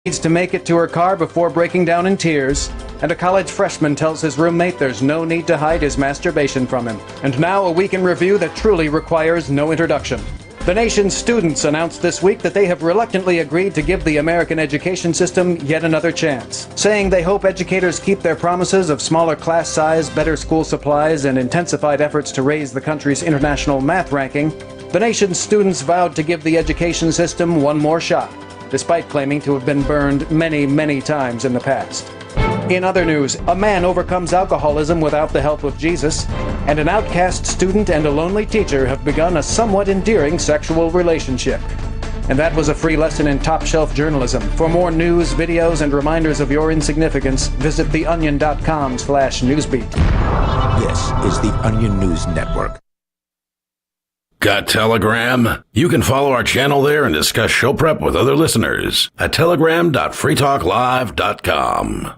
Needs to make it to her car before breaking down in tears, and a college freshman tells his roommate there's no need to hide his masturbation from him. And now a week in review that truly requires no introduction. The nation's students announced this week that they have reluctantly agreed to give the American education system yet another chance, saying they hope educators keep their promises of smaller class size, better school supplies, and intensified efforts to raise the country's international math ranking. The nation's students vowed to give the education system one more shot, despite claiming to have been burned many, many times in the past. In other news, a man overcomes alcoholism without the help of Jesus, and an outcast student and a lonely teacher have begun a somewhat endearing sexual relationship. And that was a free lesson in top-shelf journalism. For more news, videos, and reminders of your insignificance, visit theonion.com/newsbeat. This is the Onion News Network. Got Telegram? You can follow our channel there and discuss show prep with other listeners at telegram.freetalklive.com.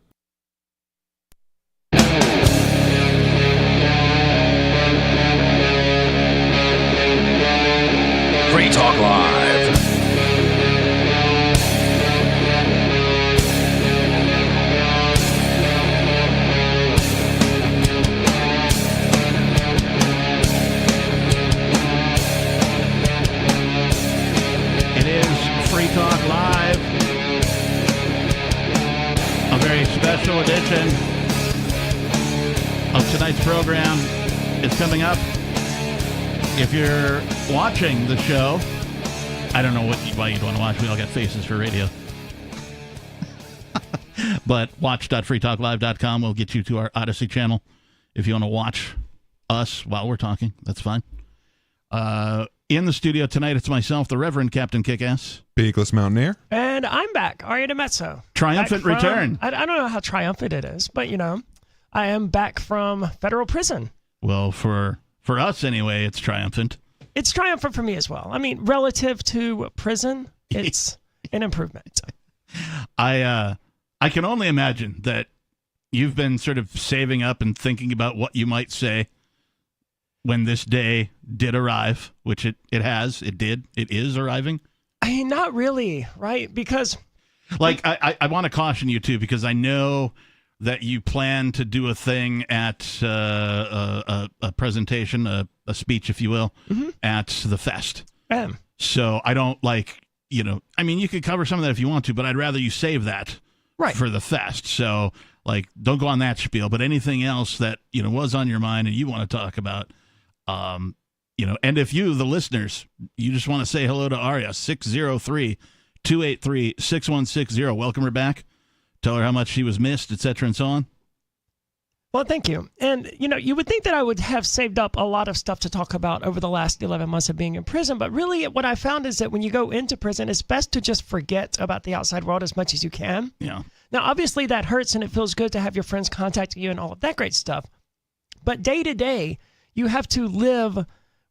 Free Talk Live. Talk Live, a very special edition of tonight's program is coming up. If you're watching the show, I don't know why you'd want to watch. We all got faces for radio. But watch.freetalklive.com will get you to our Odyssey channel. If you want to watch us while we're talking, that's fine. In the studio tonight, it's myself, the Reverend Captain Kickass. Beakless Mountaineer. And I'm back, Aria DeMezzo. Triumphant return. I don't know how triumphant it is, but, I am back from federal prison. Well, for us anyway, it's triumphant. It's triumphant for me as well. I mean, relative to prison, it's an improvement. I can only imagine that you've been sort of saving up and thinking about what you might say when this day did arrive, which it is arriving. I mean, not really, right? Because... I want to caution you, too, because I know that you plan to do a thing at a presentation, a speech, if you will, at the fest. So I don't you could cover some of that if you want to, but I'd rather you save that for the fest. So, don't go on that spiel, but anything else that, was on your mind and you want to talk about, and if you, the listeners, you just want to say hello to Aria, 603-283-6160. Welcome her back. Tell her how much she was missed, etc. and so on. Well, thank you. And, you would think that I would have saved up a lot of stuff to talk about over the last 11 months of being in prison. But really what I found is that when you go into prison, it's best to just forget about the outside world as much as you can. Yeah. Now, obviously that hurts and it feels good to have your friends contacting you and all of that great stuff. But day to day, you have to live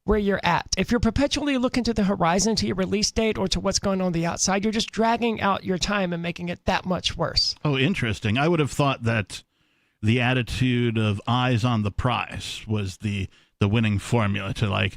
where you're at. If you're perpetually looking to the horizon, to your release date, or to what's going on the outside, you're just dragging out your time and making it that much worse. Oh, interesting. I would have thought that the attitude of eyes on the prize was the winning formula to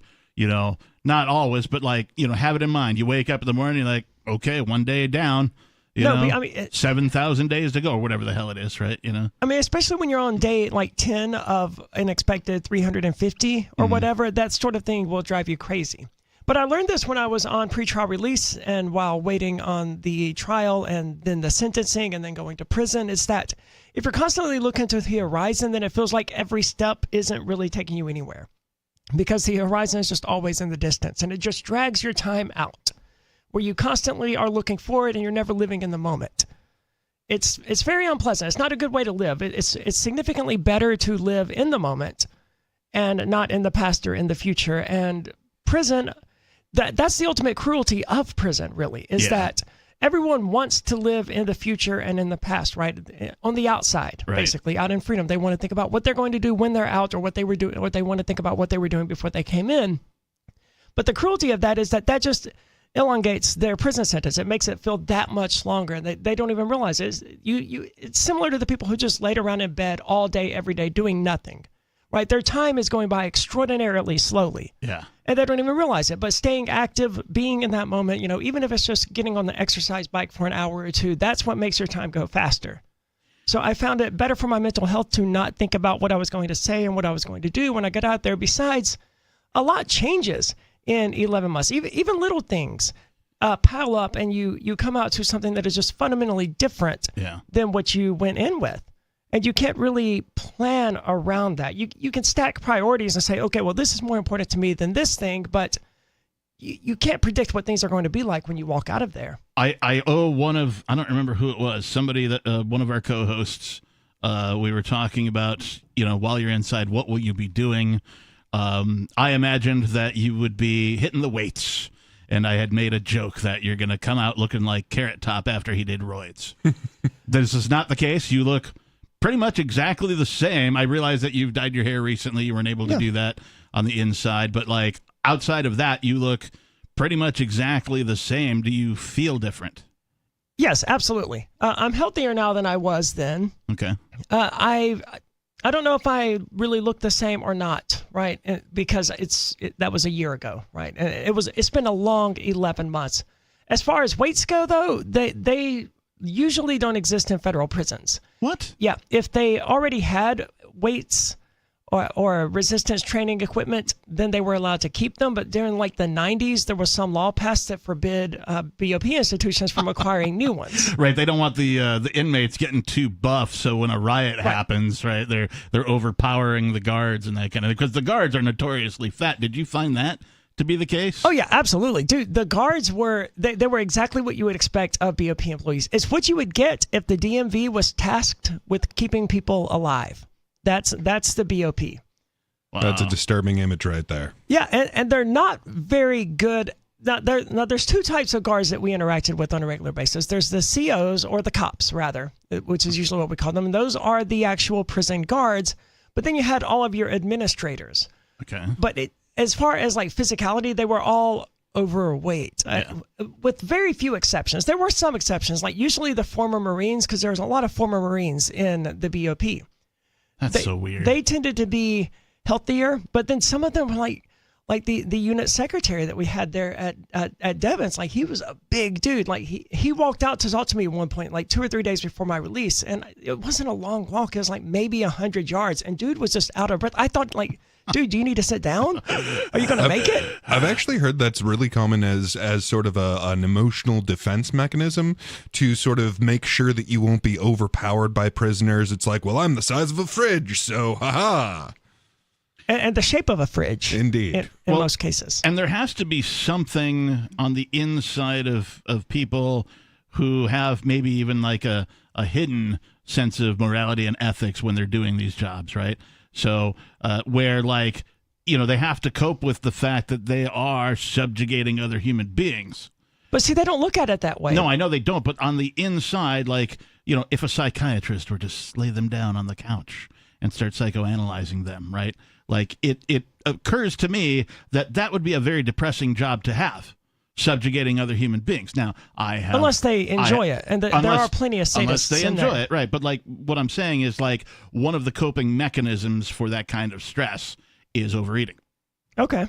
not always, but have it in mind. You wake up in the morning, you're like, okay, one day down. 7,000 days to go, or whatever the hell it is, right? I mean, especially when you're on day 10 of an expected 350 or whatever, that sort of thing will drive you crazy. But I learned this when I was on pretrial release and while waiting on the trial and then the sentencing and then going to prison, is that if you're constantly looking to the horizon, then it feels like every step isn't really taking you anywhere because the horizon is just always in the distance and it just drags your time out, where you constantly are looking forward and you're never living in the moment. It's very unpleasant. It's not a good way to live. It's significantly better to live in the moment and not in the past or in the future. And prison, that's the ultimate cruelty of prison, really, is that everyone wants to live in the future and in the past, right? On the outside, basically, out in freedom. They want to think about what they're going to do when they're out or what they were doing, what they want to think about what they were doing before they came in. But the cruelty of that is that just elongates their prison sentence. It makes it feel that much longer. They don't even realize it. It's similar to the people who just laid around in bed all day, every day, doing nothing, right? Their time is going by extraordinarily slowly. Yeah. And they don't even realize it. But staying active, being in that moment, even if it's just getting on the exercise bike for an hour or two, that's what makes your time go faster. So I found it better for my mental health to not think about what I was going to say and what I was going to do when I got out there. Besides, a lot changes in 11 months. Even little things pile up, and you come out to something that is just fundamentally different than what you went in with. And you can't really plan around that. You can stack priorities and say, okay, well, this is more important to me than this thing, but you can't predict what things are going to be like when you walk out of there. I owe I don't remember who it was, somebody that one of our co-hosts, we were talking about, while you're inside, what will you be doing? I imagined that you would be hitting the weights, and I had made a joke that you're going to come out looking like Carrot Top after he did roids. This is not the case. You look pretty much exactly the same. I realize that you've dyed your hair recently. You weren't able to do that on the inside, but like outside of that, you look pretty much exactly the same. Do you feel different? Yes, absolutely. I'm healthier now than I was then. Okay. I don't know if I really look the same or not, right? Because that was a year ago, right? And it's been a long 11 months. As far as weights go, though, they usually don't exist in federal prisons. What? Yeah, if they already had weights or resistance training equipment, then they were allowed to keep them. But during like the 90s, there was some law passed that forbid BOP institutions from acquiring new ones. Right, they don't want the inmates getting too buff, so when a riot happens, right, they're overpowering the guards and that kind of thing, because the guards are notoriously fat. Did you find that to be the case? Oh yeah, absolutely, dude. The guards were they were exactly what you would expect of BOP employees. It's what you would get if the DMV was tasked with keeping people alive. That's the BOP. Wow. That's a disturbing image right there. Yeah, and they're not very good. Now, there's two types of guards that we interacted with on a regular basis. There's the COs, or the cops, rather, which is usually what we call them. And those are the actual prison guards. But then you had all of your administrators. Okay. But as far as like physicality, they were all overweight, with very few exceptions. There were some exceptions, like usually the former Marines, because there's a lot of former Marines in the BOP. That's so weird. They tended to be healthier, but then some of them were like the unit secretary that we had there at Devon's. Like, he was a big dude. Like, he walked out to talk to me at one point, like 2 or 3 days before my release, and it wasn't a long walk. It was like maybe 100 yards, and dude was just out of breath. I thought, like, dude, do you need to sit down? Are you going to make it? I've actually heard that's really common as sort of an emotional defense mechanism to sort of make sure that you won't be overpowered by prisoners. It's like, well, I'm the size of a fridge, so haha. And the shape of a fridge. Indeed. In most cases. And there has to be something on the inside of people who have maybe even like a hidden sense of morality and ethics when they're doing these jobs, right? So where, like, they have to cope with the fact that they are subjugating other human beings. But see, they don't look at it that way. No, I know they don't. But on the inside, like, if a psychiatrist were to lay them down on the couch and start psychoanalyzing them, right? Like, it occurs to me that would be a very depressing job to have, subjugating other human beings. Now, unless they enjoy it, and there are plenty of sadists unless they in enjoy there. it, right? But like, what I'm saying is, like, one of the coping mechanisms for that kind of stress is overeating. Okay.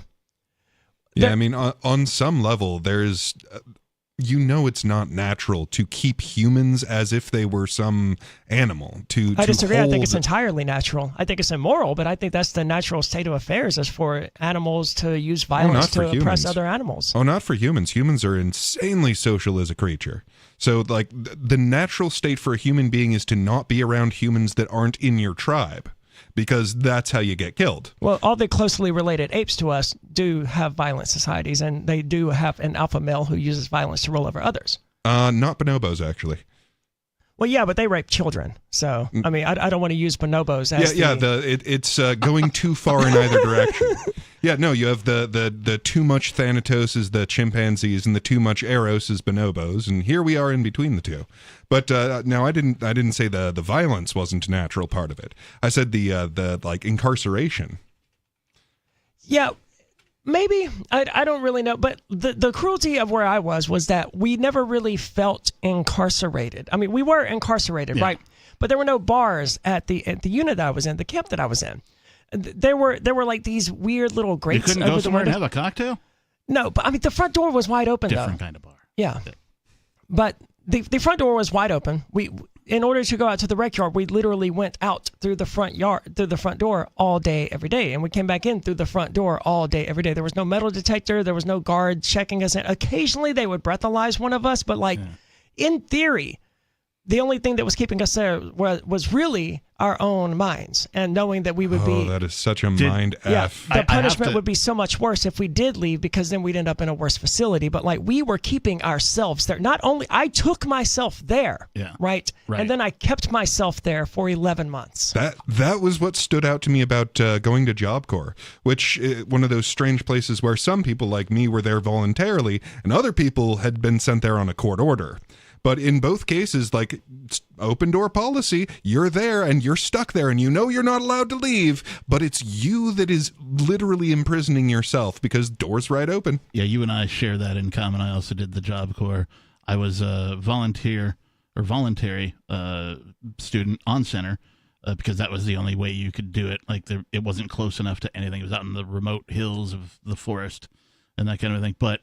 Yeah, I mean, on some level, there's, it's not natural to keep humans as if they were some animal. I disagree. I think it's entirely natural. I think it's immoral, but I think that's the natural state of affairs, is for animals to use violence to oppress other animals. Oh, not for humans. Humans are insanely social as a creature. So, like, the natural state for a human being is to not be around humans that aren't in your tribe, because that's how you get killed. Well, all the closely related apes to us do have violent societies, and they do have an alpha male who uses violence to rule over others. Not bonobos, actually. Well, yeah, but they rape children. So, I mean, I don't want to use bonobos as it's going too far in either direction. Yeah, no, you have the too much Thanatos is the chimpanzees and the too much Eros is bonobos, and here we are in between the two. But now I didn't say the violence wasn't a natural part of it. I said the like incarceration. Yeah. Maybe. I don't really know. But the cruelty of where I was that we never really felt incarcerated. I mean, we were incarcerated, right? But there were no bars at the unit that I was in, the camp that I was in. There were like these weird little You grates. couldn't go somewhere and have a cocktail? No, but I mean the front door was wide open. Different though. kind of bar. Yeah, but the front door was wide open. In order to go out to the rec yard, we literally went out through the front door all day, every day. And we came back in through the front door all day, every day. There was no metal detector. There was no guard checking us in. Occasionally they would breathalyze one of us, but in theory, the only thing that was keeping us there was really our own minds and knowing that we would be. Oh, that is such a mind F. The punishment would be so much worse if we did leave, because then we'd end up in a worse facility. But we were keeping ourselves there. Not only I took myself there, right? And then I kept myself there for 11 months. That was what stood out to me about going to Job Corps, which one of those strange places where some people like me were there voluntarily and other people had been sent there on a court order. But in both cases, open door policy, you're there and you're stuck there and you know you're not allowed to leave, but it's you that is literally imprisoning yourself because doors right open. Yeah, you and I share that in common. I also did the Job Corps. I was a voluntary student on center because that was the only way you could do it. It wasn't close enough to anything. It was out in the remote hills of the forest and that kind of thing. But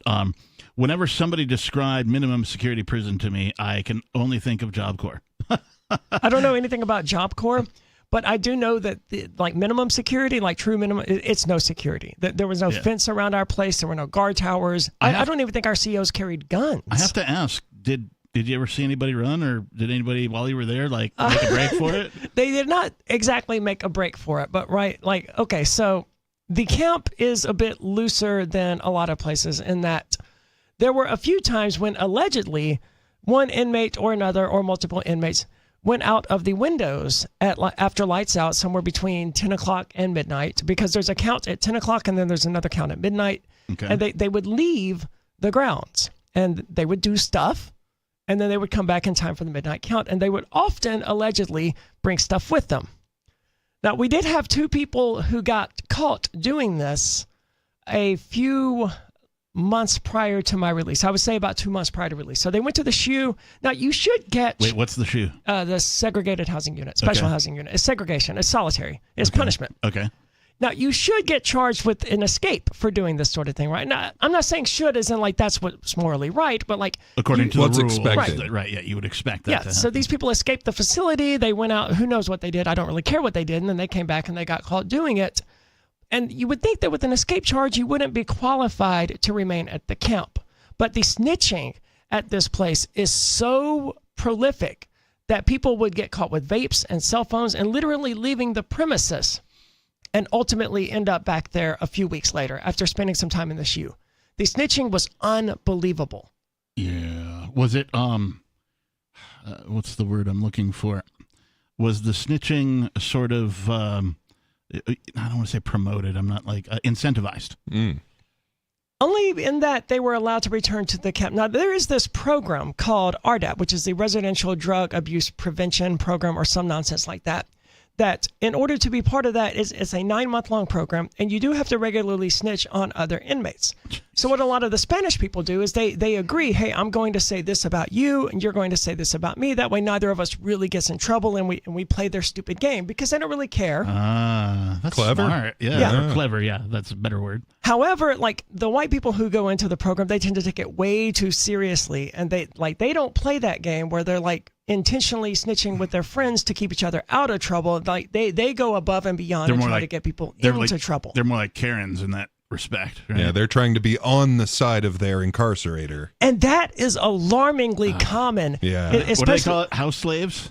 whenever somebody described minimum security prison to me, I can only think of Job Corps. I don't know anything about Job Corps, but I do know that minimum security, true minimum, it's no security. There was no fence around our place. There were no guard towers. I don't even think our COs carried guns. I have to ask, did you ever see anybody run, or did anybody while you were there make a break for it? They did not exactly make a break for it, but okay, so the camp is a bit looser than a lot of places in that there were a few times when allegedly one inmate or another or multiple inmates went out of the windows after lights out somewhere between 10 o'clock and midnight, because there's a count at 10 o'clock and then there's another count at midnight. Okay. And they would leave the grounds and they would do stuff and then they would come back in time for the midnight count, and they would often allegedly bring stuff with them. Now, we did have 2 people who got caught doing this a few months prior to my release. I would say about 2 months prior to release. So they went to the SHU. Now, you should get... Wait, what's the SHU? The segregated housing unit, special housing unit. It's segregation. It's solitary. It's punishment. Okay. Now, you should get charged with an escape for doing this sort of thing, right? Now, I'm not saying should as in that's what's morally right, but according to the rules. Expected. Right, yeah, you would expect that to happen. So these people escaped the facility. They went out. Who knows what they did? I don't really care what they did. And then they came back and they got caught doing it. And you would think that with an escape charge, you wouldn't be qualified to remain at the camp. But the snitching at this place is so prolific that people would get caught with vapes and cell phones and literally leaving the premises and ultimately end up back there a few weeks later after spending some time in the SHU. The snitching was unbelievable. Yeah. Was it, what's the word I'm looking for? Was the snitching sort of, I don't want to say promoted, I'm not incentivized? Only in that they were allowed to return to the camp. Now, there is this program called RDAP, which is the Residential Drug Abuse Prevention Program or some nonsense like that. That in order to be part of that, it's a 9-month-long program, and you do have to regularly snitch on other inmates. So what a lot of the Spanish people do is they agree, hey, I'm going to say this about you, and you're going to say this about me. That way neither of us really gets in trouble, and we play their stupid game because they don't really care. That's clever. Smart. Yeah. Clever, yeah. That's a better word. However, the white people who go into the program, they tend to take it way too seriously, and they don't play that game where they're intentionally snitching with their friends to keep each other out of trouble. They go above and beyond and try to get people into trouble. They're more like Karens in that respect, right? Yeah, they're trying to be on the side of their incarcerator. And that is alarmingly common. Yeah. What do they call it? House slaves?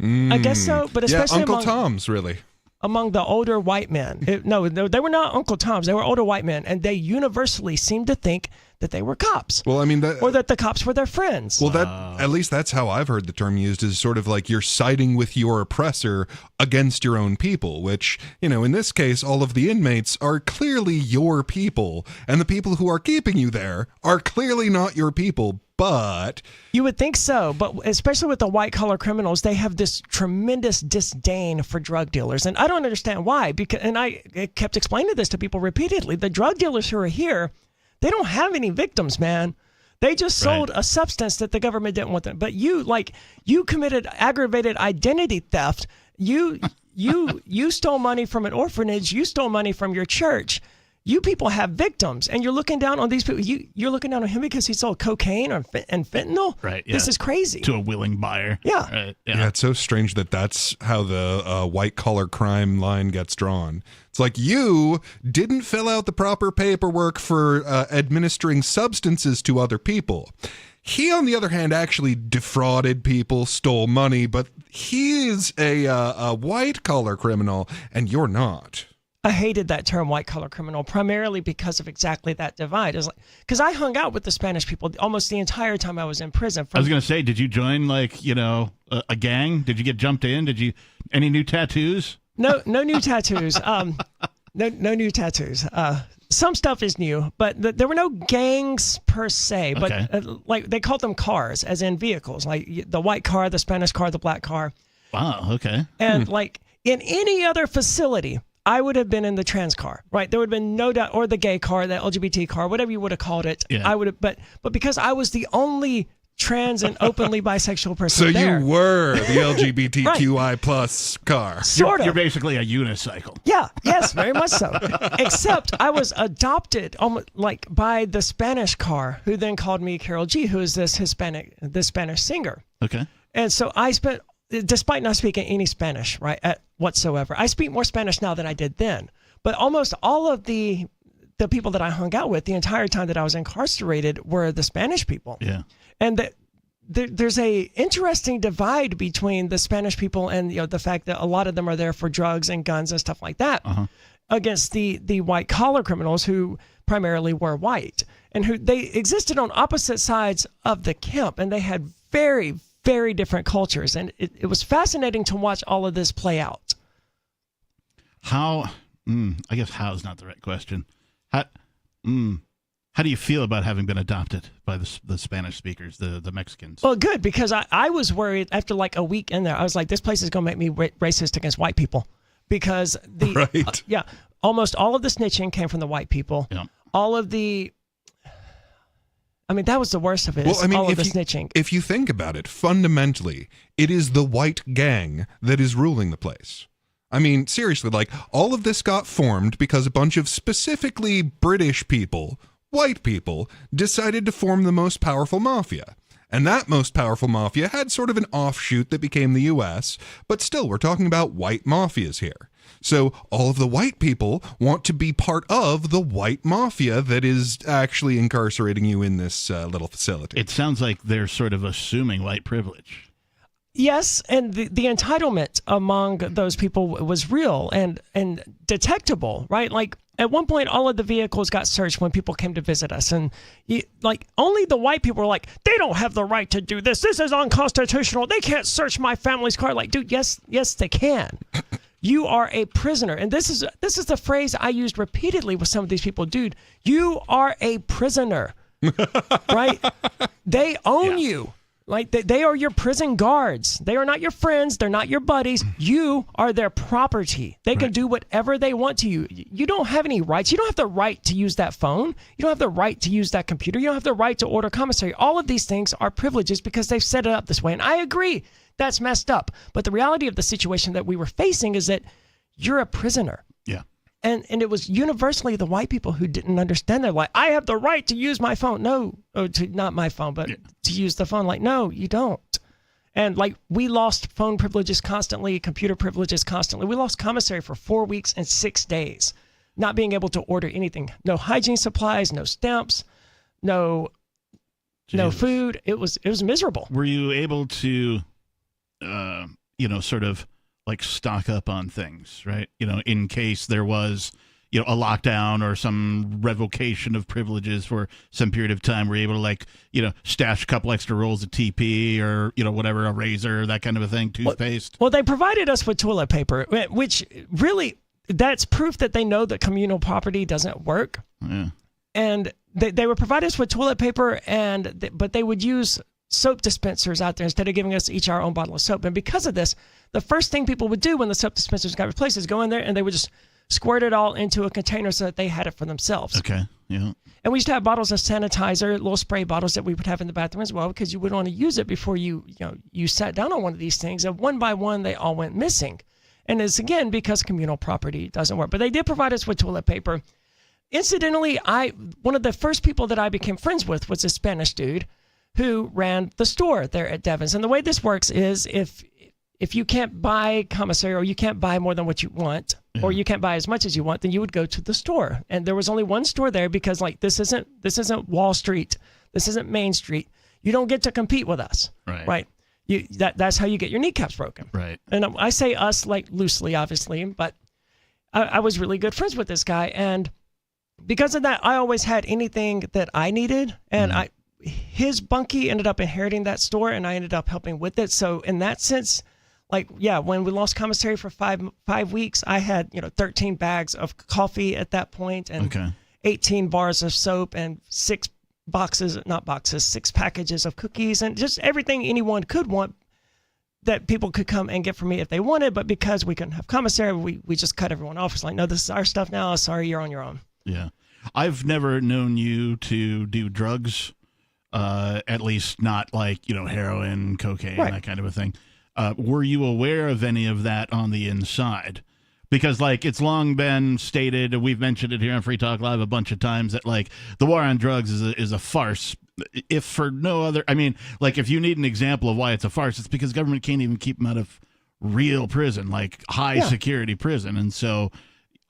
I guess so, but especially Uncle Tom's, really. Among the older white men. No, they were not Uncle Toms. They were older white men, and they universally seemed to think that they were cops. Well, I mean, or that the cops were their friends. Well, at least that's how I've heard the term used, is sort of you're siding with your oppressor against your own people, which, in this case, all of the inmates are clearly your people, and the people who are keeping you there are clearly not your people. But you would think so, but especially with the white-collar criminals, they have this tremendous disdain for drug dealers, and I don't understand why. And I kept explaining this to people repeatedly. The drug dealers who are here, they don't have any victims, man. They just sold a substance that the government didn't want them. But you committed aggravated identity theft. You you stole money from an orphanage. You stole money from your church. You people have victims, and you're looking down on these people. You're looking down on him because he sold cocaine and fentanyl. Right. Yeah. This is crazy. To a willing buyer. Yeah. Right, Yeah, it's so strange that that's how the white-collar crime line gets drawn. It's like, you didn't fill out the proper paperwork for administering substances to other people. He, on the other hand, actually defrauded people, stole money, but he is a white-collar criminal, and you're not. I hated that term white collar criminal primarily because of exactly that divide. It was like, because I hung out with the Spanish people almost the entire time I was in prison. I was going to say, did you join a gang? Did you get jumped in? Any new tattoos? No new tattoos. No new tattoos. Some stuff is new, but there were no gangs per se. But Okay. like they called them cars, as in vehicles, like the white car, the Spanish car, the black car. Wow. Okay. And like in any other facility, I would have been in the trans car, right? There would have been no doubt, or the gay car, the LGBT car, whatever you would have called it. Yeah. I would have, but because I was the only trans and openly bisexual person So there. you were the LGBTQI plus car. Sort of. You're basically a unicycle. Yeah, yes, very much so. Except I was adopted almost like by the Spanish car, who then called me Carol G, who is this Spanish singer. Okay. And so I spent, despite not speaking any Spanish, right, whatsoever, I speak more Spanish now than I did then. But almost all of the people that I hung out with the entire time that I was incarcerated were the Spanish people. Yeah. And there's a interesting divide between the Spanish people and the fact that a lot of them are there for drugs and guns and stuff like that, against the white collar criminals who primarily were white and who they existed on opposite sides of the camp, and they had very, very different cultures, and it was fascinating to watch all of this play out. How? I guess how is not the right question. How do you feel about having been adopted by the Spanish speakers, the Mexicans? Well, good, because I was worried after like a week in there. I was like, this place is going to make me racist against white people, because Right. almost all of the snitching came from the white people. Yeah. All of the, I mean, that was the worst of it. Well, I mean, all of the snitching. if you think about it, fundamentally, it is the white gang that is ruling the place. I mean, seriously, like, all of this got formed because a bunch of specifically British people, white people, decided to form the most powerful mafia. And that most powerful mafia had sort of an offshoot that became the U.S., but still, we're talking about white mafias here. So all of the white people want to be part of the white mafia that is actually incarcerating you in this little facility. It sounds like they're sort of assuming white privilege. Yes, and the entitlement among those people was real and detectable, right? Like, at one point, all of the vehicles got searched when people came to visit us, and only the white people were like, "They don't have the right to do this. This is unconstitutional. They can't search my family's car." Like, dude, yes, they can. You are a prisoner, and this is the phrase I used repeatedly with some of these people. Dude, you are a prisoner, right? They own you. Like, they are your prison guards. They are not your friends. They're not your buddies. You are their property. They can do whatever they want to you. You don't have any rights. You don't have the right to use that phone. You don't have the right to use that computer. You don't have the right to order commissary. All of these things are privileges because they've set it up this way. And I agree, that's messed up. But the reality of the situation that we were facing is that you're a prisoner. Yeah. And it was universally the white people who didn't understand. They're like, I have the right to use my phone. No, not my phone, but to use the phone. Like, no, you don't. And like, we lost phone privileges constantly, computer privileges constantly. We lost commissary for 4 weeks and 6 days, not being able to order anything. No hygiene supplies, no stamps, no food. It was miserable. Were you able to, sort of like stock up on things, right? In case there was, a lockdown or some revocation of privileges for some period of time, were you able to stash a couple extra rolls of TP or, whatever, a razor, that kind of a thing, toothpaste? Well, they provided us with toilet paper, which really, that's proof that they know that communal property doesn't work. Yeah. And they would provide us with toilet paper, but they would use soap dispensers out there instead of giving us each our own bottle of soap. And because of this, the first thing people would do when the soap dispensers got replaced is go in there and they would just squirt it all into a container so that they had it for themselves. Okay, yeah. And we used to have bottles of sanitizer, little spray bottles that we would have in the bathroom as well, because you would want to use it before you sat down on one of these things. And one by one, they all went missing. And it's, again, because communal property doesn't work. But they did provide us with toilet paper. Incidentally, one of the first people that I became friends with was a Spanish dude who ran the store there at Devon's. And the way this works is if you can't buy commissary, or you can't buy more than what you want, or you can't buy as much as you want, then you would go to the store. And there was only one store there because, like, this isn't Wall Street. This isn't Main Street. You don't get to compete with us. Right? That's how you get your kneecaps broken. Right. And I say us, like, loosely, obviously, but I was really good friends with this guy. And because of that, I always had anything that I needed. And his bunkie ended up inheriting that store, and I ended up helping with it. So in that sense, like, yeah, when we lost commissary for five weeks, I had 13 bags of coffee at that point, and 18 bars of soap, and 6 packages of cookies, and just everything anyone could want that people could come and get from me if they wanted. But because we couldn't have commissary, we just cut everyone off. It's like, no, this is our stuff now. Sorry, you're on your own. Yeah. I've never known you to do drugs, at least not like, heroin, cocaine, that kind of a thing. Were you aware of any of that on the inside? Because, like, it's long been stated, we've mentioned it here on Free Talk Live a bunch of times, that, like, the war on drugs is a farce. If for no other, I mean, like, if you need an example of why it's a farce, it's because government can't even keep them out of real prison, like high security prison. And so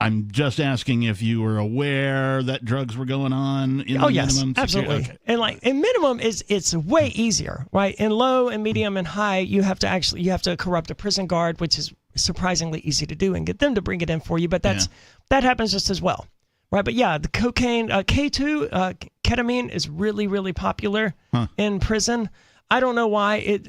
I'm just asking if you were aware that drugs were going on in the minimum security. Absolutely. Okay. And, like, in minimum it's way easier, right? In low and medium and high, you have to corrupt a prison guard, which is surprisingly easy to do, and get them to bring it in for you. But that happens just as well, right? But yeah, the cocaine, K2, ketamine is really, really popular in prison. I don't know why.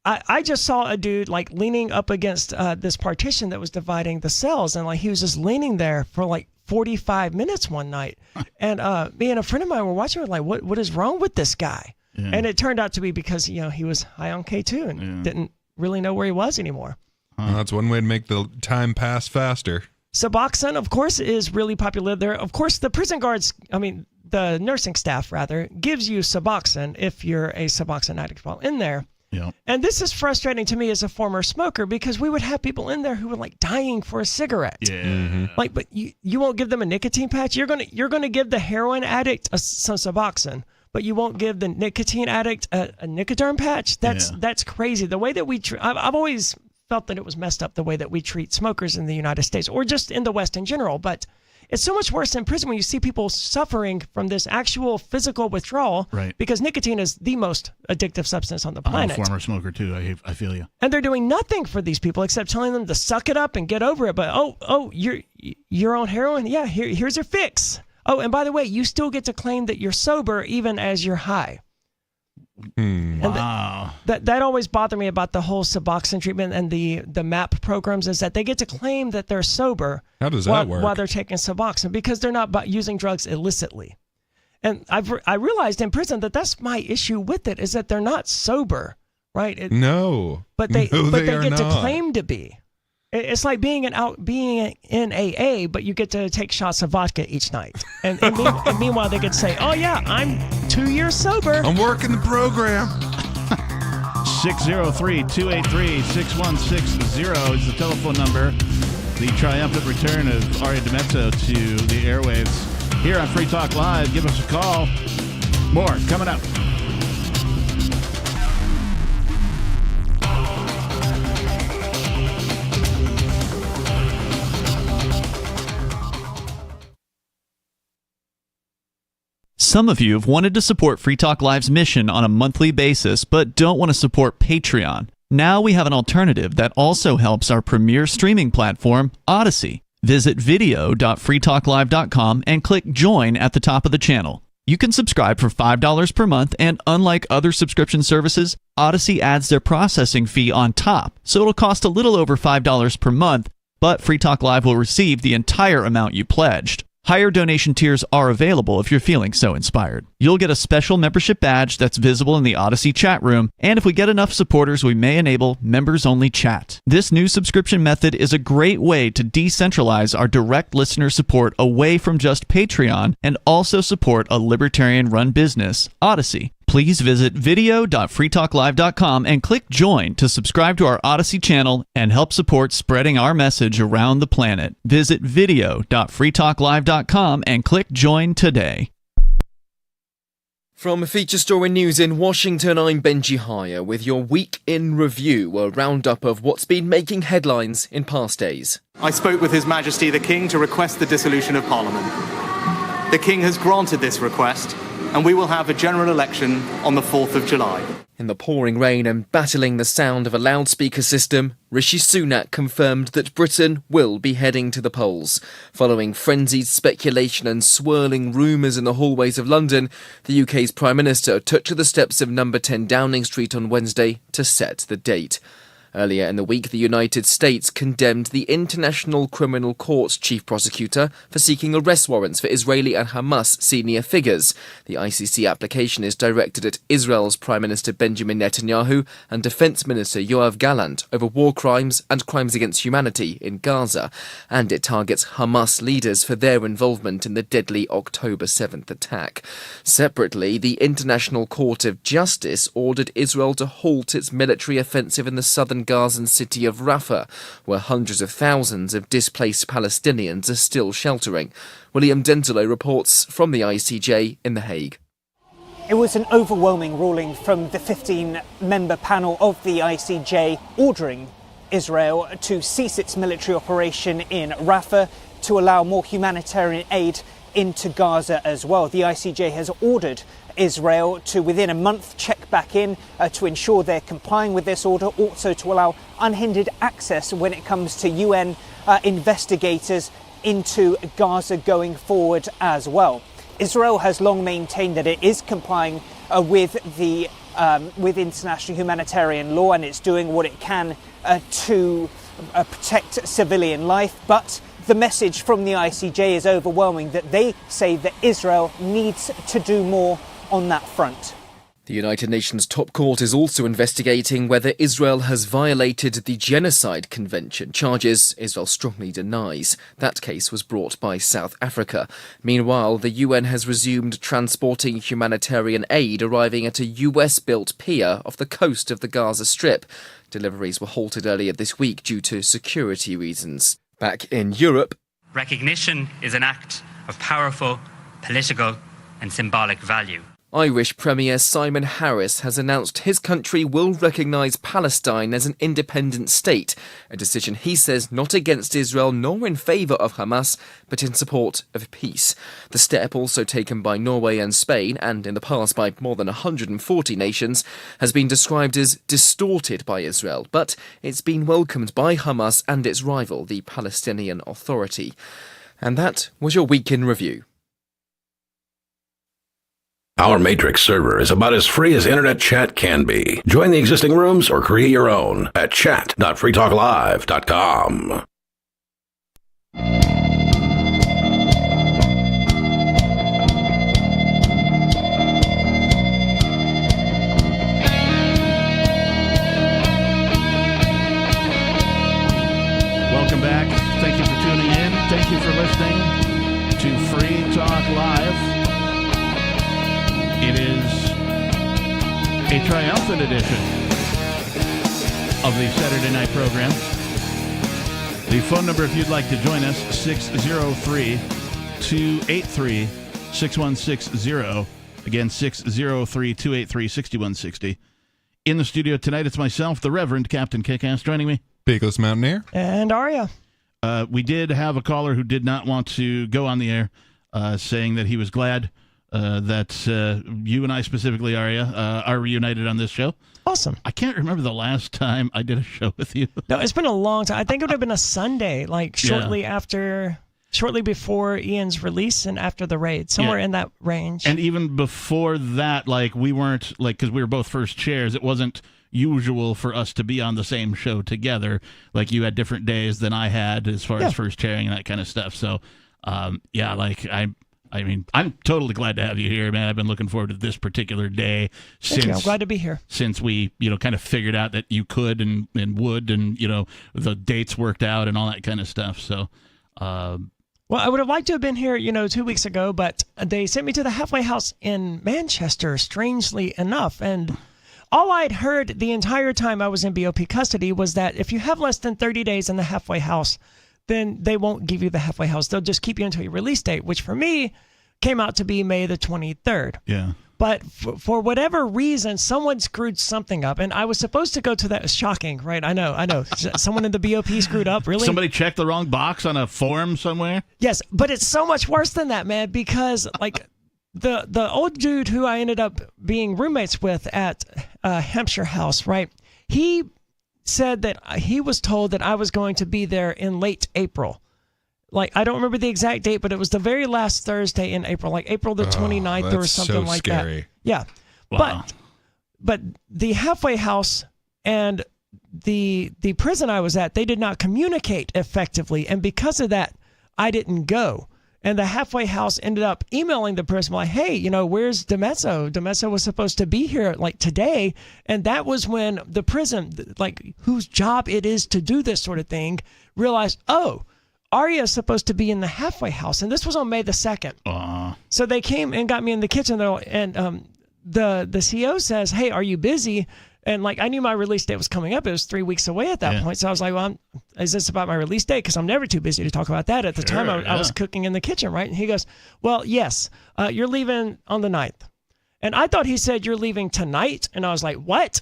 I just saw a dude, like, leaning up against this partition that was dividing the cells, and, like, he was just leaning there for like 45 minutes one night. And me and a friend of mine were watching. We're like, what is wrong with this guy? Yeah. And it turned out to be because he was high on K2 and didn't really know where he was anymore. Well, that's one way to make the time pass faster. Suboxone, of course, is really popular there. Of course, the prison guards, the nursing staff, rather, gives you Suboxone if you're a Suboxone addict while in there. Yeah. And this is frustrating to me as a former smoker, because we would have people in there who were, like, dying for a cigarette. Yeah. Mm-hmm. Like, but you won't give them a nicotine patch. You're gonna give the heroin addict some Suboxone, but you won't give the nicotine addict a Nicoderm patch. That's crazy. The way that I've always felt that it was messed up, the way that we treat smokers in the United States, or just in the West in general. But it's so much worse in prison when you see people suffering from this actual physical withdrawal, right? Because nicotine is the most addictive substance on the planet. I'm a former smoker too. I feel you. And they're doing nothing for these people except telling them to suck it up and get over it. But you're on heroin. Yeah, here's your fix. Oh, and by the way, you still get to claim that you're sober even as you're high. Wow. That always bothered me about the whole Suboxone treatment and the MAP programs, is that they get to claim that they're sober. How does that work? While they're taking Suboxone, because they're not using drugs illicitly. And I realized in prison that that's my issue with it, is that they're not sober, right? But they get to claim to be. It's like being in AA, but you get to take shots of vodka each night. And meanwhile, they get to say, oh, yeah, I'm 2 years sober. I'm working the program. 603-283-6160 is the telephone number. The triumphant return of Aria DiMezzo to the airwaves here on Free Talk Live. Give us a call. More coming up. Some of you have wanted to support Free Talk Live's mission on a monthly basis, but don't want to support Patreon. Now we have an alternative that also helps our premier streaming platform, Odyssey. Visit video.freetalklive.com and click Join at the top of the channel. You can subscribe for $5 per month, and unlike other subscription services, Odyssey adds their processing fee on top, so it'll cost a little over $5 per month, but Free Talk Live will receive the entire amount you pledged. Higher donation tiers are available if you're feeling so inspired. You'll get a special membership badge that's visible in the Odyssey chat room, and if we get enough supporters, we may enable members-only chat. This new subscription method is a great way to decentralize our direct listener support away from just Patreon and also support a libertarian-run business, Odyssey. Please visit video.freetalklive.com and click join to subscribe to our Odyssey channel and help support spreading our message around the planet. Visit video.freetalklive.com and click join today. From Feature Story News in Washington, I'm Benji Heyer with your Week in Review, a roundup of what's been making headlines in past days. I spoke with His Majesty the King to request the dissolution of Parliament. The King has granted this request, and we will have a general election on the 4th of July. In the pouring rain and battling the sound of a loudspeaker system, Rishi Sunak confirmed that Britain will be heading to the polls. Following frenzied speculation and swirling rumours in the hallways of London, the UK's Prime Minister took to the steps of number 10 Downing Street on Wednesday to set the date. Earlier in the week, the United States condemned the International Criminal Court's chief prosecutor for seeking arrest warrants for Israeli and Hamas senior figures. The ICC application is directed at Israel's Prime Minister Benjamin Netanyahu and Defense Minister Yoav Gallant over war crimes and crimes against humanity in Gaza, and it targets Hamas leaders for their involvement in the deadly October 7th attack. Separately, the International Court of Justice ordered Israel to halt its military offensive in the southern Gazan city of Rafah, where hundreds of thousands of displaced Palestinians are still sheltering. William Dentelow reports from the ICJ in The Hague. It was an overwhelming ruling from the 15-member panel of the ICJ ordering Israel to cease its military operation in Rafah to allow more humanitarian aid into Gaza as well. The ICJ has ordered Israel to, within a month, check back in to ensure they're complying with this order, also to allow unhindered access when it comes to UN investigators into Gaza going forward as well. Israel has long maintained that it is complying with international humanitarian law, and it's doing what it can to protect civilian life, but the message from the ICJ is overwhelming, that they say that Israel needs to do more on that front. The United Nations top court is also investigating whether Israel has violated the Genocide Convention, charges Israel strongly denies. That case was brought by South Africa. Meanwhile, the UN has resumed transporting humanitarian aid arriving at a US-built pier off the coast of the Gaza Strip. Deliveries were halted earlier this week due to security reasons. Back in Europe, recognition is an act of powerful political and symbolic value. Irish Premier Simon Harris has announced his country will recognise Palestine as an independent state, a decision he says not against Israel nor in favour of Hamas, but in support of peace. The step, also taken by Norway and Spain, and in the past by more than 140 nations, has been described as distorted by Israel, but it's been welcomed by Hamas and its rival, the Palestinian Authority. And that was your Week in Review. Our Matrix server is about as free as internet chat can be. Join the existing rooms or create your own at chat.freetalklive.com. Welcome back. Thank you for tuning in. Thank you for listening to Free Talk Live. It is a triumphant edition of the Saturday night program. The phone number, if you'd like to join us, 603-283-6160. Again, 603-283-6160. In the studio tonight, it's myself, the Reverend Captain Kickass, joining me. Pecos Mountaineer. And Aria. We did have a caller who did not want to go on the air, saying that he was glad that you and I specifically, Aria, are reunited on this show. Awesome. I can't remember the last time I did a show with you. No, it's been a long time. I think it would have been a Sunday, like shortly before Ian's release and after the raid, somewhere in that range. And even before that, like we weren't, like, because we were both first chairs, it wasn't usual for us to be on the same show together. Like you had different days than I had as far as first chairing and that kind of stuff. So, I mean, I'm totally glad to have you here, man. I've been looking forward to this particular day Thank you. I'm glad to be here. Since we, kind of figured out that you could and would, and, the dates worked out and all that kind of stuff. So, Well, I would have liked to have been here, 2 weeks ago, but they sent me to the halfway house in Manchester, strangely enough. And all I'd heard the entire time I was in BOP custody was that if you have less than 30 days in the halfway house, then they won't give you the halfway house. They'll just keep you until your release date, which for me came out to be May the 23rd. Yeah. But for whatever reason, someone screwed something up, and I was supposed to go to that. Shocking, right? I know. Someone in the BOP screwed up, really? Somebody checked the wrong box on a form somewhere? Yes, but it's so much worse than that, man, because, the old dude who I ended up being roommates with at Hampshire House, right? He said that he was told that I was going to be there in late April. I don't remember the exact date, but it was the very last Thursday in April, like April the 29th or something like scary. that. Yeah. Wow. But the halfway house and the prison I was at, they did not communicate effectively. And because of that, I didn't go. And the halfway house ended up emailing the prison like, hey, where's DeMezzo? DeMezzo was supposed to be here today. And that was when the prison, whose job it is to do this sort of thing, realized, oh, Aria is supposed to be in the halfway house, and this was on May the 2nd. So they came and got me in the kitchen, and the CO says, "Hey, are you busy?" And I knew my release date was coming up. It was 3 weeks away at that point. So I was like, "Well, is this about my release date?" Because I'm never too busy to talk about that. At the time, I was cooking in the kitchen, right? And he goes, "Well, yes, you're leaving on the 9th." And I thought he said you're leaving tonight, and I was like, "What?"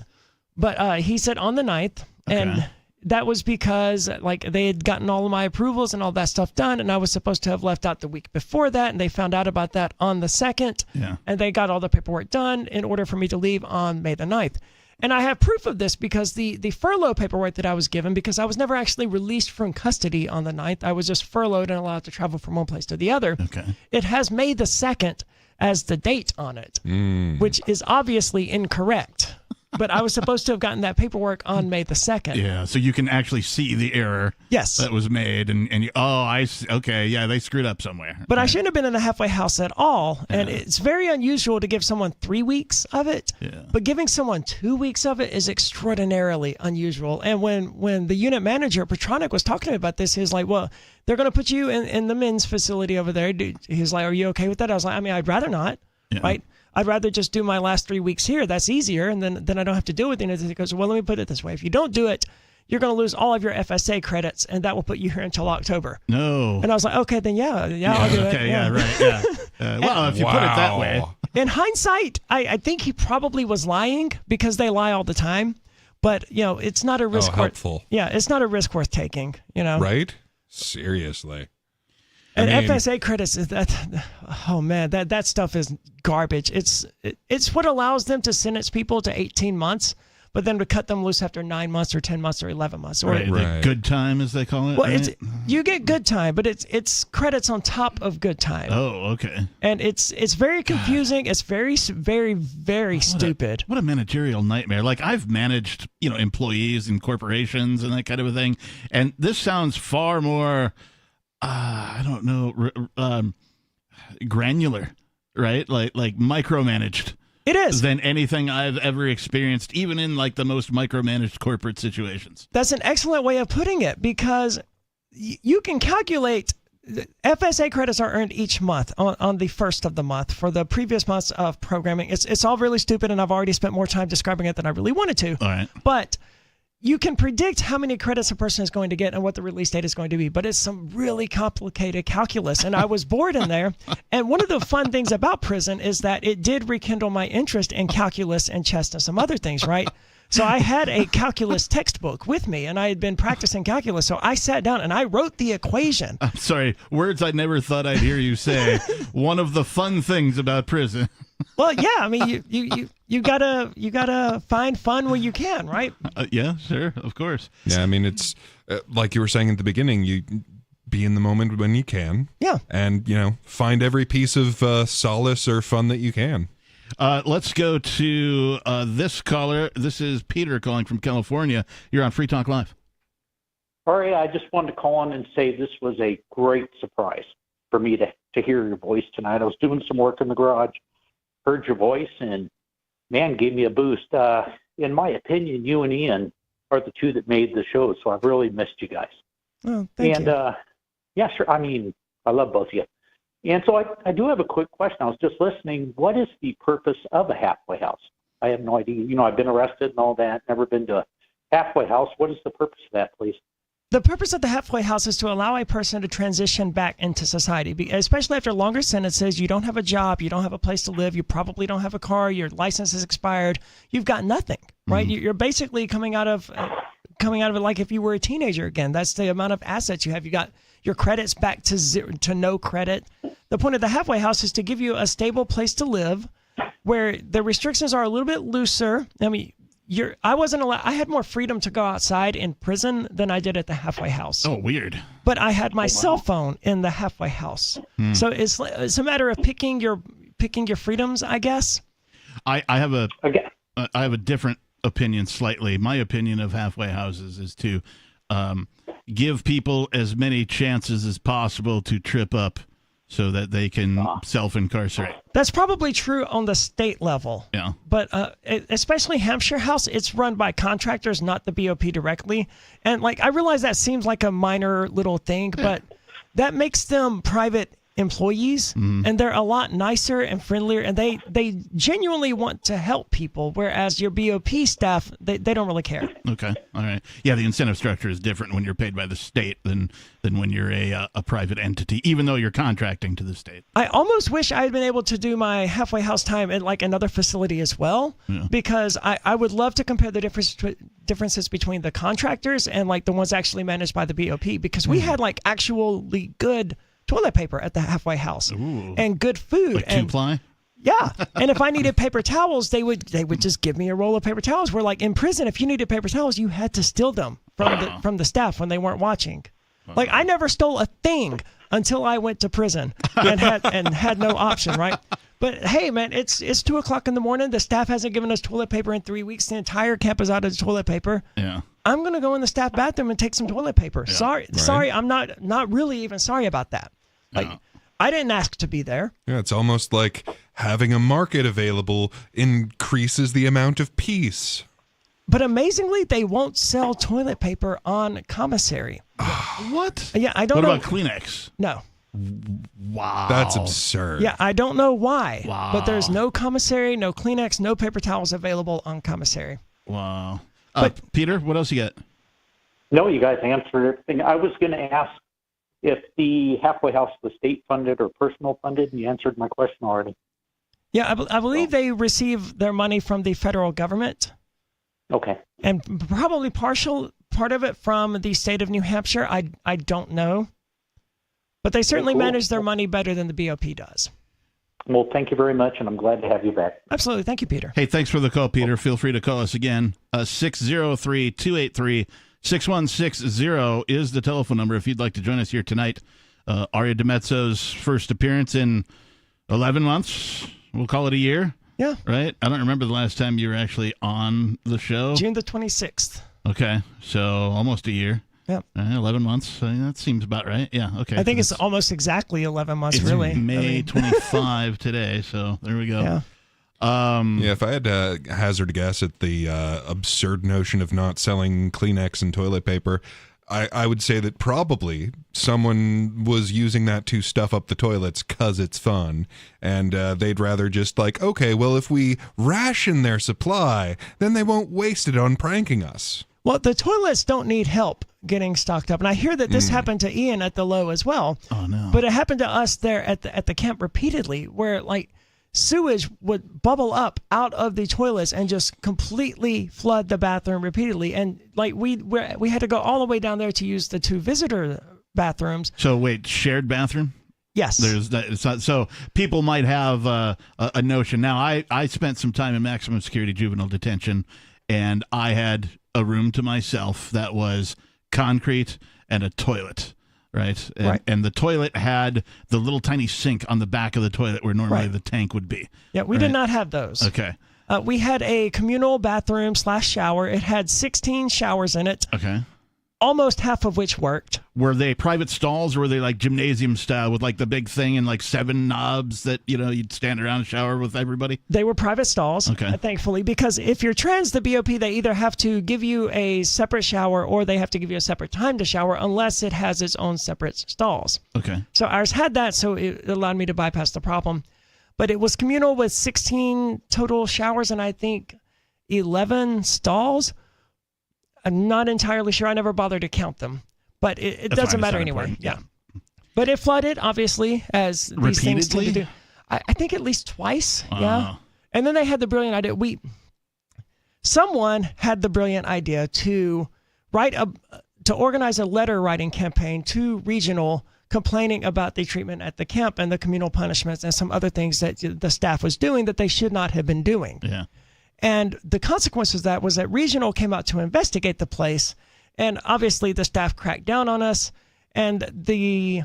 But he said on the 9th, and that was because they had gotten all of my approvals and all that stuff done, and I was supposed to have left out the week before that, and they found out about that on the 2nd, and they got all the paperwork done in order for me to leave on May the 9th. And I have proof of this because the furlough paperwork that I was given, because I was never actually released from custody on the 9th, I was just furloughed and allowed to travel from one place to the other. It has May the 2nd as the date on it, which is obviously incorrect. But I was supposed to have gotten that paperwork on May the 2nd. Yeah, so you can actually see the error that was made. And I see. Okay, yeah, they screwed up somewhere. But I shouldn't have been in the halfway house at all. And it's very unusual to give someone 3 weeks of it. But giving someone 2 weeks of it is extraordinarily unusual. And when the unit manager, Petronic, was talking to me about this, he was like, well, they're going to put you in the men's facility over there. He was like, are you okay with that? I was like, I mean, I'd rather not, right? I'd rather just do my last 3 weeks here. That's easier, and then I don't have to deal with anything. He goes, well, let me put it this way. If you don't do it, you're going to lose all of your FSA credits, and that will put you here until October. No. And I was like, okay, then yeah, I'll do it. Okay, right. Well, if you put it that way. In hindsight, I think he probably was lying because they lie all the time. But, it's not a risk helpful. It's not a risk worth taking, Right? Seriously. And FSA credits is that. Oh man, that stuff is garbage. It's what allows them to sentence people to 18 months, but then to cut them loose after 9 months or 10 months or 11 months. Or the good time, as they call it. Well, right? You get good time, but it's credits on top of good time. Oh, okay. And it's very confusing. It's very, very, very stupid. What a managerial nightmare. I've managed, employees and corporations and that kind of a thing, and this sounds far more. I don't know, granular, right? Like micromanaged. It is. Than anything I've ever experienced, even in the most micromanaged corporate situations. That's an excellent way of putting it, because you can calculate FSA credits are earned each month on the first of the month for the previous months of programming. It's all really stupid, and I've already spent more time describing it than I really wanted to. All right. But you can predict how many credits a person is going to get and what the release date is going to be, but it's some really complicated calculus, and I was bored in there. And one of the fun things about prison is that it did rekindle my interest in calculus and chess and some other things, right? So I had a calculus textbook with me, and I had been practicing calculus, so I sat down and I wrote the equation. I'm sorry, words I never thought I'd hear you say. One of the fun things about prison. Well, yeah, I mean, you gotta find fun where you can, right? Yeah, sure, of course. Yeah, I mean, it's like you were saying at the beginning. You be in the moment when you can. Yeah, and find every piece of solace or fun that you can. Let's go to this caller. This is Peter calling from California. You're on Free Talk Live. Aria, I just wanted to call on and say this was a great surprise for me to hear your voice tonight. I was doing some work in the garage, heard your voice, and man, gave me a boost. In my opinion, you and Ian are the two that made the show, so I've really missed you guys. Oh, thank you. Yeah, sure. I mean, I love both of you. And so I do have a quick question. I was just listening. What is the purpose of a halfway house? I have no idea. You know, I've been arrested and all that. Never been to a halfway house. What is the purpose of that, please? The purpose of the halfway house is to allow a person to transition back into society, especially after longer sentences. You don't have a job, you don't have a place to live, you probably don't have a car, your license is expired, you've got nothing, right? You're basically coming out of it like if you were a teenager again. That's the amount of assets you have. You got your credits back to zero, to no credit. The point of the halfway house is to give you a stable place to live, where the restrictions are a little bit looser. I mean, I wasn't allowed. I had more freedom to go outside in prison than I did at the halfway house. Oh, weird. But I had my cell phone in the halfway house, so it's a matter of picking your freedoms, I guess. I have a different opinion slightly. My opinion of halfway houses is to give people as many chances as possible to trip up, so that they can self-incarcerate. That's probably true on the state level. Yeah. But especially Hampshire House, it's run by contractors, not the BOP directly. And like, I realize that seems like a minor little thing, but that makes them private employees, and they're a lot nicer and friendlier, and they genuinely want to help people, whereas your BOP staff, they don't really care. Okay. All right. Yeah, the incentive structure is different when you're paid by the state than when you're a private entity, even though you're contracting to the state. I almost wish I had been able to do my halfway house time at like another facility as well, because I would love to compare the differences between the contractors and like the ones actually managed by the BOP, because we had like actually good toilet paper at the halfway house. Ooh. And good food. Like and 2-ply? Yeah. And if I needed paper towels, they would just give me a roll of paper towels. Where like in prison, if you needed paper towels, you had to steal them from the staff when they weren't watching. Like I never stole a thing until I went to prison and had no option, right? But hey, man, it's 2:00 in the morning. The staff hasn't given us toilet paper in 3 weeks. The entire camp is out of toilet paper. Yeah. I'm gonna go in the staff bathroom and take some toilet paper. Yeah, sorry, I'm not really even sorry about that. Like, I didn't ask to be there. Yeah, it's almost like having a market available increases the amount of peace. But amazingly, they won't sell toilet paper on commissary. What? Yeah, I don't know. know. What about Kleenex? No. Wow. That's absurd. Yeah, I don't know why. Wow. But there's no commissary, no Kleenex, no paper towels available on commissary. Wow. Peter, what else you got? No, you guys answered everything. I was going to ask if the halfway house was state funded or personal funded, and you answered my question already. Yeah, I believe they receive their money from the federal government. Okay. And probably part of it from the state of New Hampshire. I don't know. But they certainly manage their money better than the BOP does. Well, thank you very much, and I'm glad to have you back. Absolutely. Thank you, Peter. Hey, thanks for the call, Peter. Feel free to call us again. 603-283-6160 is the telephone number if you'd like to join us here tonight. Aria DiMezzo's first appearance in 11 months. We'll call it a year. Yeah. Right? I don't remember the last time you were actually on the show. June the 26th. Okay. So almost a year. Yep. 11 months. That seems about right. Yeah. Okay. I think it's almost exactly 11 months, it's really. May 25 today. So there we go. Yeah. If I had to hazard a guess at the absurd notion of not selling Kleenex and toilet paper, I would say that probably someone was using that to stuff up the toilets because it's fun. And they'd rather just like, okay, well, if we ration their supply, then they won't waste it on pranking us. Well, the toilets don't need help getting stocked up. And I hear that this happened to Ian at the Low as well. Oh, no. But it happened to us there at the camp repeatedly, where like sewage would bubble up out of the toilets and just completely flood the bathroom repeatedly. And like we had to go all the way down there to use the 2 visitor bathrooms. So wait, shared bathroom? Yes. There's that. It's not, so people might have a notion. Now, I spent some time in maximum security juvenile detention, and I had a room to myself that was concrete and a toilet. Right? And the toilet had the little tiny sink on the back of the toilet where normally the tank would be. Yeah, we did not have those. Okay. We had a communal bathroom / shower. It had 16 showers in it. Okay. almost half of which worked. Were they private stalls, or were they like gymnasium style with like the big thing and like 7 knobs that, you'd stand around and shower with everybody? They were private stalls, okay. Thankfully, because if you're trans, the BOP, they either have to give you a separate shower or they have to give you a separate time to shower unless it has its own separate stalls. Okay. So ours had that, so it allowed me to bypass the problem. But it was communal with 16 total showers and I think 11 stalls. I'm not entirely sure. I never bothered to count them. But it doesn't matter anyway. Yeah. But it flooded, obviously, as these things tend to do. I think at least twice. Yeah. And then they had the brilliant idea. Someone had the brilliant idea to organize a letter writing campaign to regional complaining about the treatment at the camp and the communal punishments and some other things that the staff was doing that they should not have been doing. Yeah. And the consequence of that was that regional came out to investigate the place. And obviously the staff cracked down on us. And the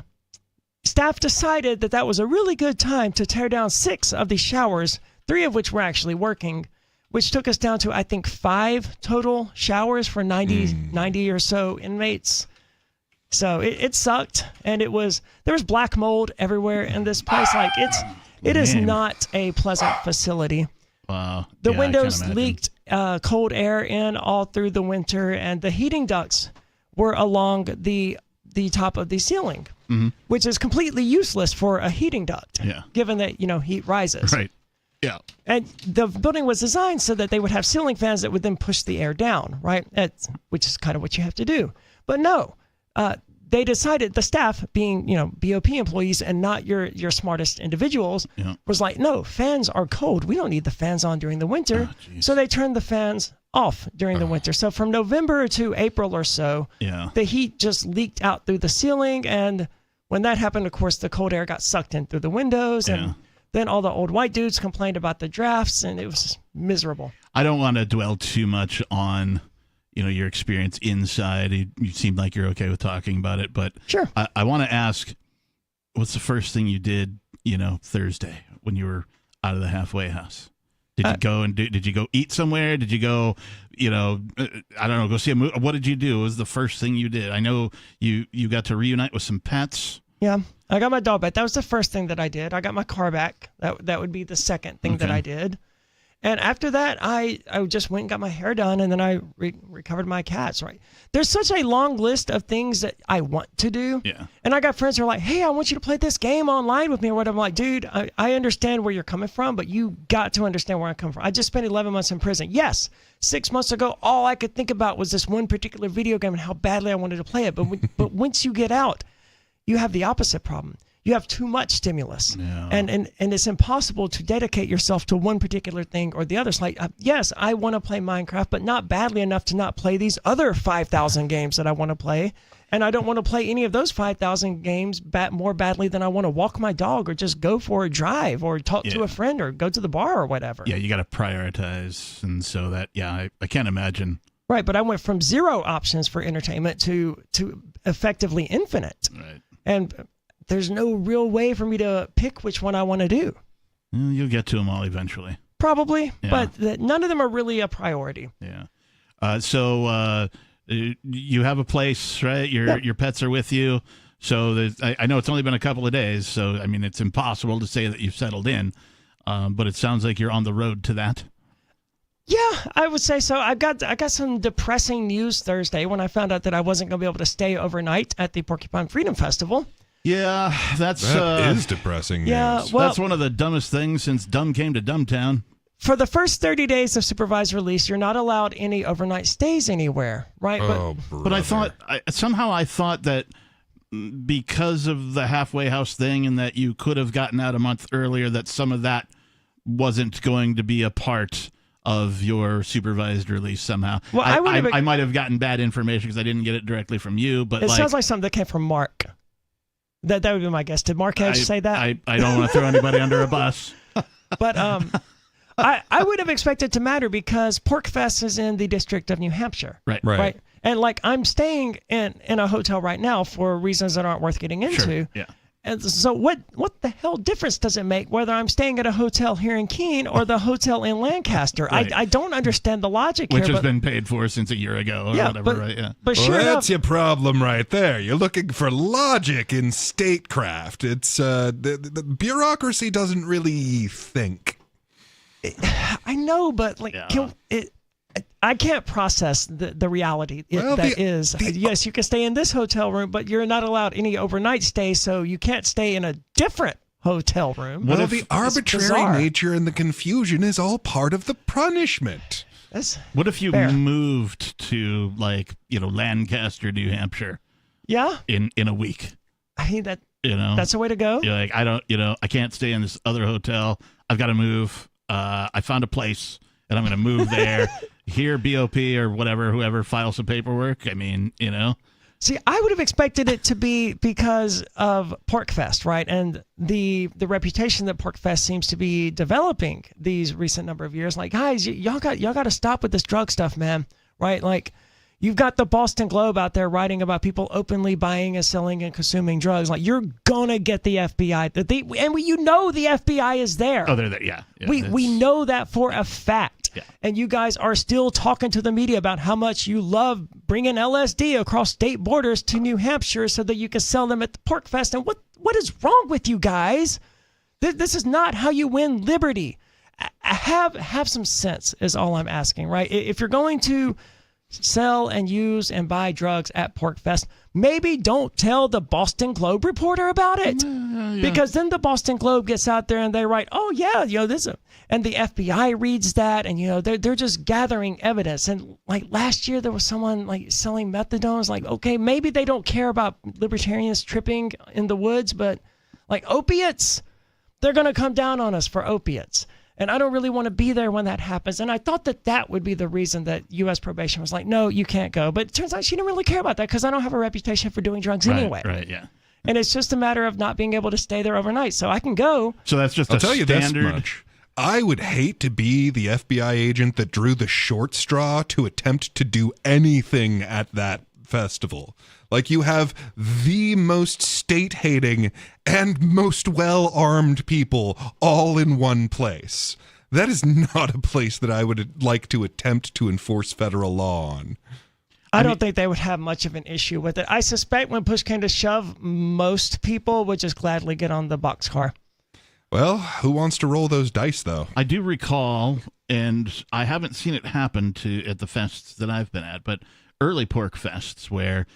staff decided that was a really good time to tear down 6 of the showers, 3 of which were actually working, which took us down to, I think, 5 total showers for 90 or so inmates. So it sucked. And there was black mold everywhere in this place. Like it is not a pleasant facility. Wow. The windows leaked cold air in all through the winter, and the heating ducts were along the top of the ceiling, which is completely useless for a heating duct, given that heat rises. Right. Yeah. And the building was designed so that they would have ceiling fans that would then push the air down, right? Which is kind of what you have to do. But no, they decided, the staff being, BOP employees and not your smartest individuals, was like, no, fans are cold. We don't need the fans on during the winter. So they turned the fans off during the winter. So from November to April or so, the heat just leaked out through the ceiling. And when that happened, of course, the cold air got sucked in through the windows. And then all the old white dudes complained about the drafts, and it was miserable. I don't want to dwell too much on your experience inside. You seem like you're okay with talking about it, but sure. I want to ask, what's the first thing you did, Thursday when you were out of the halfway house? Did you go and did you go eat somewhere? Did you go, I don't know, go see a movie? What did you do? What was the first thing you did? I know you got to reunite with some pets. Yeah, I got my dog back. That was the first thing that I did. I got my car back. That would be the second thing that I did. And after that, I just went and got my hair done, and then I recovered my cats, right? There's such a long list of things that I want to do. Yeah. And I got friends who are like, hey, I want you to play this game online with me or whatever. I'm like, dude, I understand where you're coming from, but you got to understand where I'm coming from. I just spent 11 months in prison. Yes, 6 months ago, all I could think about was this one particular video game and how badly I wanted to play it. But once you get out, you have the opposite problem. You have too much stimulus, and it's impossible to dedicate yourself to one particular thing or the other. It's like, yes, I want to play Minecraft, but not badly enough to not play these other 5,000 games that I want to play. And I don't want to play any of those 5,000 games more badly than I want to walk my dog or just go for a drive or talk to a friend or go to the bar or whatever. Yeah, you got to prioritize. And so that, I can't imagine. Right, but I went from 0 options for entertainment to effectively infinite. Right. And there's no real way for me to pick which one I want to do. You'll get to them all eventually. Probably, but none of them are really a priority. Yeah. So you have a place, right? Your pets are with you. So I know it's only been a couple of days, so I mean it's impossible to say that you've settled in, but it sounds like you're on the road to that. Yeah, I would say so. I got some depressing news Thursday when I found out that I wasn't going to be able to stay overnight at the Porcupine Freedom Festival. Yeah, that is depressing news. Yeah, well, that's one of the dumbest things since Dumb came to Dumbtown. For the first 30 days of supervised release, you're not allowed any overnight stays anywhere, right? But I thought that because of the halfway house thing and that you could have gotten out a month earlier, that some of that wasn't going to be a part of your supervised release somehow. Well, I might have gotten bad information because I didn't get it directly from you, but it sounds like something that came from Mark. That would be my guess. Did Mark Hedge say that? I don't want to throw anybody under a bus. But I would have expected to matter because PorcFest is in the District of New Hampshire. Right. And like I'm staying in a hotel right now for reasons that aren't worth getting into. Sure. Yeah. And so what the hell difference does it make whether I'm staying at a hotel here in Keene or the hotel in Lancaster? Right. I don't understand the logic Which here. has been paid for since a year ago or whatever, right? Yeah. But well, sure that's enough, your problem right there. You're looking for logic in statecraft. It's the bureaucracy doesn't really think. I know, but like, I can't process the reality yes, you can stay in this hotel room, but you're not allowed any overnight stay, so you can't stay in a different hotel room. Well, the arbitrary nature and the confusion is all part of the punishment. What if you moved to Lancaster, New Hampshire? Yeah. In a week. I mean that's a way to go. You're like, I can't stay in this other hotel. I've got to move. I found a place and I'm going to move there. Here, BOP or whatever, whoever files some paperwork. I mean, See, I would have expected it to be because of PorkFest, right? And the reputation that PorkFest seems to be developing these recent number of years. Like, guys, y'all got to stop with this drug stuff, man. Right? Like, you've got the Boston Globe out there writing about people openly buying and selling and consuming drugs. Like, you're gonna get the FBI. The FBI is there. Oh, they're there. Yeah. We know that for a fact. Yeah. And you guys are still talking to the media about how much you love bringing LSD across state borders to New Hampshire so that you can sell them at the PorkFest. And what is wrong with you guys? This is not how you win liberty. Have some sense is all I'm asking, right? If you're going to sell and use and buy drugs at PorkFest, maybe don't tell the Boston Globe reporter about it. Because then the Boston Globe gets out there and they write, oh yeah, this and the FBI reads that, and they're just gathering evidence. And like last year there was someone like selling methadone. It's like, okay, maybe they don't care about libertarians tripping in the woods, but like opiates, they're going to come down on us for opiates. And I don't really want to be there when that happens. And I thought that would be the reason that U.S. probation was like, no, you can't go. But it turns out she didn't really care about that because I don't have a reputation for doing drugs anyway. Right, yeah. And it's just a matter of not being able to stay there overnight. So I can go. So that's just I'll tell you this standard. much. I would hate to be the FBI agent that drew the short straw to attempt to do anything at that festival. Like, you have the most state-hating and most well-armed people all in one place. That is not a place that I would like to attempt to enforce federal law on. I don't think they would have much of an issue with it. I suspect when push came to shove, most people would just gladly get on the boxcar. Well, who wants to roll those dice, though? I do recall, and I haven't seen it happen at the fests that I've been at, but early pork fests where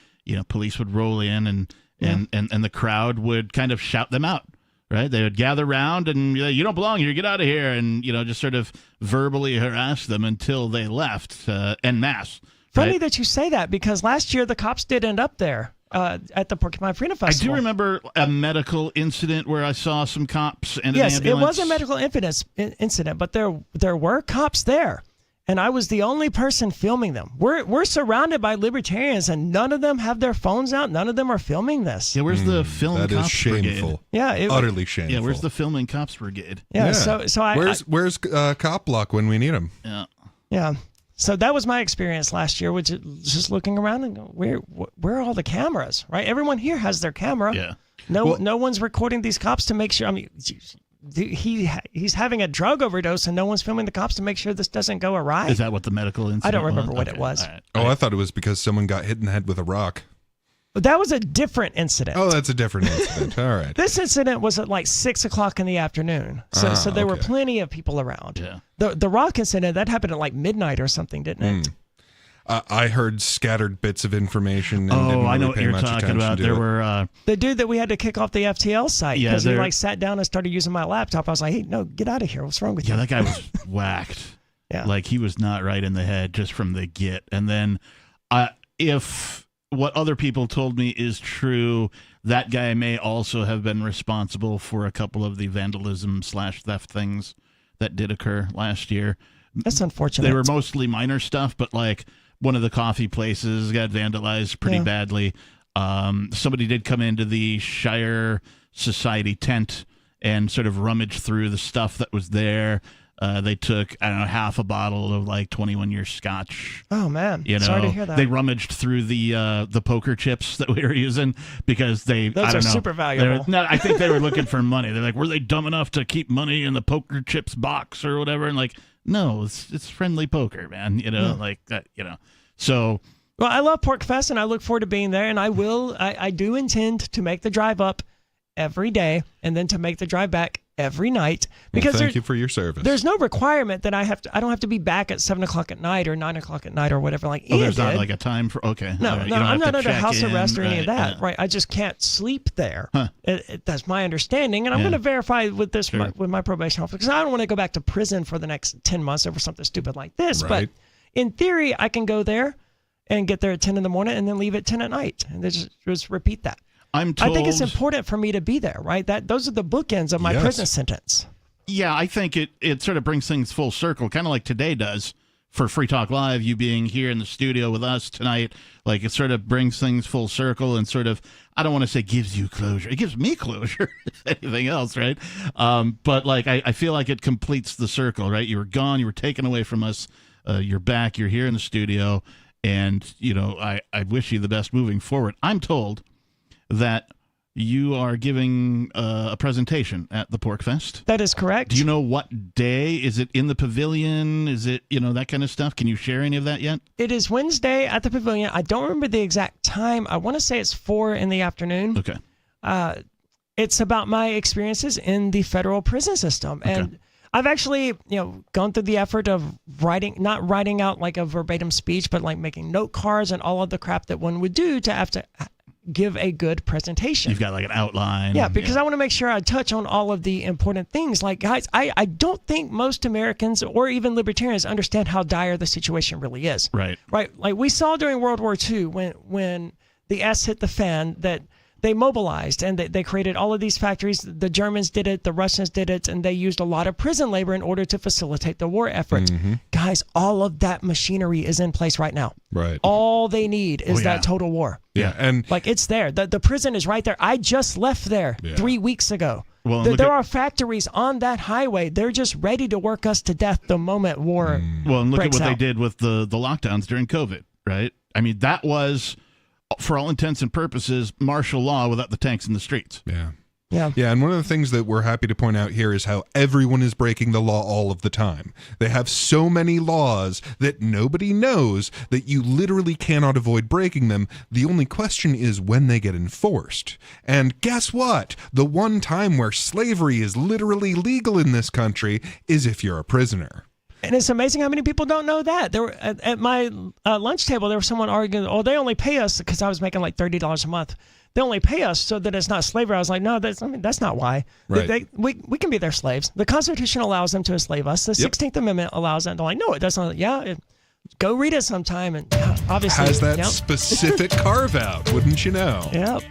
police would roll in and the crowd would kind of shout them out. Right? They would gather around and you don't belong here, get out of here, and just sort of verbally harass them until they left en masse. Funny right? that you say that, because last year the cops did end up there at the Porcupine Freedom Festival. I do remember a medical incident where I saw some cops and yes, an ambulance. It was a medical incident, but there were cops there, and I was the only person filming them. We're surrounded by libertarians, and none of them have their phones out. None of them are filming this. Yeah, where's the film that cops is shameful. brigade? Yeah, utterly shameful. Yeah, where's the filming cops brigade? Yeah. So where's Cop Block when we need him? Yeah. Yeah. So that was my experience last year, which is just looking around and go, where are all the cameras, right? Everyone here has their camera. Yeah. No one's recording these cops to make sure. I mean, he's having a drug overdose and no one's filming the cops to make sure this doesn't go awry. Is that what the medical incident I don't remember was? what it was. Right. Oh, I thought it was because someone got hit in the head with a rock. But that was a different incident. Oh, that's a different incident. All right. This incident was at like 6:00 in the afternoon. So there were plenty of people around. Yeah. The rock incident, that happened at like midnight or something, didn't it? I heard scattered bits of information. And didn't I know really what pay you're much talking attention about. to There it. were the dude that we had to kick off the FTL site Yeah, because he like sat down and started using my laptop. I was like, hey, no, get out of here. What's wrong with you? that guy was whacked. Yeah. Like he was not right in the head just from the get. And then if what other people told me is true, that guy may also have been responsible for a couple of the vandalism / theft things that did occur last year. That's unfortunate. They were mostly minor stuff, but like one of the coffee places got vandalized pretty badly. Somebody did come into the Shire Society tent and sort of rummage through the stuff that was there. They took, I don't know, half a bottle of like 21-year scotch. Oh man, You know, sorry to hear that. they rummaged through the poker chips that we were using because I Those don't are know, super valuable. No, I think they were looking for money. They're like, were they dumb enough to keep money in the poker chips box or whatever? And like, no, it's friendly poker, man. You know, like that. You know, so. Well, I love Pork Fest, and I look forward to being there. And I do intend to make the drive up every day, and then to make the drive back every night. Because thank you for your service. There's no requirement that I don't have to be back at 7:00 at night or 9:00 at night or whatever. Like Oh, Ian there's not did. like a time for. Okay, No, all right. no, You don't I'm have not to under check house in, arrest or any of right, that. yeah. Right, I just can't sleep there. Huh. That's my understanding, and I'm Yeah. going to verify with this Sure. with my probation officer because I don't want to go back to prison for the next 10 months over something stupid like this. Right. But in theory, I can go there and get there at 10 in the morning and then leave at 10 at night, and just repeat that. I'm told. I think it's important for me to be there. Right, those are the bookends of my Yes. prison sentence. Yeah, I think it sort of brings things full circle, kind of like today does for Free Talk Live. You being here in the studio with us tonight, like it sort of brings things full circle and sort of, I don't want to say gives you closure. It gives me closure, if anything else, right? But like I feel like it completes the circle, right? You were gone, you were taken away from us. You're back, you're here in the studio, and you know I wish you the best moving forward. I'm told that you are giving a presentation at the Pork Fest. That is correct. Do you know what day? Is it in the pavilion? Is it, that kind of stuff? Can you share any of that yet? It is Wednesday at the pavilion. I don't remember the exact time. I want to say it's 4 in the afternoon. Okay. It's about my experiences in the federal prison system. And I've actually, gone through the effort of not writing out like a verbatim speech, but like making note cards and all of the crap that one would do to have to give a good presentation. You've got like an outline. Yeah, because I want to make sure I touch on all of the important things. Like, guys, I don't think most Americans or even libertarians understand how dire the situation really is. Right. Right. Like we saw during World War II when the S hit the fan that they mobilized and they created all of these factories. The Germans did it, the Russians did it, and they used a lot of prison labor in order to facilitate the war effort. Mm-hmm. Guys, all of that machinery is in place right now. Right. All they need is that total war. Yeah, and like it's there. The prison is right there. I just left there 3 weeks ago. Well, there are factories on that highway. They're just ready to work us to death the moment war Well, and look at breaks what out. they did with the lockdowns during COVID, right? I mean, that was, for all intents and purposes, martial law without the tanks in the streets. Yeah. Yeah. And one of the things that we're happy to point out here is how everyone is breaking the law all of the time. They have so many laws that nobody knows that you literally cannot avoid breaking them. The only question is when they get enforced. And guess what? The one time where slavery is literally legal in this country is if you're a prisoner. And it's amazing how many people don't know that. There were, at my lunch table, there was someone arguing, "Oh, they only pay us because I was making like $30 a month. They only pay us so that it's not slavery." I was like, "No, that's not why. Right. We can be their slaves. The Constitution allows them to enslave us. The 16th Amendment allows them." They're like, "No, it doesn't." Go read it sometime, and obviously has that specific carve out, wouldn't you know? Yep.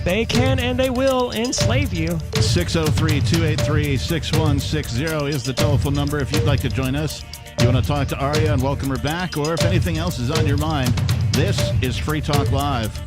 They can and they will enslave you. 603-283-6160 is the telephone number if you'd like to join us. You want to talk to Aria and welcome her back, or if anything else is on your mind, this is Free Talk Live.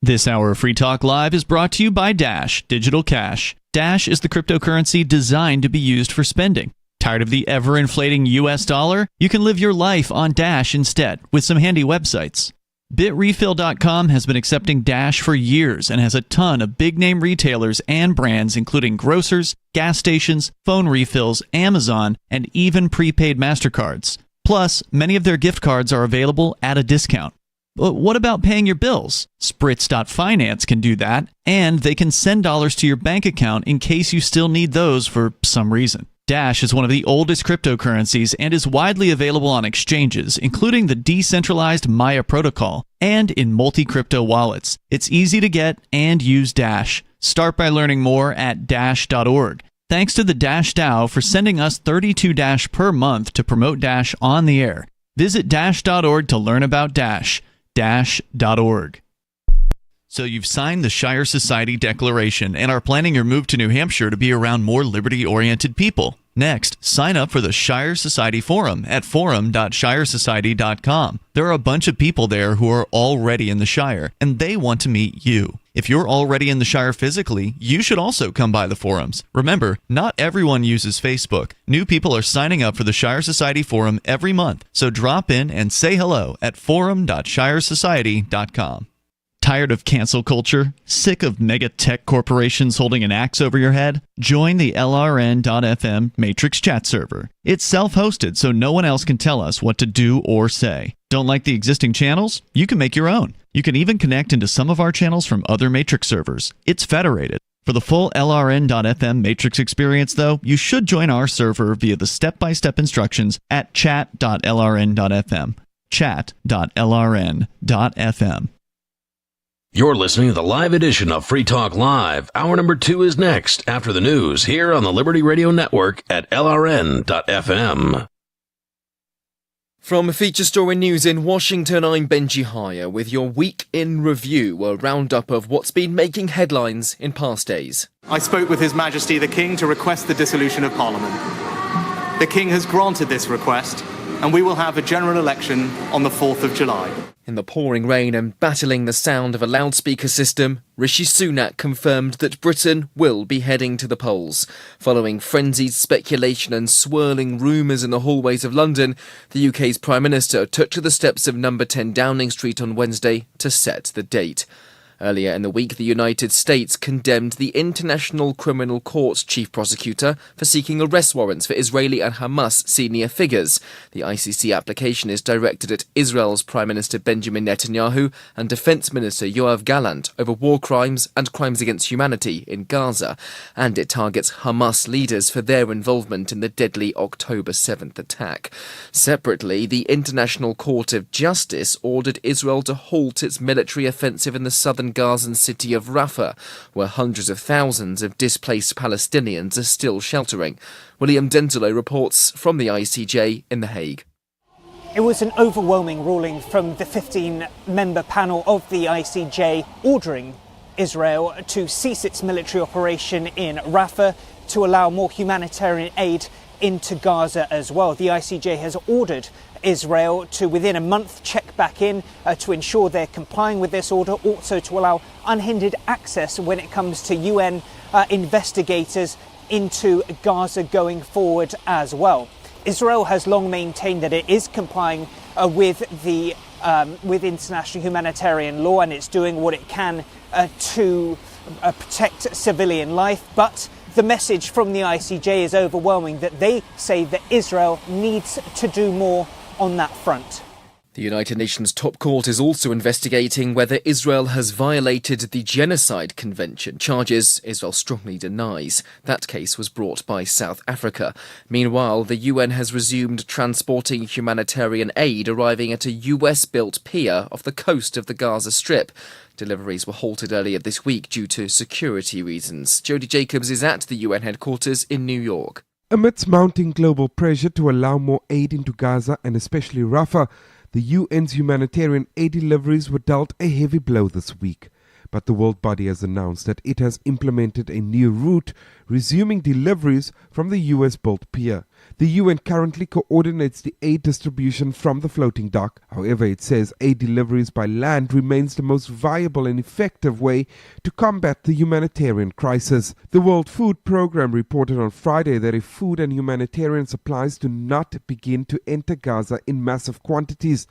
This hour of Free Talk Live is brought to you by Dash Digital Cash. Dash is the cryptocurrency designed to be used for spending. Tired of the ever-inflating US dollar? You can live your life on Dash instead with some handy websites. BitRefill.com has been accepting Dash for years and has a ton of big-name retailers and brands including grocers, gas stations, phone refills, Amazon, and even prepaid MasterCards. Plus, many of their gift cards are available at a discount. But what about paying your bills? Spritz.finance can do that, and they can send dollars to your bank account in case you still need those for some reason. Dash is one of the oldest cryptocurrencies and is widely available on exchanges, including the decentralized Maya protocol, and in multi-crypto wallets. It's easy to get and use Dash. Start by learning more at Dash.org. Thanks to the Dash DAO for sending us 32 Dash per month to promote Dash on the air. Visit Dash.org to learn about Dash. Dash.org. So you've signed the Shire Society Declaration and are planning your move to New Hampshire to be around more liberty-oriented people. Next, sign up for the Shire Society Forum at forum.shiresociety.com. There are a bunch of people there who are already in the Shire, and they want to meet you. If you're already in the Shire physically, you should also come by the forums. Remember, not everyone uses Facebook. New people are signing up for the Shire Society Forum every month, so drop in and say hello at forum.shiresociety.com. Tired of cancel culture? Sick of mega tech corporations holding an axe over your head? Join the LRN.FM Matrix chat server. It's self-hosted, so no one else can tell us what to do or say. Don't like the existing channels? You can make your own. You can even connect into some of our channels from other Matrix servers. It's federated. For the full LRN.FM Matrix experience, though, you should join our server via the step-by-step instructions at chat.lrn.fm. Chat.lrn.fm. You're listening to the live edition of Free Talk Live. Hour number 2 is next, after the news, here on the Liberty Radio Network at LRN.FM. From Feature Story News in Washington, I'm Benji Hire with your Week in Review, a roundup of what's been making headlines in past days. I spoke with His Majesty the King to request the dissolution of Parliament. The King has granted this request, and we will have a general election on the 4th of July. In the pouring rain and battling the sound of a loudspeaker system, Rishi Sunak confirmed that Britain will be heading to the polls. Following frenzied speculation and swirling rumours in the hallways of London, the UK's Prime Minister took to the steps of number 10 Downing Street on Wednesday to set the date. Earlier in the week, the United States condemned the International Criminal Court's chief prosecutor for seeking arrest warrants for Israeli and Hamas senior figures. The ICC application is directed at Israel's Prime Minister Benjamin Netanyahu and Defense Minister Yoav Gallant over war crimes and crimes against humanity in Gaza, and it targets Hamas leaders for their involvement in the deadly October 7th attack. Separately, the International Court of Justice ordered Israel to halt its military offensive in the southern Gazan city of Rafah, where hundreds of thousands of displaced Palestinians are still sheltering. William Dentolo reports from the ICJ in The Hague. It was an overwhelming ruling from the 15-member panel of the ICJ ordering Israel to cease its military operation in Rafah to allow more humanitarian aid into Gaza as well. The ICJ has ordered Israel to, within a month, check back in to ensure they're complying with this order, also to allow unhindered access when it comes to UN investigators into Gaza going forward as well. Israel has long maintained that it is complying with international humanitarian law, and it's doing what it can to protect civilian life, but the message from the ICJ is overwhelming, that they say that Israel needs to do more on that front. The United Nations top court is also investigating whether Israel has violated the Genocide Convention, charges Israel strongly denies. That case was brought by South Africa. Meanwhile, the UN has resumed transporting humanitarian aid arriving at a US-built pier off the coast of the Gaza Strip. Deliveries were halted earlier this week due to security reasons. Jody Jacobs is at the UN headquarters in New York. Amidst mounting global pressure to allow more aid into Gaza and especially Rafah, the UN's humanitarian aid deliveries were dealt a heavy blow this week. But the world body has announced that it has implemented a new route, resuming deliveries from the US-built pier. The UN currently coordinates the aid distribution from the floating dock. However, it says aid deliveries by land remains the most viable and effective way to combat the humanitarian crisis. The World Food Programme reported on Friday that if food and humanitarian supplies do not begin to enter Gaza in massive quantities,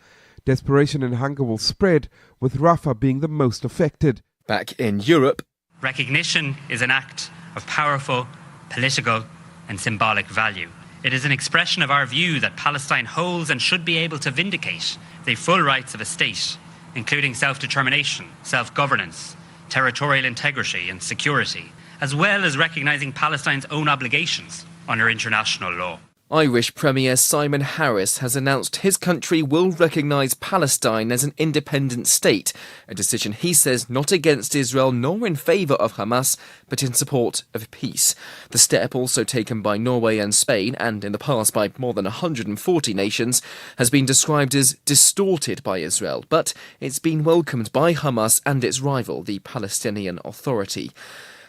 desperation and hunger will spread, with Rafah being the most affected. Back in Europe, recognition is an act of powerful political and symbolic value. It is an expression of our view that Palestine holds and should be able to vindicate the full rights of a state, including self-determination, self-governance, territorial integrity and security, as well as recognising Palestine's own obligations under international law. Irish Premier Simon Harris has announced his country will recognise Palestine as an independent state, a decision he says not against Israel nor in favour of Hamas, but in support of peace. The step, also taken by Norway and Spain, and in the past by more than 140 nations, has been described as distorted by Israel, but it's been welcomed by Hamas and its rival, the Palestinian Authority.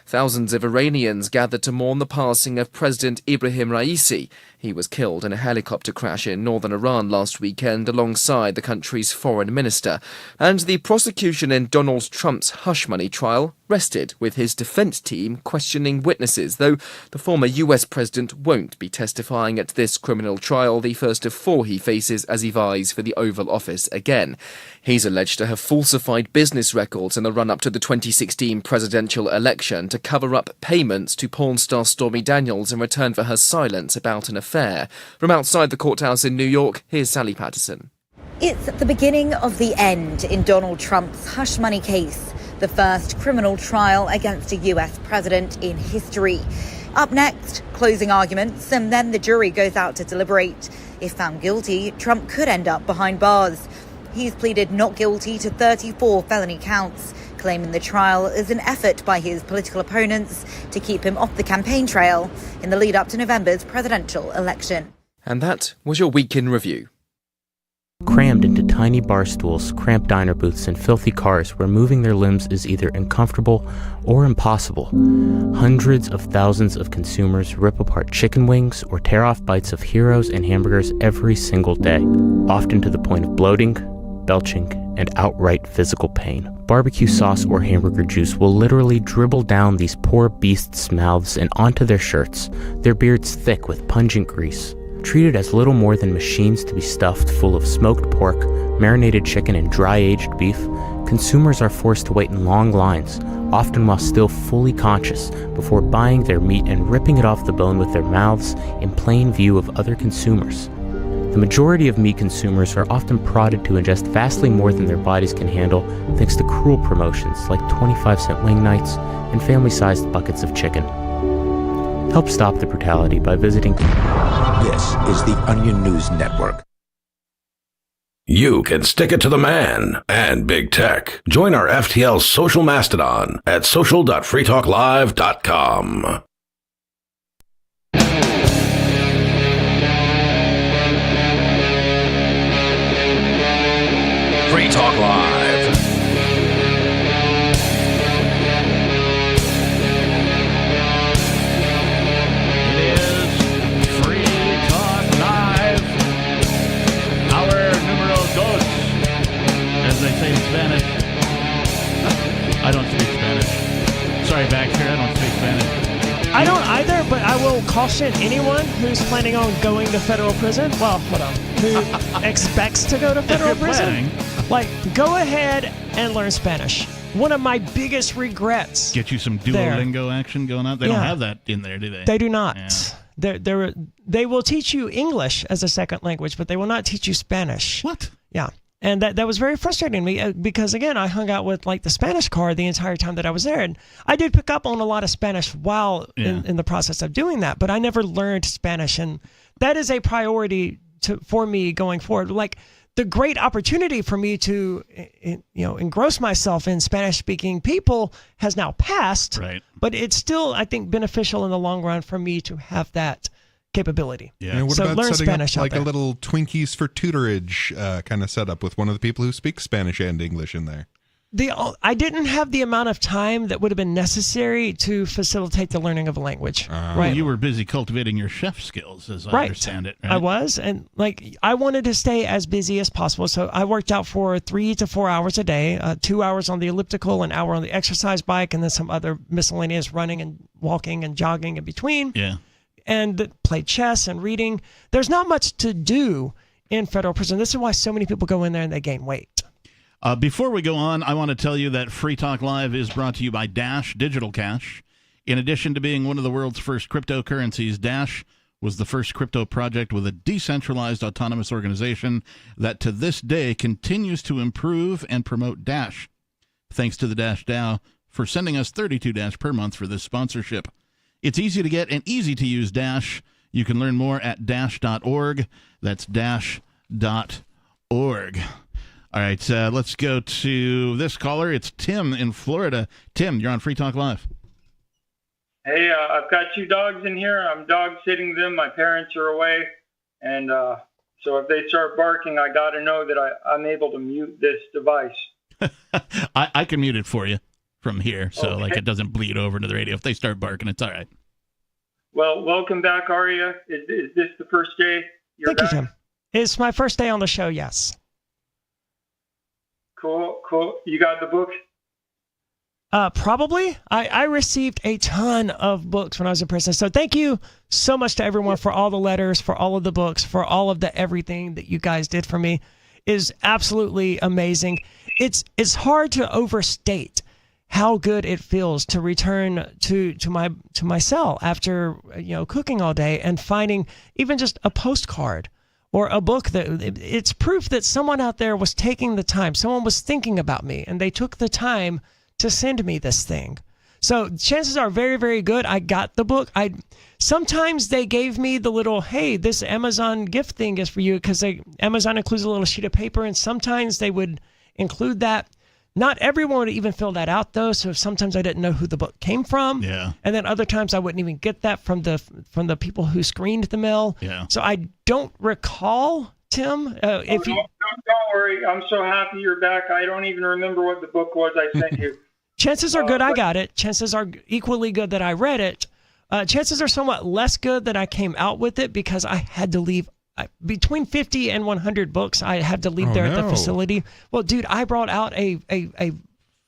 Thousands of Iranians gathered to mourn the passing of President Ibrahim Raisi. He was killed in a helicopter crash in northern Iran last weekend alongside the country's foreign minister. And the prosecution in Donald Trump's hush money trial rested, with his defense team questioning witnesses, though the former US president won't be testifying at this criminal trial, the first of 4 he faces as he vies for the Oval Office again. He's alleged to have falsified business records in the run-up to the 2016 presidential election to cover up payments to porn star Stormy Daniels in return for her silence about an affair. From outside the courthouse in New York, here's Sally Patterson. It's the beginning of the end in Donald Trump's hush money case, the first criminal trial against a US president in history. Up next, closing arguments, and then the jury goes out to deliberate. If found guilty, Trump could end up behind bars. He's pleaded not guilty to 34 felony counts, claiming the trial is an effort by his political opponents to keep him off the campaign trail in the lead up to November's presidential election. And that was your Week in Review. Crammed into tiny bar stools, cramped diner booths, and filthy cars where moving their limbs is either uncomfortable or impossible, hundreds of thousands of consumers rip apart chicken wings or tear off bites of Heroes and hamburgers every single day, often to the point of bloating, belching, and outright physical pain. Barbecue sauce or hamburger juice will literally dribble down these poor beasts' mouths and onto their shirts, their beards thick with pungent grease. Treated as little more than machines to be stuffed full of smoked pork, marinated chicken, and dry-aged beef, consumers are forced to wait in long lines, often while still fully conscious, before buying their meat and ripping it off the bone with their mouths in plain view of other consumers. The majority of meat consumers are often prodded to ingest vastly more than their bodies can handle thanks to cruel promotions like 25-cent wing nights and family-sized buckets of chicken. Help stop the brutality by visiting. This is the Onion News Network. You can stick it to the man and big tech. Join our FTL social mastodon at social.freetalklive.com. Free Talk Live. It is Free Talk Live. Our numero dos, as they say in Spanish. I don't speak Spanish. Sorry, back here, I don't speak Spanish. I don't either, but I will caution anyone who's planning on going to federal prison. Well, hold on. Who expects to go to federal prison? Like, go ahead and learn Spanish. One of my biggest regrets. Get you some Duolingo action going on. They don't have that in there, do they? They do not. Yeah. They will teach you English as a second language, but they will not teach you Spanish. What? Yeah. And that was very frustrating to me because, again, I hung out with, like, the Spanish card the entire time that I was there. And I did pick up on a lot of Spanish while in the process of doing that, but I never learned Spanish. And that is a priority for me going forward. Like, the great opportunity for me to, engross myself in Spanish-speaking people has now passed. Right. But it's still, I think, beneficial in the long run for me to have that capability. Yeah. And what so about learn setting Spanish up like out there. a little Twinkies for tutorage kind of setup with one of the people who speaks Spanish and English in there? I didn't have the amount of time that would have been necessary to facilitate the learning of a language. Right. You were busy cultivating your chef skills, as I understand it. Right? I was, and I wanted to stay as busy as possible, so I worked out for 3 to 4 hours a day, 2 hours on the elliptical, an hour on the exercise bike, and then some other miscellaneous running and walking and jogging in between. Yeah. And played chess and reading. There's not much to do in federal prison. This is why so many people go in there and they gain weight. Before we go on, I want to tell you that Free Talk Live is brought to you by Dash Digital Cash. In addition to being one of the world's first cryptocurrencies, Dash was the first crypto project with a decentralized autonomous organization that to this day continues to improve and promote Dash. Thanks to the Dash DAO for sending us 32 Dash per month for this sponsorship. It's easy to get and easy to use Dash. You can learn more at dash.org. That's dash.org. All right, let's go to this caller. It's Tim in Florida. Tim, you're on Free Talk Live. Hey, I've got 2 dogs in here. I'm dog sitting them. My parents are away. And so if they start barking, I got to know that I'm able to mute this device. I can mute it for you. from here, so like it doesn't bleed over into the radio. If they start barking, it's all right. Well, welcome back, Aria. Is this the first day you're Thank back? you, Tim. It's my first day on the show, yes. Cool. You got the book? Probably. I received a ton of books when I was in prison. So thank you so much to everyone for all the letters, for all of the books, for all of the everything that you guys did for me. Is absolutely amazing. It's hard to overstate how good it feels to return to my cell after cooking all day and finding even just a postcard or a book that it's proof that someone out there was taking the time. Someone was thinking about me and they took the time to send me this thing. So chances are very, very good I got the book. Sometimes they gave me the little, hey, this Amazon gift thing is for you, because Amazon includes a little sheet of paper, and sometimes they would include that. Not everyone would even fill that out, though, so sometimes I didn't know who the book came from. Yeah. And then other times I wouldn't even get that from the people who screened the mail. Yeah. So I don't recall, Tim. If you don't worry. I'm so happy you're back. I don't even remember what the book was I sent you. Chances are good I got it. Chances are equally good that I read it. Chances are somewhat less good that I came out with it because I had to leave between 50 and 100 books. I had to leave there at the facility. Well, dude, I brought out a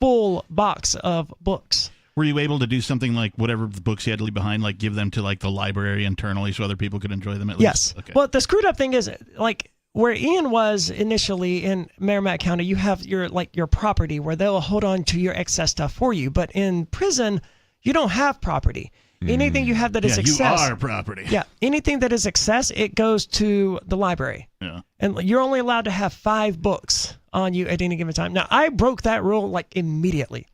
full box of books. Were you able to do something like whatever the books you had to leave behind, like give them to like the library internally so other people could enjoy them at least? Yes. Okay. Well, the screwed up thing is, like, where Ian was initially in Merrimack County, you have your property where they'll hold on to your excess stuff for you. But in prison, you don't have property. Anything you have that is excess. You are property. Yeah. Anything that is excess, it goes to the library. Yeah. And you're only allowed to have 5 books on you at any given time. Now, I broke that rule like immediately.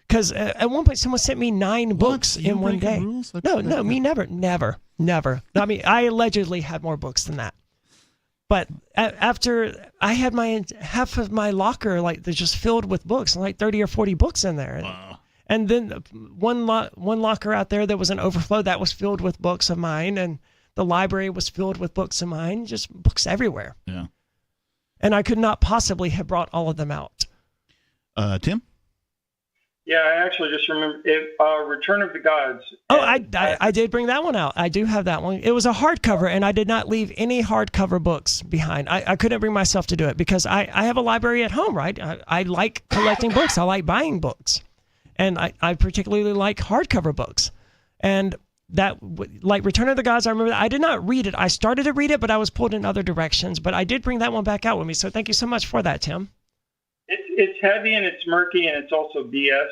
Because at one point, someone sent me 9 books in one day. Rules? No, me never. I mean, I allegedly had more books than that. But after I had half of my locker, like, they're just filled with books, like 30 or 40 books in there. Wow. And then one locker out there that was an overflow that was filled with books of mine, and the library was filled with books of mine, just books everywhere. Yeah. And I could not possibly have brought all of them out. Tim? Yeah, I actually just remember Return of the Gods. Oh, I did bring that one out. I do have that one. It was a hardcover, and I did not leave any hardcover books behind. I couldn't bring myself to do it because I have a library at home, right? I like collecting books. I like buying books. And I particularly like hardcover books. And that, like Return of the Gods, I remember that. I did not read it. I started to read it, but I was pulled in other directions. But I did bring that one back out with me. So thank you so much for that, Tim. It's heavy and it's murky and it's also BS.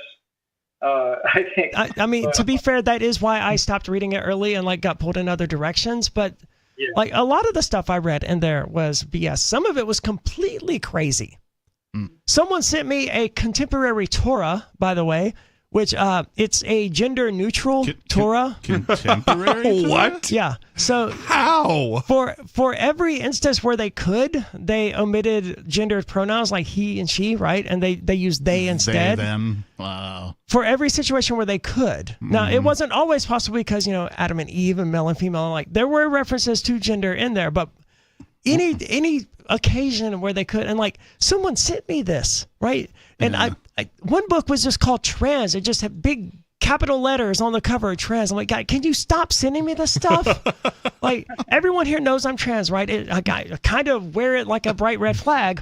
I think. I mean, to be fair, that is why I stopped reading it early and got pulled in other directions. But like a lot of the stuff I read in there was BS. Some of it was completely crazy. Someone sent me a contemporary Torah, by the way, which it's a gender-neutral Torah. Contemporary? What? Yeah. So how? For every instance where they could, they omitted gendered pronouns like he and she, right? And they used they instead. They, them. Wow. For every situation where they could. Now, it wasn't always possible because, Adam and Eve and male and female, like there were references to gender in there, but any occasion where they could, and like someone sent me this, right? And I one book was just called Trans. It just had big capital letters on the cover of Trans. I'm like, God, can you stop sending me this stuff? Like everyone here knows I'm trans, right? I kind of wear it like a bright red flag,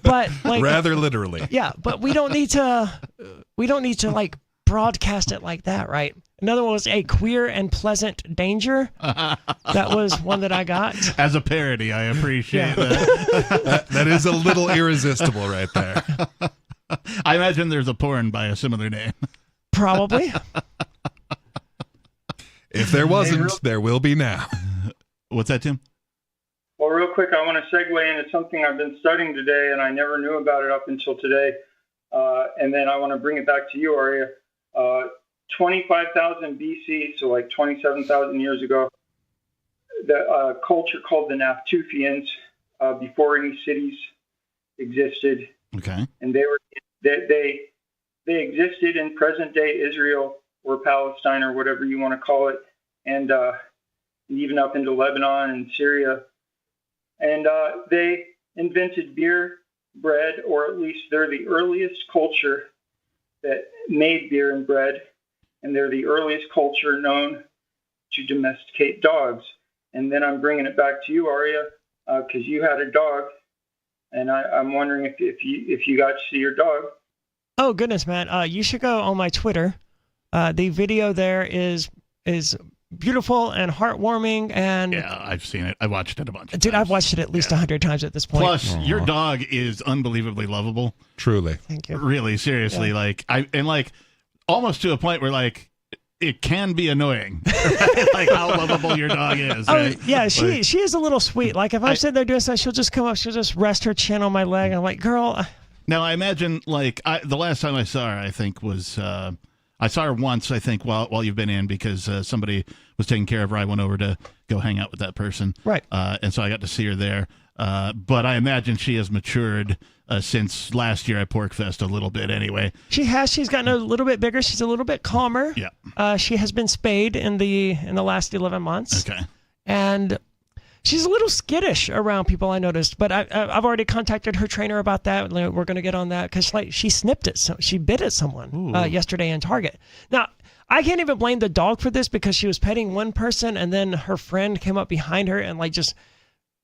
but like rather literally. Yeah, but we don't need to like broadcast it like that, right? Another one was A Queer and Pleasant Danger. That was one that I got. As a parody, I appreciate that. That is a little irresistible right there. I imagine there's a porn by a similar name. Probably. If there wasn't, there will be now. What's that, Tim? Well, real quick, I want to segue into something I've been studying today, and I never knew about it up until today. And then I want to bring it back to you, Aria. 25,000 BC, so like 27,000 years ago, the culture called the Naftalians, before any cities existed. Okay. And they existed in present day Israel or Palestine or whatever you want to call it, and even up into Lebanon and Syria. And they invented beer, bread, or at least they're the earliest culture that made beer and bread, and they're the earliest culture known to domesticate dogs. And then I'm bringing it back to you, Aria, because you had a dog, and I'm wondering if you got to see your dog. Oh goodness, man! You should go on my Twitter. The video there is beautiful and heartwarming, and yeah, I've seen it. I watched it a bunch of dude, times. I've watched it at least 100 times at this point. Plus, your dog is unbelievably lovable. Truly. Thank you. Really, seriously, Yeah. Almost to a point where it can be annoying, like how lovable your dog is. Oh right? yeah, she is a little sweet. Like if I'm sitting there doing something, she'll just come up, she'll just rest her chin on my leg, and I'm like, girl. Now I imagine the last time I saw her, I think was I saw her once. I think while you've been in because somebody was taking care of her. I went over to go hang out with that person, right? And so I got to see her there. But I imagine she has matured since last year at PorkFest a little bit. Anyway, She has. She's gotten a little bit bigger. She's a little bit calmer. Yeah. She has been spayed in the last 11 months. Okay. And she's a little skittish around people, I noticed. But I've already contacted her trainer about that. We're going to get on that because she snipped it. So she bit at someone yesterday in Target. Now, I can't even blame the dog for this because she was petting one person and then her friend came up behind her and just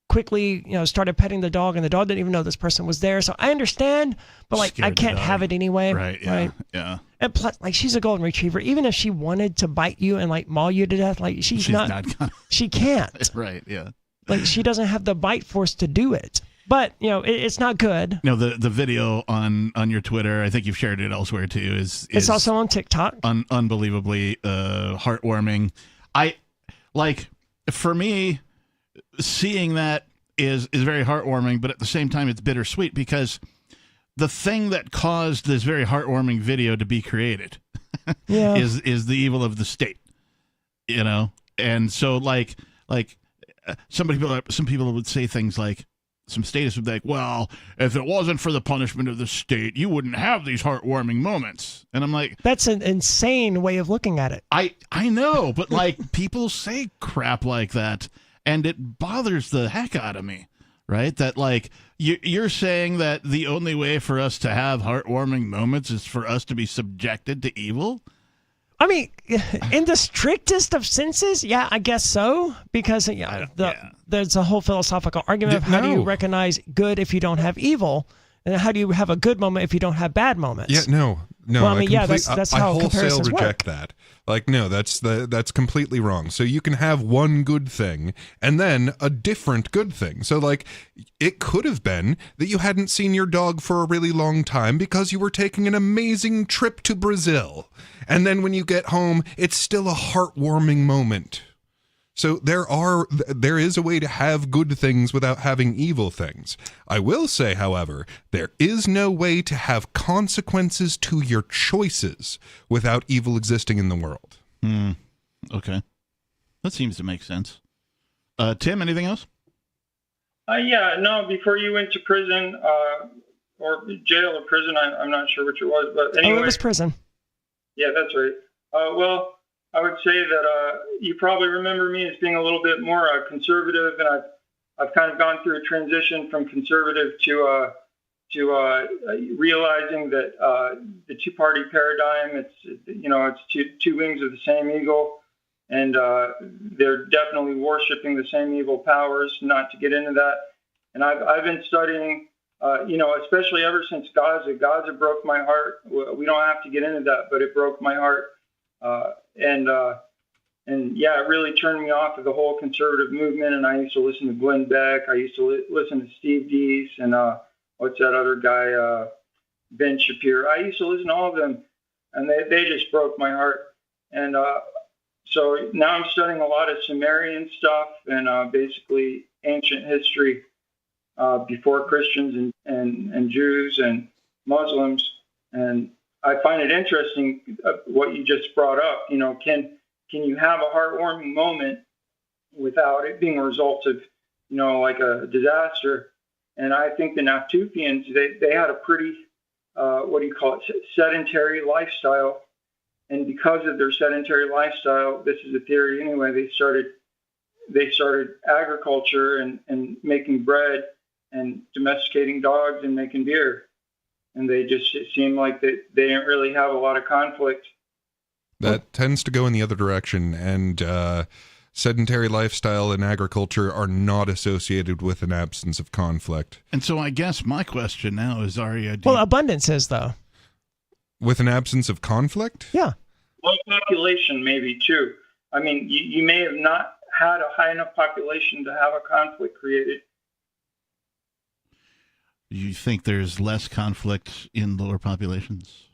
quickly, started petting the dog, and the dog didn't even know this person was there. So I understand, but I can't have it anyway. Right. Yeah. Right? Yeah. And plus, she's a golden retriever. Even if she wanted to bite you and maul you to death, she's not gonna. She can't. Right. Yeah. She doesn't have the bite force to do it. But it's not good. No, the video on your Twitter, I think you've shared it elsewhere too. It's also on TikTok. Unbelievably heartwarming. For me, seeing that is very heartwarming, but at the same time, it's bittersweet because the thing that caused this very heartwarming video to be created is the evil of the state, and so some people would say things like, some statists would be like, well, if it wasn't for the punishment of the state, you wouldn't have these heartwarming moments. And I'm like, that's an insane way of looking at it. I know, but people say crap like that, and it bothers the heck out of me, right? That you're saying that the only way for us to have heartwarming moments is for us to be subjected to evil? I mean, in the strictest of senses, yeah, I guess so. Because there's a whole philosophical argument of how do you recognize good if you don't have evil, and how do you have a good moment if you don't have bad moments? Yeah, no. Well, I mean, that's how I wholesale comparisons reject work. that. No, that's completely wrong. So you can have one good thing and then a different good thing. So it could have been that you hadn't seen your dog for a really long time because you were taking an amazing trip to Brazil. And then when you get home, it's still a heartwarming moment. So there is a way to have good things without having evil things. I will say, however, there is no way to have consequences to your choices without evil existing in the world. Okay. That seems to make sense. Tim, anything else? No, before you went to prison, or jail or prison, I'm not sure which it was, but anyway. Oh, it was prison. Yeah, that's right. Well, I would say that you probably remember me as being a little bit more conservative, and I've kind of gone through a transition from conservative to realizing that the two-party paradigm, it's two wings of the same eagle, and they're definitely worshiping the same evil powers. Not to get into that, and I've been studying, especially ever since Gaza. Gaza broke my heart. We don't have to get into that, but it broke my heart. It really turned me off of the whole conservative movement. And I used to listen to Glenn Beck. I used to listen to Steve Deese and what's that other guy, Ben Shapiro. I used to listen to all of them, and they just broke my heart. And so now I'm studying a lot of Sumerian stuff and basically ancient history before Christians and Jews and Muslims. And I find it interesting what you just brought up. Can you have a heartwarming moment without it being a result of, like a disaster? And I think the Natufians, they had a pretty, sedentary lifestyle. And because of their sedentary lifestyle, this is a theory anyway, they started agriculture and making bread and domesticating dogs and making beer. and they just seem like they didn't really have a lot of conflict. That tends to go in the other direction, and sedentary lifestyle and agriculture are not associated with an absence of conflict. And so I guess my question now is, Aria, well, abundance is, though. With an absence of conflict? Yeah. Low population, maybe, too. I mean, you may have not had a high enough population to have a conflict created. You think there's less conflict in lower populations?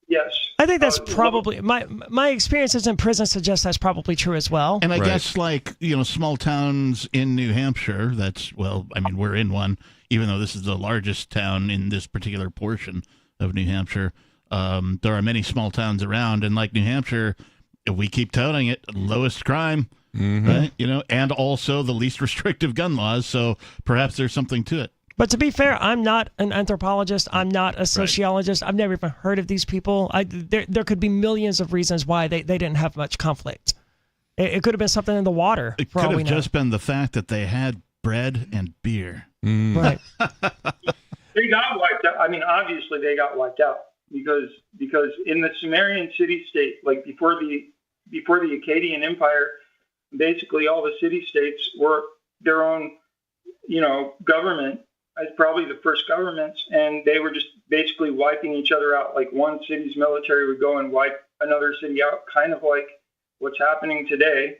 Yes. I think that's probably my experiences in prison suggest that's probably true as well. And I guess, like, small towns in New Hampshire, we're in one, even though this is the largest town in this particular portion of New Hampshire. There are many small towns around, and like New Hampshire, if we keep touting it, lowest crime, right? And also the least restrictive gun laws. So perhaps there's something to it. But to be fair, I'm not an anthropologist. I'm not a sociologist. I've never even heard of these people. There could be millions of reasons why they didn't have much conflict. It could have been something in the water. It could have just been the fact that they had bread and beer. Right. They got wiped out. I mean, obviously they got wiped out because in the Sumerian city-state, like before the Akkadian Empire, basically all the city-states were their own, government. As probably the first governments, and they were just basically wiping each other out. Like one city's military would go and wipe another city out, kind of like what's happening today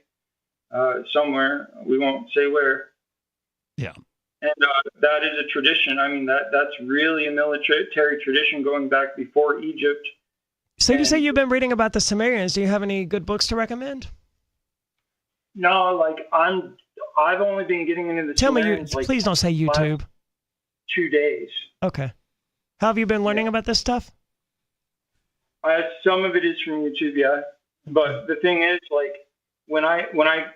somewhere. We won't say where. Yeah. And that is a tradition. I mean, that's really a military tradition going back before Egypt. So you say you've been reading about the Sumerians. Do you have any good books to recommend? No, like I've only been getting into the Sumerians. Tell me, please don't say YouTube. 2 days. Okay. How have you been learning about this stuff? Some of it is from YouTube, yeah. But the thing is, like, when I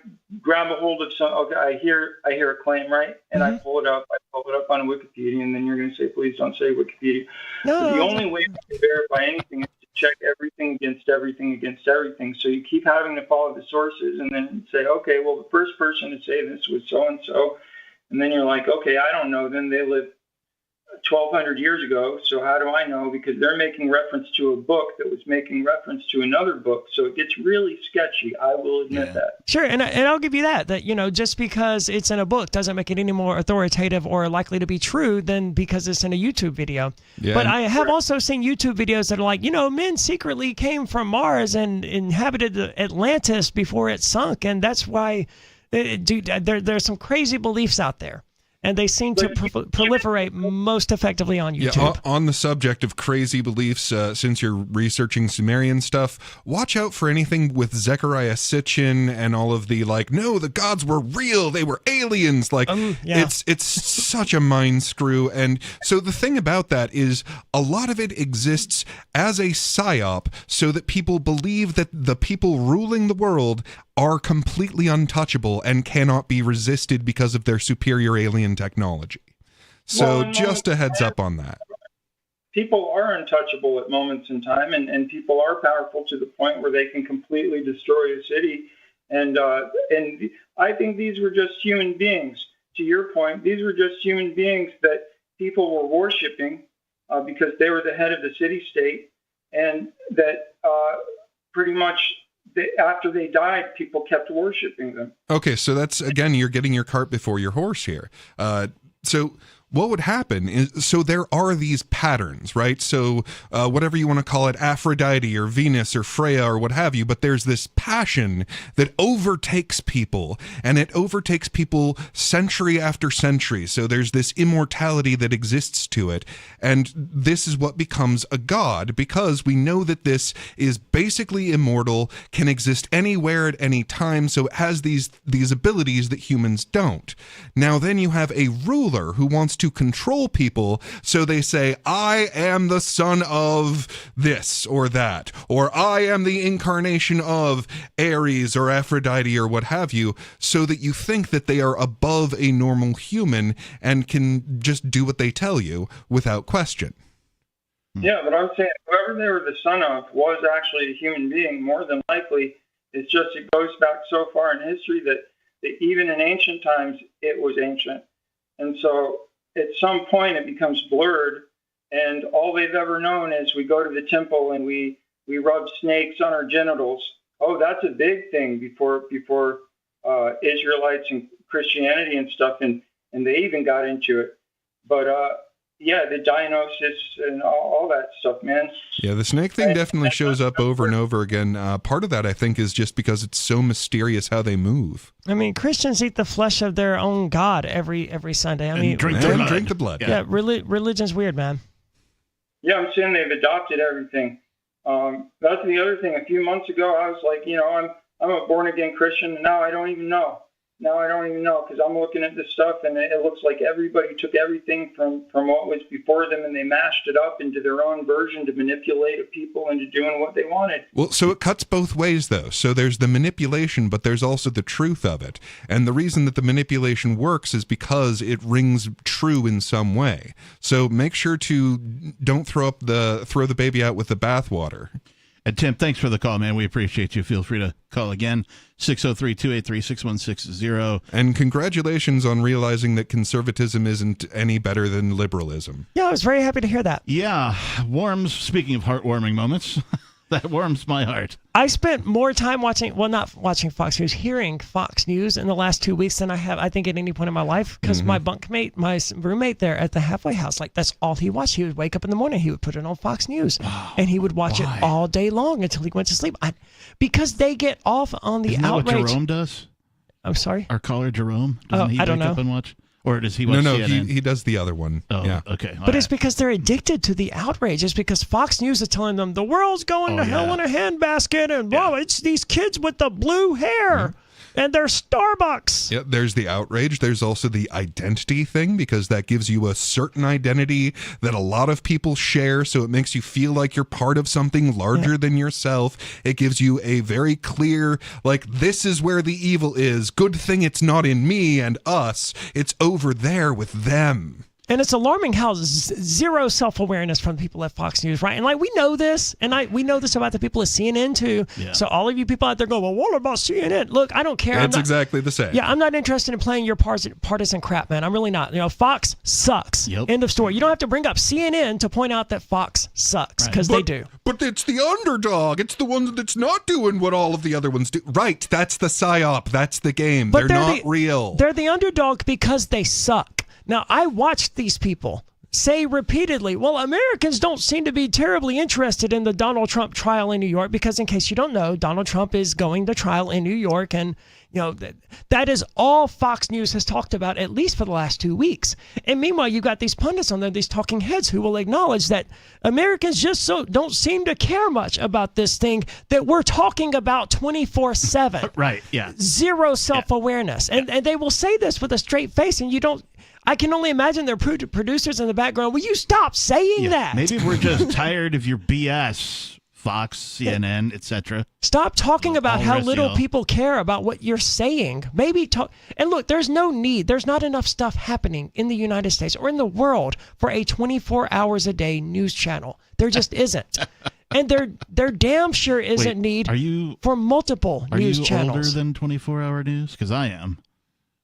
grab a hold of I hear a claim, right? And I pull it up on Wikipedia, and then you're going to say, please don't say Wikipedia. No. The only way to verify anything is to check everything against everything against everything. So you keep having to follow the sources, and then say, okay, well, the first person to say this was so and so, and then you're like, okay, I don't know. Then they lived 1,200 years ago, so how do I know? Because they're making reference to a book that was making reference to another book, so it gets really sketchy. I will admit that. Sure, and I'll give you that just because it's in a book doesn't make it any more authoritative or likely to be true than because it's in a YouTube video. Yeah. But I have also seen YouTube videos that are like, men secretly came from Mars and inhabited Atlantis before it sunk, and that's why there's some crazy beliefs out there. And they seem to proliferate most effectively on YouTube. Yeah, on the subject of crazy beliefs, since you're researching Sumerian stuff, watch out for anything with Zecharia Sitchin and all of the, no, the gods were real, they were aliens. It's such a mind screw. And so the thing about that is a lot of it exists as a psyop so that people believe that the people ruling the world are completely untouchable and cannot be resisted because of their superior alien technology. So just a heads up on that. People are untouchable at moments in time, and people are powerful to the point where they can completely destroy a city. And I think these were just human beings. To your point, these were just human beings that people were worshiping because they were the head of the city-state, and that pretty much after they died, people kept worshiping them. Okay, so that's, again, you're getting your cart before your horse here. So what would happen is, so there are these patterns, right? So whatever you want to call it, Aphrodite or Venus or Freya or what have you, but there's this passion that overtakes people, and it overtakes people century after century. So there's this immortality that exists to it, and this is what becomes a god, because we know that this is basically immortal, can exist anywhere at any time, so it has these abilities that humans don't. Now then you have a ruler who wants to control people, so they say, I am the son of this or that, or I am the incarnation of Ares or Aphrodite or what have you, so that you think that they are above a normal human and can just do what they tell you without question. Yeah, but I'm saying whoever they were the son of was actually a human being, more than likely. It's just, it goes back so far in history that even in ancient times, it was ancient. And so at some point it becomes blurred, and all they've ever known is we go to the temple and we rub snakes on our genitals. Oh, that's a big thing before Israelites and Christianity and stuff, and they even got into it. But yeah, the diagnosis and all that stuff, man. Yeah, the snake thing definitely shows up over and over again. Part of that, I think, is just because it's so mysterious how they move. I mean, Christians eat the flesh of their own God every Sunday. I mean, drink the blood. Yeah, religion's weird, man. Yeah, I'm saying they've adopted everything. That's the other thing. A few months ago, I was like, I'm a born-again Christian, and now I don't even know. Because I'm looking at this stuff, and it looks like everybody took everything from what was before them, and they mashed it up into their own version to manipulate people into doing what they wanted. Well, so it cuts both ways, though. So there's the manipulation, but there's also the truth of it. And the reason that the manipulation works is because it rings true in some way. So make sure to don't throw the baby out with the bathwater. And Tim, thanks for the call, man. We appreciate you. Feel free to call again, 603-283-6160. And congratulations on realizing that conservatism isn't any better than liberalism. Yeah, I was very happy to hear that. Yeah, speaking of heartwarming moments, that warms my heart. I spent more time not watching Fox News, hearing Fox News in the last 2 weeks than I have, I think, at any point in my life, because my bunkmate, my roommate there at the halfway house, like, that's all he watched. He would wake up in the morning, he would put it on Fox News, and he would watch it all day long until he went to sleep. Because they get off on the outrage. Isn't that what Jerome does? I'm sorry? Our caller, Jerome? Doesn't he I don't wake up know. and watch? Or does he watch CNN? He does the other one. Oh, yeah. Okay. But it's because they're addicted to the outrage. It's because Fox News is telling them the world's going to hell in a handbasket, and it's these kids with the blue hair. And they're Starbucks. Yeah, there's the outrage. There's also the identity thing, because that gives you a certain identity that a lot of people share, so it makes you feel like you're part of something larger than yourself. It gives you a very clear, like, this is where the evil is. Good thing it's not in me and us. It's over there with them. And it's alarming how zero self-awareness from people at Fox News, right? And like, we know this, and we know this about the people at CNN too. Yeah. So all of you people out there go, well, what about CNN? Look, I don't care. It's exactly the same. Yeah, I'm not interested in playing your partisan crap, man. I'm really not. Fox sucks. Yep. End of story. You don't have to bring up CNN to point out that Fox sucks, because they do. But it's the underdog. It's the one that's not doing what all of the other ones do. Right, that's the psyop. That's the game. They're not real. They're the underdog because they suck. Now, I watched these people say repeatedly, well, Americans don't seem to be terribly interested in the Donald Trump trial in New York, because in case you don't know, Donald Trump is going to trial in New York, and that is all Fox News has talked about, at least for the last 2 weeks. And meanwhile, you've got these pundits on there, these talking heads, who will acknowledge that Americans just don't seem to care much about this thing that we're talking about 24/7. Right, yeah. Zero self-awareness. And they will say this with a straight face, and I can only imagine their producers in the background. Will you stop saying that? Maybe we're just tired of your BS, Fox, CNN, etc. Stop talking about how little people care about what you're saying. Maybe talk. And look, there's no need. There's not enough stuff happening in the United States or in the world for a 24 hours a day news channel. There just isn't. And there damn sure isn't need for multiple news channels. Are you older than 24-hour news? Because I am.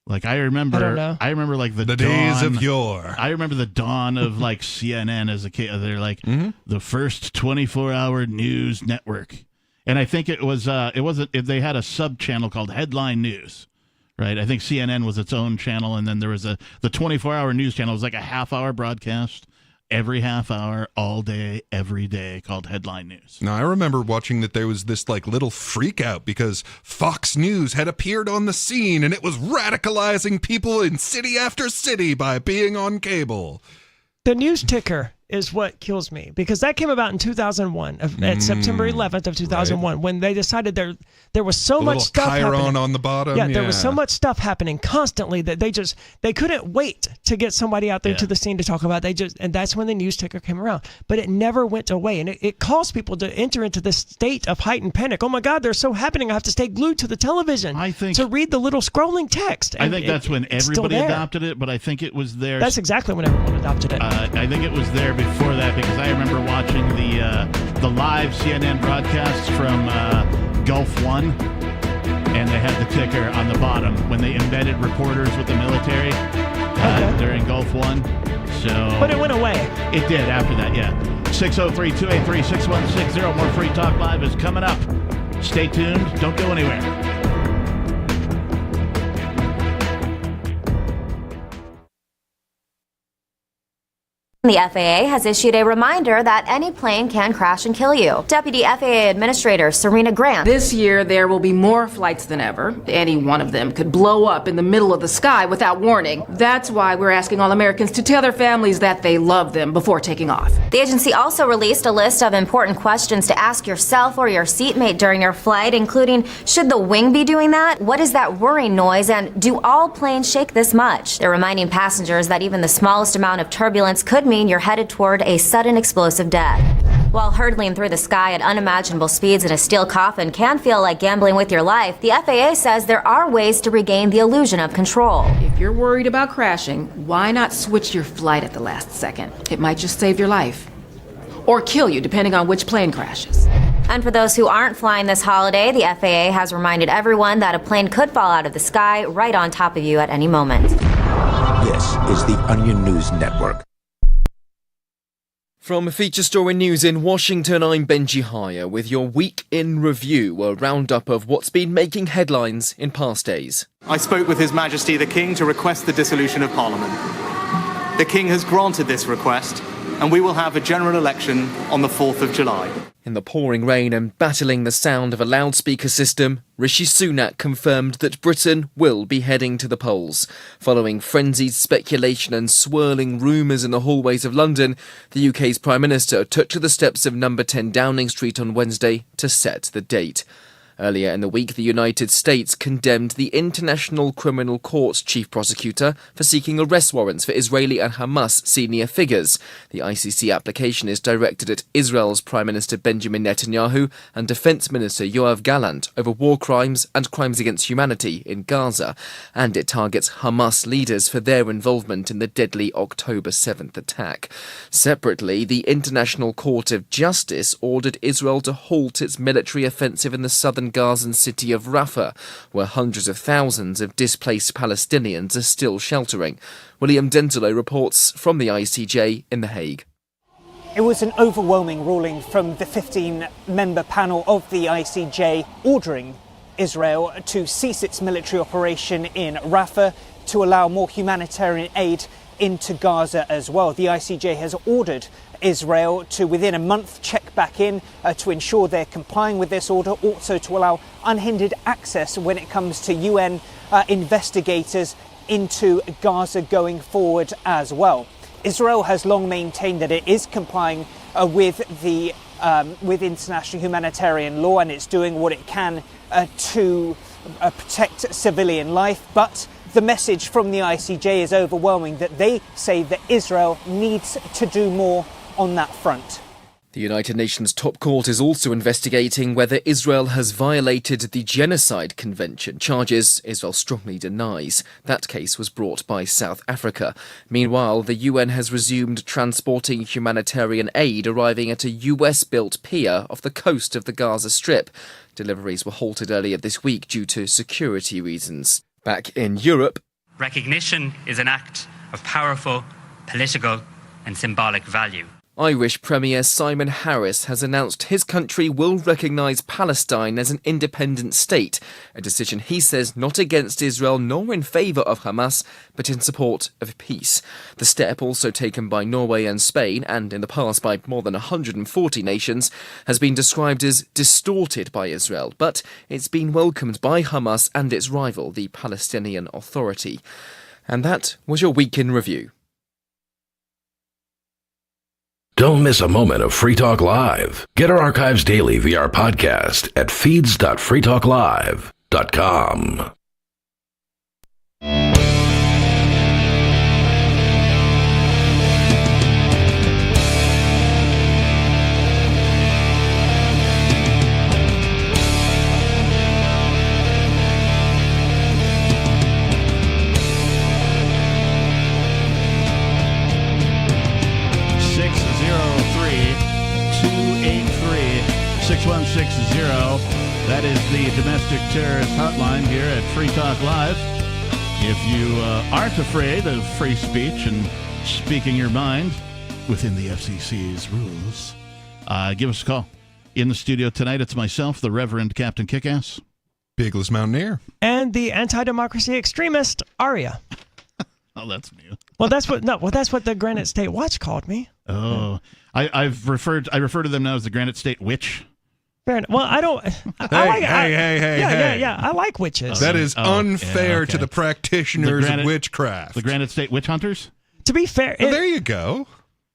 Like, I remember like the days of yore. I remember the dawn of like CNN as a kid. They're like the first 24-hour news network, and I think it wasn't. They had a sub channel called Headline News, right? I think CNN was its own channel, and then there was the 24-hour news channel. It was like a half-hour broadcast every half hour, all day, every day, called Headline News. Now, I remember watching that there was this like little freak out because Fox News had appeared on the scene and it was radicalizing people in city after city by being on cable. The news ticker is what kills me, because that came about in 2001, at September 11th of 2001, when they decided there was so much stuff happening. On the bottom. Yeah, there was so much stuff happening constantly that they couldn't wait to get somebody out there to the scene to talk about. And that's when the news ticker came around. But it never went away, and it caused people to enter into this state of heightened panic. Oh my God, they're so happening. I have to stay glued to the television to read the little scrolling text. I think that's when everybody adopted it, but I think it was there. That's exactly when everyone adopted it. I think it was there before that, because I remember watching the live CNN broadcasts from Gulf One, and they had the ticker on the bottom when they embedded reporters with the military during Gulf One. So, but it went away. It did after that, yeah. 603-283-6160. More Free Talk Live is coming up. Stay tuned. Don't go anywhere. The FAA has issued a reminder that any plane can crash and kill you. Deputy FAA Administrator Serena Grant. This year, there will be more flights than ever. Any one of them could blow up in the middle of the sky without warning. That's why we're asking all Americans to tell their families that they love them before taking off. The agency also released a list of important questions to ask yourself or your seatmate during your flight, including, should the wing be doing that? What is that whirring noise? And do all planes shake this much? They're reminding passengers that even the smallest amount of turbulence could mean you're headed toward a sudden explosive death. While hurtling through the sky at unimaginable speeds in a steel coffin can feel like gambling with your life, the FAA says there are ways to regain the illusion of control. If you're worried about crashing, why not switch your flight at the last second? It might just save your life. Or kill you, depending on which plane crashes. And for those who aren't flying this holiday, the FAA has reminded everyone that a plane could fall out of the sky right on top of you at any moment. This is the Onion News Network. From Feature Story News in Washington, I'm Benji Hire with your Week in Review, a roundup of what's been making headlines in past days. I spoke with His Majesty the King to request the dissolution of Parliament. The King has granted this request, and we will have a general election on the 4th of July. In the pouring rain and battling the sound of a loudspeaker system, Rishi Sunak confirmed that Britain will be heading to the polls. Following frenzied speculation and swirling rumours in the hallways of London, the UK's Prime Minister took to the steps of number 10 Downing Street on Wednesday to set the date. Earlier in the week, the United States condemned the International Criminal Court's chief prosecutor for seeking arrest warrants for Israeli and Hamas senior figures. The ICC application is directed at Israel's Prime Minister Benjamin Netanyahu and Defense Minister Yoav Gallant over war crimes and crimes against humanity in Gaza, and it targets Hamas leaders for their involvement in the deadly October 7th attack. Separately, the International Court of Justice ordered Israel to halt its military offensive in the southern Gazan city of Rafah, where hundreds of thousands of displaced Palestinians are still sheltering. William Dentalo reports from the ICJ in The Hague. It was an overwhelming ruling from the 15-member panel of the ICJ ordering Israel to cease its military operation in Rafah to allow more humanitarian aid into Gaza as well. The ICJ has ordered Israel to, within a month, check back in to ensure they're complying with this order, also to allow unhindered access when it comes to UN investigators into Gaza going forward as well. Israel has long maintained that it is complying with international humanitarian law, and it's doing what it can to protect civilian life, but the message from the ICJ is overwhelming, that they say that Israel needs to do more on that front. The United Nations top court is also investigating whether Israel has violated the Genocide Convention, charges Israel strongly denies. That case was brought by South Africa. Meanwhile, the UN has resumed transporting humanitarian aid arriving at a US-built pier off the coast of the Gaza Strip. Deliveries were halted earlier this week due to security reasons. Back in Europe, recognition is an act of powerful political and symbolic value. Irish Premier Simon Harris has announced his country will recognise Palestine as an independent state, a decision he says not against Israel nor in favour of Hamas, but in support of peace. The step, also taken by Norway and Spain, and in the past by more than 140 nations, has been described as distorted by Israel, but it's been welcomed by Hamas and its rival, the Palestinian Authority. And that was your Week in Review. Don't miss a moment of Free Talk Live. Get our archives daily via our podcast at feeds.freetalklive.com. That is the domestic terrorist hotline here at Free Talk Live. If you aren't afraid of free speech and speaking your mind within the FCC's rules. Give us a call. In the studio tonight, it's myself, the Reverend Captain Kickass. Bigless Mountaineer. And the anti-democracy extremist, Aria. Oh, that's new. Well, that's what the Granite State Watch called me. Oh, I refer to them now as the Granite State Witch. Fair enough. Well, I don't. Hey. Yeah. I like witches. That is unfair to the practitioners of witchcraft. The Granite State Witch Hunters? To be fair, there you go.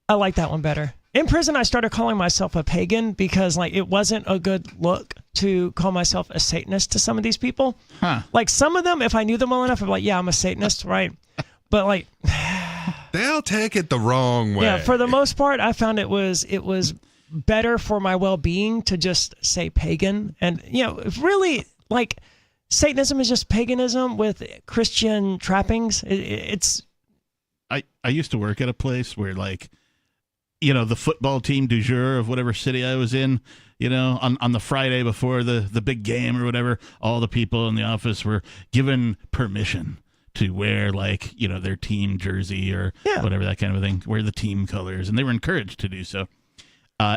I like that one better. In prison, I started calling myself a pagan because, like, it wasn't a good look to call myself a Satanist to some of these people. Huh. Like, some of them, if I knew them well enough, I'd be like, yeah, I'm a Satanist, right? But, like... They'll take it the wrong way. Yeah, for the most part, I found it was better for my well-being to just say pagan. And, really, like, Satanism is just paganism with Christian trappings. It's... I used to work at a place where, like... the football team du jour of whatever city I was in, on the Friday before the big game or whatever, all the people in the office were given permission to wear, like, their team jersey or whatever, that kind of thing, wear the team colors, and they were encouraged to do so.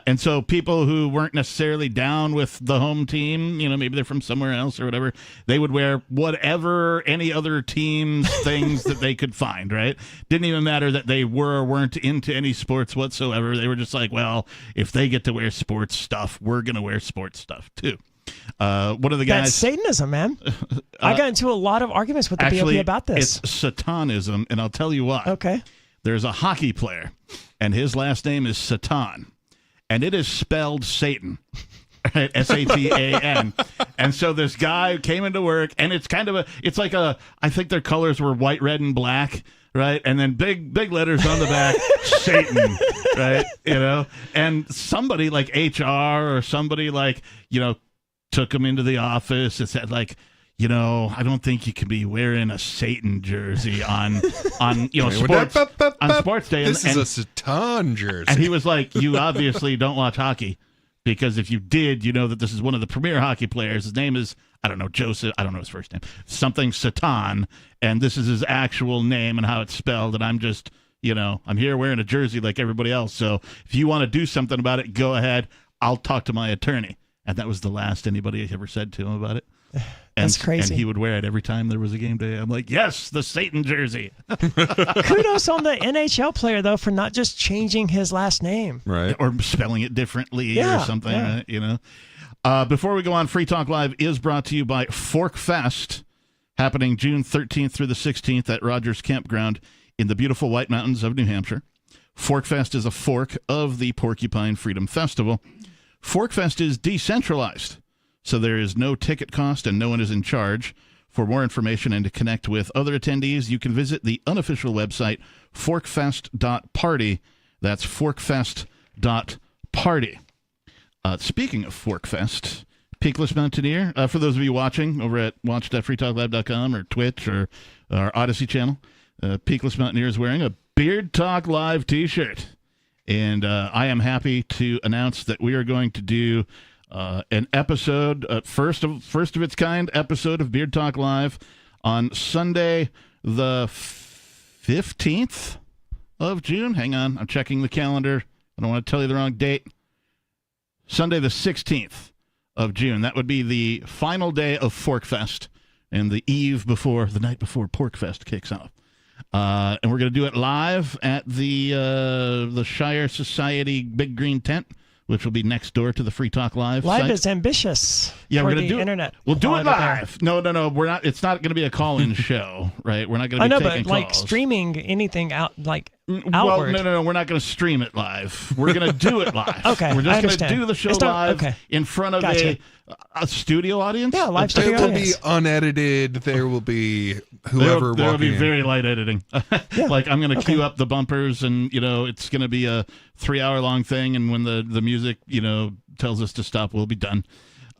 And so people who weren't necessarily down with the home team, maybe they're from somewhere else or whatever, they would wear whatever any other team's things that they could find, right? Didn't even matter that they were or weren't into any sports whatsoever. They were just like, well, if they get to wear sports stuff, we're going to wear sports stuff too. One of the guys... That's Satanism, man. I got into a lot of arguments with the BOP about this. It's Satanism, and I'll tell you why. Okay. There's a hockey player, and his last name is Satan. And it is spelled Satan, right? Satan. And so this guy came into work, and it's kind of I think their colors were white, red, and black, right? And then big letters on the back, Satan, right? And somebody like HR or somebody like, took him into the office and said, like, I don't think you can be wearing a Satan jersey on sports day. This is a Satan jersey. And he was like, you obviously don't watch hockey, because if you did, you know that this is one of the premier hockey players. His name is, I don't know, Joseph. I don't know his first name. Something Satan. And this is his actual name and how it's spelled. And I'm just, I'm here wearing a jersey like everybody else. So if you want to do something about it, go ahead. I'll talk to my attorney. And that was the last anybody ever said to him about it. That's crazy. And he would wear it every time there was a game day. I'm like, yes, the Satan jersey. Kudos on the NHL player, though, for not just changing his last name. Right. Or spelling it differently or something, right? Before we go on, Free Talk Live is brought to you by Fork Fest, happening June 13th through the 16th at Rogers Campground in the beautiful White Mountains of New Hampshire. Fork Fest is a fork of the Porcupine Freedom Festival. Fork Fest is decentralized, so there is no ticket cost and no one is in charge. For more information and to connect with other attendees, you can visit the unofficial website, forkfest.party. That's forkfest.party. Speaking of Forkfest, Peakless Mountaineer, for those of you watching over at watch.freetalklive.com or Twitch or our Odyssey channel, Peakless Mountaineer is wearing a Beard Talk Live t-shirt. And I am happy to announce that we are going to do an episode, first of its kind episode of Beard Talk Live on Sunday, the 15th of June. Hang on, I'm checking the calendar. I don't want to tell you the wrong date. Sunday, the 16th of June. That would be the final day of Forkfest and the night before Porkfest kicks off. And we're going to do it live at the Shire Society Big Green Tent, which will be next door to the Free Talk Live Live site. is ambitious. Yeah, for we're going to the do internet. We'll do it live. No, we're not. It's not going to be a call-in show, right? We're not going to be taking calls. I know, but like streaming anything out, like Well, outward. no. We're not going to stream it live. We're going to do it live. Okay, We're just going to do the show live in front of a studio audience. Yeah, live studio audience. It will audience. be unedited. There will be whoever There will be in. very light editing. Like I'm going to queue up the bumpers, and it's going to be a 3-hour-long thing. And when the music tells us to stop, we'll be done.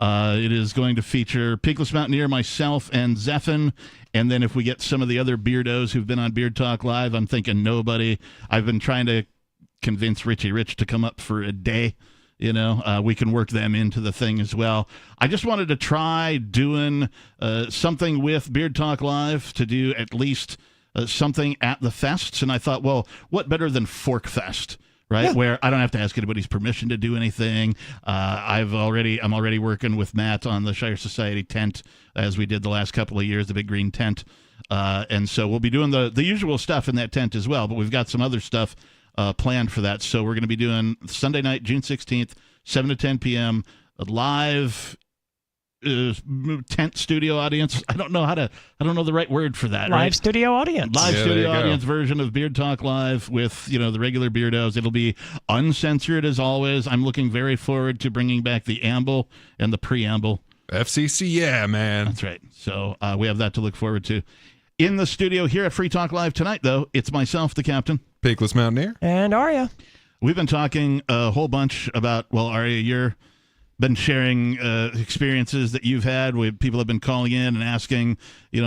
It is going to feature Peakless Mountaineer, myself, and Zephin. And then if we get some of the other beardos who've been on Beard Talk Live, I'm thinking nobody. I've been trying to convince Richie Rich to come up for a day. We can work them into the thing as well. I just wanted to try doing something with Beard Talk Live to do at least something at the fests, and I thought, well, what better than Fork Fest? Right, yeah. Where I don't have to ask anybody's permission to do anything. I'm already working with Matt on the Shire Society tent, as we did the last couple of years, the big green tent, and so we'll be doing the usual stuff in that tent as well. But we've got some other stuff planned for that. So we're going to be doing Sunday night, June 16th, 7 to 10 p.m. live. Tent studio audience. I don't know the right word for that. Live studio audience. Live studio audience version of Beard Talk Live with, the regular Beardos. It'll be uncensored as always. I'm looking very forward to bringing back the amble and the preamble. FCC, yeah, man. That's right. So we have that to look forward to. In the studio here at Free Talk Live tonight, though, it's myself, the captain. Peakless Mountaineer. And Aria. We've been talking a whole bunch about, Aria, you're been sharing experiences that you've had with people have been calling in and asking,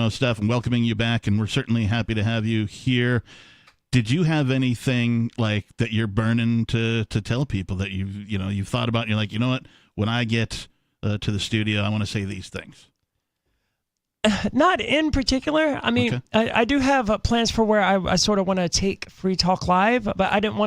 stuff and welcoming you back, and we're certainly happy to have you here. Did you have anything like that you're burning to tell people that you've thought about? And you're like, you know what? When I get to the studio, I want to say these things. Not in particular. I mean, okay. I do have plans for where I sort of want to take Free Talk Live, but I didn't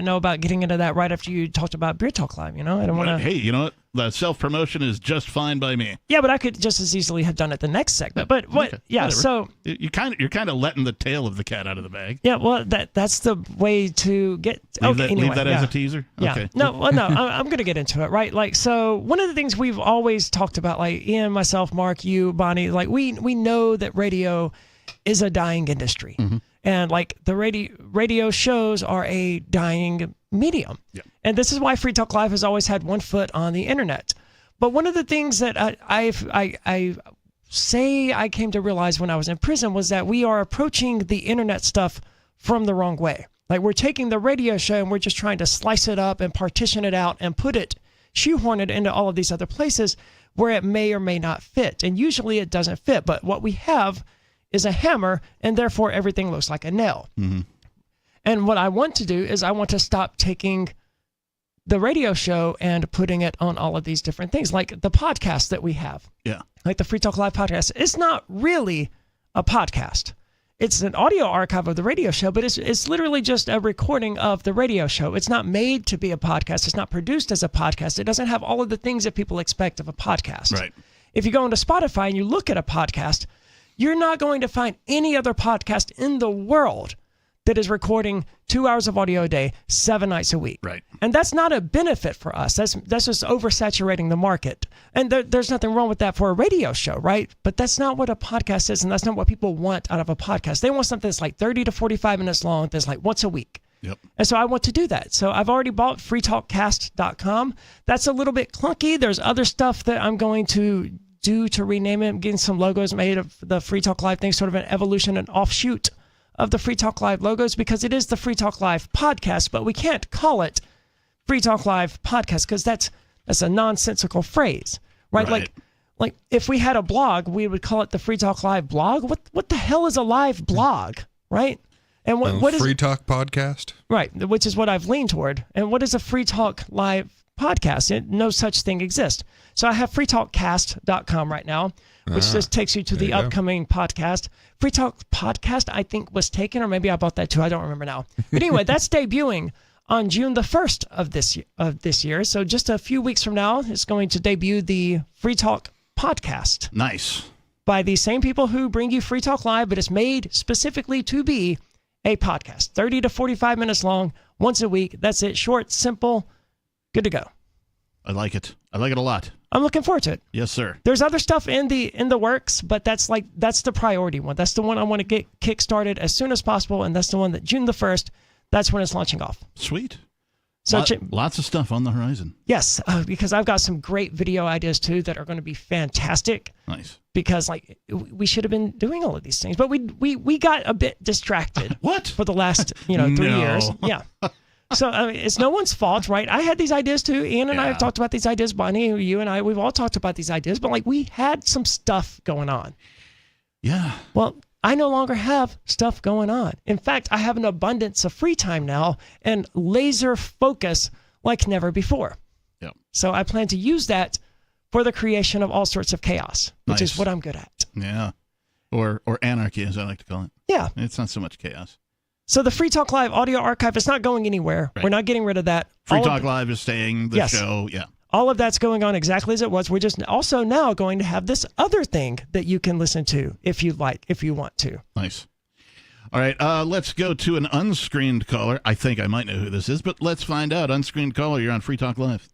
know about getting into that right after you talked about Beer Talk Live. I don't want to. Hey, you know what? The self-promotion is just fine by me. Yeah, but I could just as easily have done it the next segment. But what? Okay, yeah, whatever. So you're kind of letting the tail of the cat out of the bag. Yeah, well, that's the way to get. Leave that as a teaser. Yeah. Okay. No, I'm gonna get into it, right? Like, so one of the things we've always talked about, like Ian, myself, Mark, you, Bonnie, like we know that radio is a dying industry, and like the radio shows are a dying medium. Yeah. And this is why Free Talk Live has always had one foot on the internet. But one of the things that I came to realize when I was in prison was that we are approaching the internet stuff from the wrong way. Like we're taking the radio show and we're just trying to slice it up and partition it out and shoehorn it into all of these other places where it may or may not fit. And usually it doesn't fit. But what we have is a hammer, and therefore everything looks like a nail. Mm-hmm. And what I want to do is I want to stop taking the radio show and putting it on all of these different things, like the podcast that we have. Yeah. Like the Free Talk Live podcast. It's not really a podcast. It's an audio archive of the radio show, but it's literally just a recording of the radio show. It's not made to be a podcast. It's not produced as a podcast. It doesn't have all of the things that people expect of a podcast. Right. If you go into Spotify and you look at a podcast, you're not going to find any other podcast in the world that is recording 2 hours of audio a day, 7 nights a week. Right. And that's not a benefit for us. That's just oversaturating the market. And there's nothing wrong with that for a radio show, right? But that's not what a podcast is, and that's not what people want out of a podcast. They want something that's like 30 to 45 minutes long, that's like once a week. Yep. And so I want to do that. So I've already bought freetalkcast.com. That's a little bit clunky. There's other stuff that I'm going to do to rename it. I'm getting some logos made of the Free Talk Live thing, sort of an evolution and offshoot of the Free Talk Live logos, because it is the Free Talk Live podcast, but we can't call it Free Talk Live podcast because that's a nonsensical phrase, right? Like if we had a blog, we would call it the Free Talk Live blog. What the hell is a live blog, right? And what is Free Talk podcast? Right, which is what I've leaned toward. And what is a Free Talk Live podcast? No such thing exists. So I have freetalkcast.com right now, which just takes you to the upcoming podcast. Free Talk Podcast, I think, was taken, or maybe I bought that too. I don't remember now. But anyway, that's debuting on June the 1st of this year. So just a few weeks from now, it's going to debut the Free Talk Podcast. Nice. By the same people who bring you Free Talk Live, but it's made specifically to be a podcast. 30 to 45 minutes long, once a week. That's it. Short, simple, good to go. I like it. I like it a lot. I'm looking forward to it. Yes, sir. There's other stuff in the works, but that's the priority one. That's the one I want to get kick-started as soon as possible, and that's the one that June the 1st, that's when it's launching off. Sweet. So lots of stuff on the horizon. Yes, because I've got some great video ideas too that are going to be fantastic. Nice. Because we should have been doing all of these things, but we got a bit distracted. What? For the last 3 years. Yeah. So it's no one's fault, right? I had these ideas too. Ian and I have talked about these ideas. Bonnie, you and I, we've all talked about these ideas, but we had some stuff going on. Yeah. Well, I no longer have stuff going on. In fact, I have an abundance of free time now and laser focus like never before. Yep. So I plan to use that for the creation of all sorts of chaos, which is what I'm good at. Yeah. Or anarchy, as I like to call it. Yeah. It's not so much chaos. So the Free Talk Live audio archive is not going anywhere. Right. We're not getting rid of that. Free Talk Live is staying. The show, yeah. All of that's going on exactly as it was. We're just also now going to have this other thing that you can listen to if you want to. Nice. All right, let's go to an unscreened caller. I think I might know who this is, but let's find out. Unscreened caller, you're on Free Talk Live.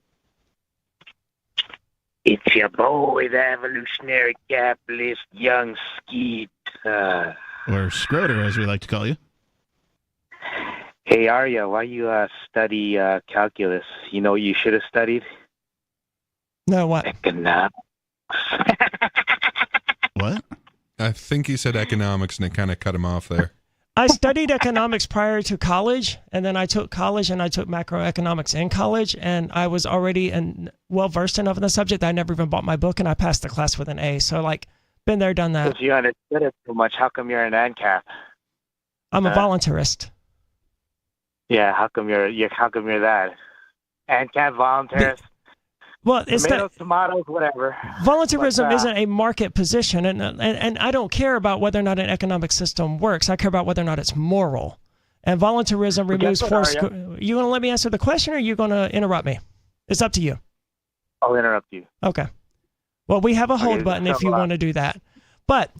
It's your boy, the evolutionary capitalist, young Skeet. Or Scroder, as we like to call you. Hey, Aria, why you study calculus? You know you should have studied? No, what? Economics. What? I think he said economics, and it kind of cut him off there. I studied economics prior to college, and then I took college and I took macroeconomics in college, and I was already well-versed enough in the subject that I never even bought my book, and I passed the class with an A. So, been there, done that. If you understood it too much, how come you're an ANCAP? I'm a voluntarist. Yeah, how come you're that? ANCAP voluntarist? Well, it's tomatoes, whatever. Voluntarism isn't a market position, and I don't care about whether or not an economic system works. I care about whether or not it's moral. And voluntarism removes force. You going to let me answer the question, or are you going to interrupt me? It's up to you. I'll interrupt you. Okay. Well, we have a hold button if you want to do that. But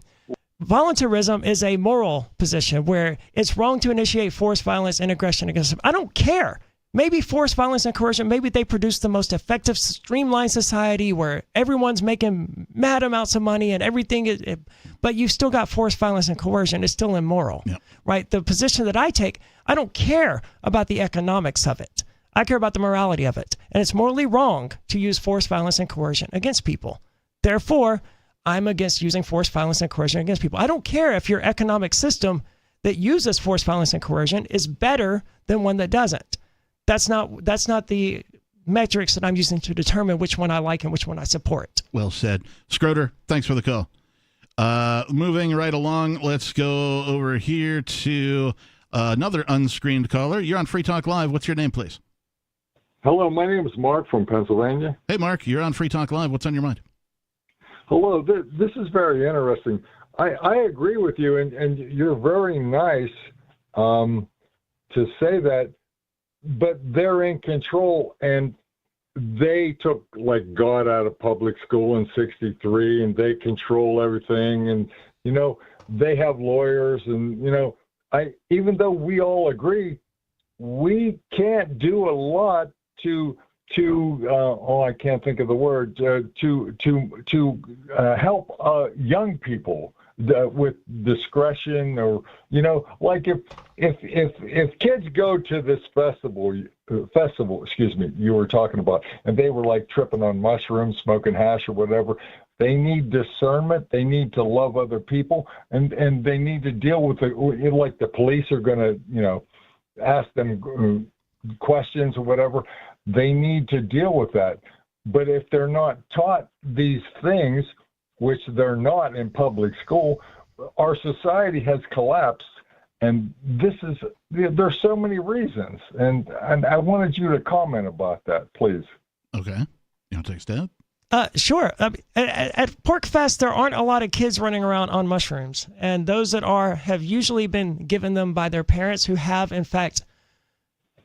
voluntarism is a moral position where it's wrong to initiate force, violence, and aggression against them. I don't care. Maybe force, violence, and coercion, maybe they produce the most effective, streamlined society where everyone's making mad amounts of money and everything, but you've still got force, violence, and coercion. It's still immoral, right? The position that I take, I don't care about the economics of it. I care about the morality of it. And it's morally wrong to use force, violence, and coercion against people. Therefore, I'm against using force, violence, and coercion against people. I don't care if your economic system that uses force, violence, and coercion is better than one that doesn't. That's not the metrics that I'm using to determine which one I like and which one I support. Well said. Scroder, thanks for the call. Moving right along, let's go over here to another unscreened caller. You're on Free Talk Live. What's your name, please? Hello, my name is Mark from Pennsylvania. Hey, Mark, you're on Free Talk Live. What's on your mind? Hello, this is very interesting. I agree with you, and you're very nice to say that, but they're in control, and they took God out of public school in '63, and they control everything, and they have lawyers, and even though we all agree, we can't do a lot to I can't think of the word to help young people with discretion, or if kids go to this festival, you were talking about, and they were tripping on mushrooms, smoking hash or whatever. They need discernment. They need to love other people, and they need to deal with it. The police are going to ask them questions or whatever. They need to deal with that. But if they're not taught these things, which they're not in public school, our society has collapsed. And there's so many reasons. And I wanted you to comment about that, please. Okay. You want to take a stab? Sure. At Pork Fest, there aren't a lot of kids running around on mushrooms. And those that are have usually been given them by their parents, who have, in fact,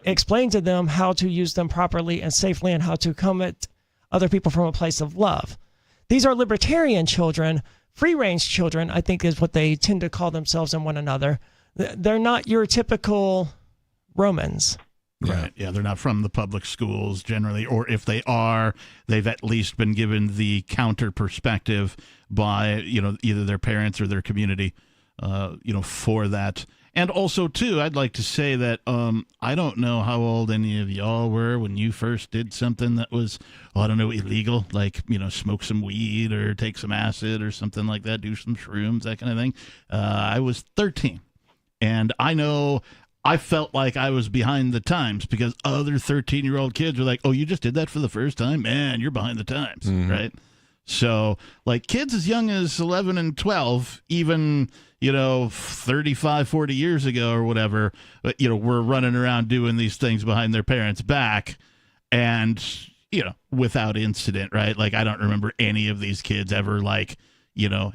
explained to them how to use them properly and safely, and how to come at other people from a place of love. These are libertarian children, free-range children, I think is what they tend to call themselves and one another. They're not your typical Romans. Right. Yeah, they're not from the public schools generally, or if they are, they've at least been given the counter perspective by, either their parents or their community, for that. And also, too, I'd like to say that I don't know how old any of y'all were when you first did something that was, illegal, like, smoke some weed or take some acid or something like that, do some shrooms, that kind of thing. I was 13, and I know I felt like I was behind the times because other 13-year-old kids were like, oh, you just did that for the first time? Man, you're behind the times, right? So, kids as young as 11 and 12, even, 35, 40 years ago or whatever, were running around doing these things behind their parents' back and, without incident, right? I don't remember any of these kids ever,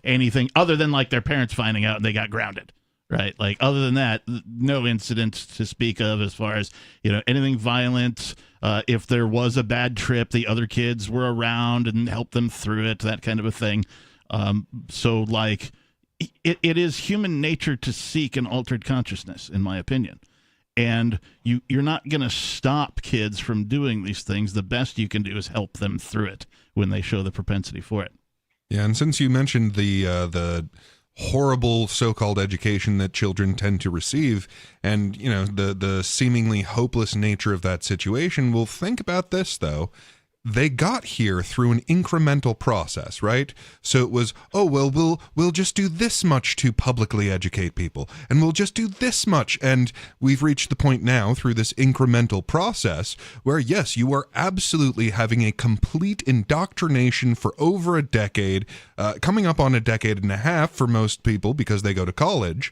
anything other than like their parents finding out and they got grounded. Right. Like other than that, no incidents to speak of as far as, anything violent. If there was a bad trip, the other kids were around and helped them through it, that kind of a thing. So like it is human nature to seek an altered consciousness, in my opinion. And you're not going to stop kids from doing these things. The best you can do is help them through it when they show the propensity for it. Yeah. And since you mentioned the horrible so-called education that children tend to receive and the seemingly hopeless nature of that situation, well, think about this though. They got here through an incremental process, right? So it was, we'll just do this much to publicly educate people, and we'll just do this much, and we've reached the point now through this incremental process where, yes, you are absolutely having a complete indoctrination for over a decade, coming up on a decade and a half for most people because they go to college.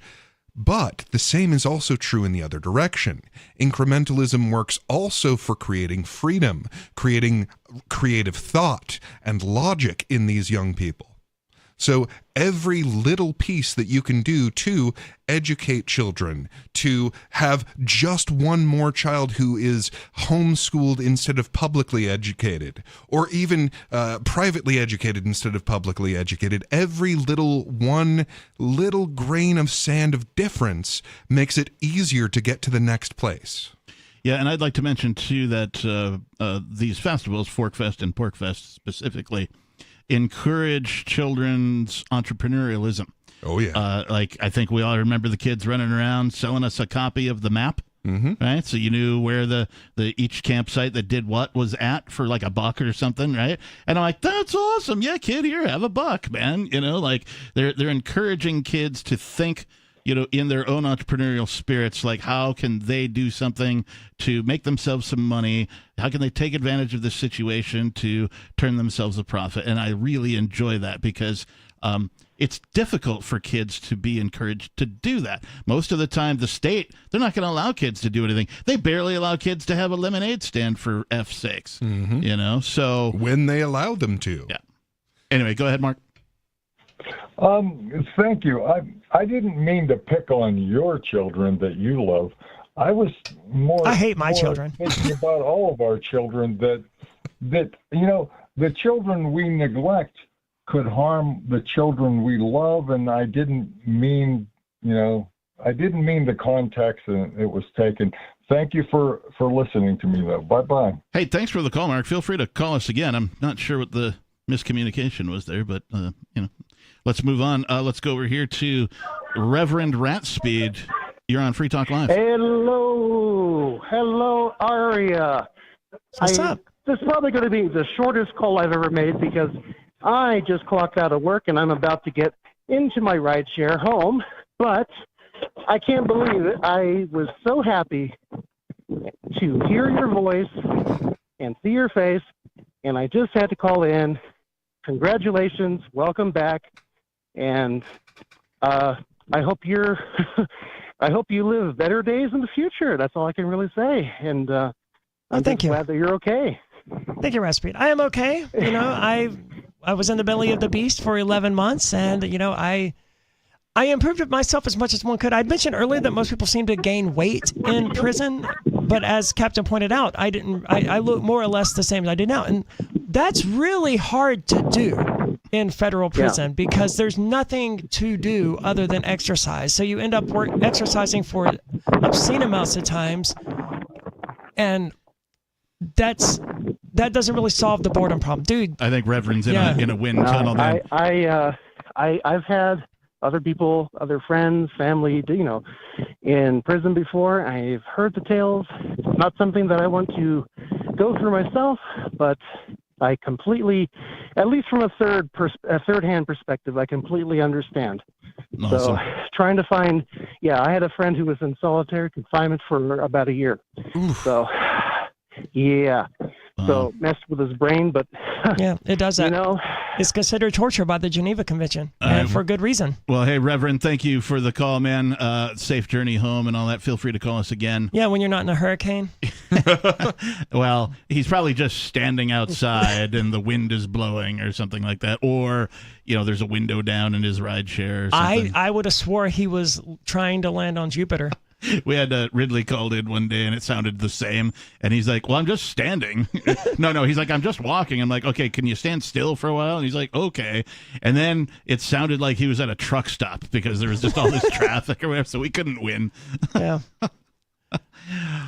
But the same is also true in the other direction. Incrementalism works also for creating freedom, creating creative thought and logic in these young people. So every little piece that you can do to educate children, to have just one more child who is homeschooled instead of publicly educated, or even privately educated instead of publicly educated, every one little grain of sand of difference makes it easier to get to the next place. Yeah, and I'd like to mention, too, that these festivals, Fork Fest and Pork Fest specifically, encourage children's entrepreneurialism. Oh, yeah. Like, I think we all remember the kids running around selling us a copy of the map, right? So you knew where the each campsite that did what was at for like $1 or something, right? And I'm like, that's awesome. Yeah, kid, here, have $1, man. Like they're encouraging kids to think, in their own entrepreneurial spirits, like how can they do something to make themselves some money? How can they take advantage of this situation to turn themselves a profit? And I really enjoy that because it's difficult for kids to be encouraged to do that. Most of the time, the state, they're not going to allow kids to do anything. They barely allow kids to have a lemonade stand for F's sakes, so when they allow them to. Yeah. Anyway, go ahead, Mark. Thank you. I didn't mean to pick on your children that you love. I was I hate my children. Thinking about all of our children that the children we neglect could harm the children we love, and I didn't mean the context it was taken. Thank you for listening to me though. Bye-bye. Hey, thanks for the call, Mark. Feel free to call us again. I'm not sure what the miscommunication was there, but let's move on. Let's go over here to Reverend Ratspeed. You're on Free Talk Live. Hello, Aria. What's up? This is probably going to be the shortest call I've ever made because I just clocked out of work and I'm about to get into my rideshare home. But I can't believe it. I was so happy to hear your voice and see your face, and I just had to call in. Congratulations, welcome back, and I hope I hope you live better days in the future. That's all I can really say. And I'm just glad that you're okay. Thank you, Ratspeed. I am okay. I was in the belly of the beast for 11 months, and I improved myself as much as one could. I mentioned earlier that most people seem to gain weight in prison, but as Captain pointed out, I didn't. I look more or less the same as I do now, and that's really hard to do in federal prison because there's nothing to do other than exercise. So you end up exercising for obscene amounts of times, and that doesn't really solve the boredom problem, dude. I think Reverend's in a wind tunnel there. I've had other people, other friends, family, in prison before. I've heard the tales. It's not something that I want to go through myself, but I completely, at least from a third-hand perspective, I completely understand. Awesome. So trying to find, I had a friend who was in solitary confinement for about a year. Oof. So, yeah. So messed with his brain, but yeah, it does that. It's considered torture by the Geneva Convention, and for good reason. Well, hey, Reverend, thank you for the call, man. Safe journey home and all that. Feel free to call us again. Yeah, when you're not in a hurricane. Well, he's probably just standing outside and the wind is blowing or something like that. Or, there's a window down in his ride share or something. I would have swore he was trying to land on Jupiter. We had Ridley called in one day and it sounded the same. And he's like, well, I'm just standing. No, he's like, I'm just walking. I'm like, okay, can you stand still for a while? And he's like, okay. And then it sounded like he was at a truck stop because there was just all this traffic or whatever, so we couldn't win. Yeah.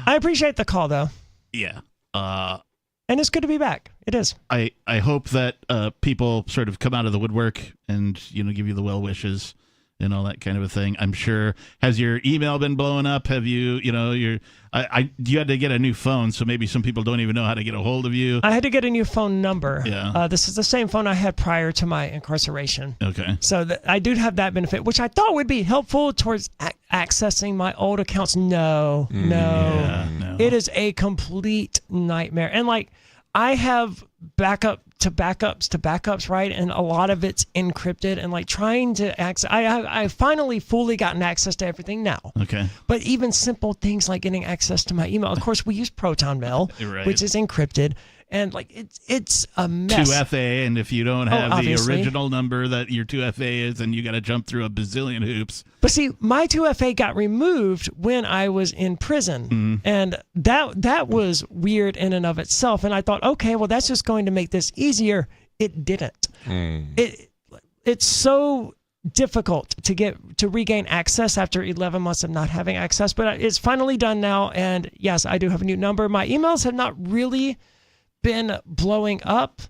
I appreciate the call, though. Yeah. And it's good to be back. It is. I hope that people sort of come out of the woodwork and, give you the well wishes and all that kind of a thing. I'm sure. Has your email been blowing up? Have you, you had to get a new phone, so maybe some people don't even know how to get a hold of you. I had to get a new phone number. Yeah. This is the same phone I had prior to my incarceration. Okay. So I do have that benefit, which I thought would be helpful towards accessing my old accounts. No. It is a complete nightmare. And I have backups to backups, right? And a lot of it's encrypted and trying to access. I finally fully gotten access to everything now. Okay. But even simple things like getting access to my email. Of course, we use Proton Mail, right. which is encrypted. And it's a mess. 2FA, and if you don't have the obviously. original number that your 2FA is, then you got to jump through a bazillion hoops. But see, my 2FA got removed when I was in prison, and that was weird in and of itself. And I thought, okay, well, that's just going to make this easier. It didn't. It's so difficult to regain access after 11 months of not having access, but it's finally done now. And yes, I do have a new number. My emails have not really been blowing up,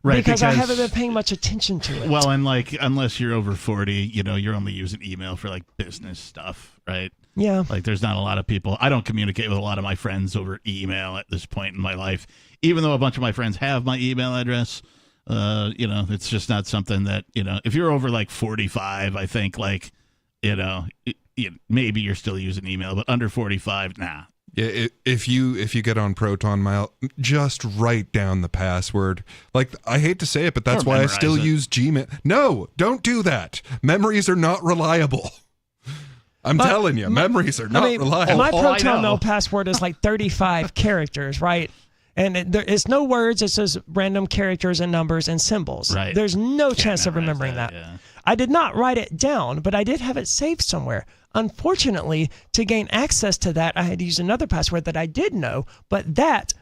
right? Because I haven't been paying much attention to it. Well, and unless you're over 40, you're only using email for business stuff, right? Yeah. There's not a lot of people. I don't communicate with a lot of my friends over email at this point in my life, even though a bunch of my friends have my email address. It's just not something that, if you're over 45, I think maybe you're still using email, but under 45, nah. Yeah, if you get on Proton Mail, just write down the password. I hate to say it, but that's why I still use Gmail. No, don't do that. Memories are not reliable. I'm telling you, memories are not reliable. My Proton Mail password is 35 characters, right? And it's no words. It's just random characters and numbers and symbols. Right. There's no chance of remembering that. Yeah. I did not write it down, but I did have it saved somewhere. Unfortunately, to gain access to that, I had to use another password that I did know, but that,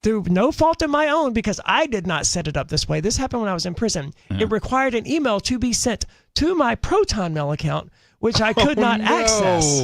through no fault of my own, because I did not set it up this way. This happened when I was in prison. Yeah. It required an email to be sent to my Proton Mail account, which I could not access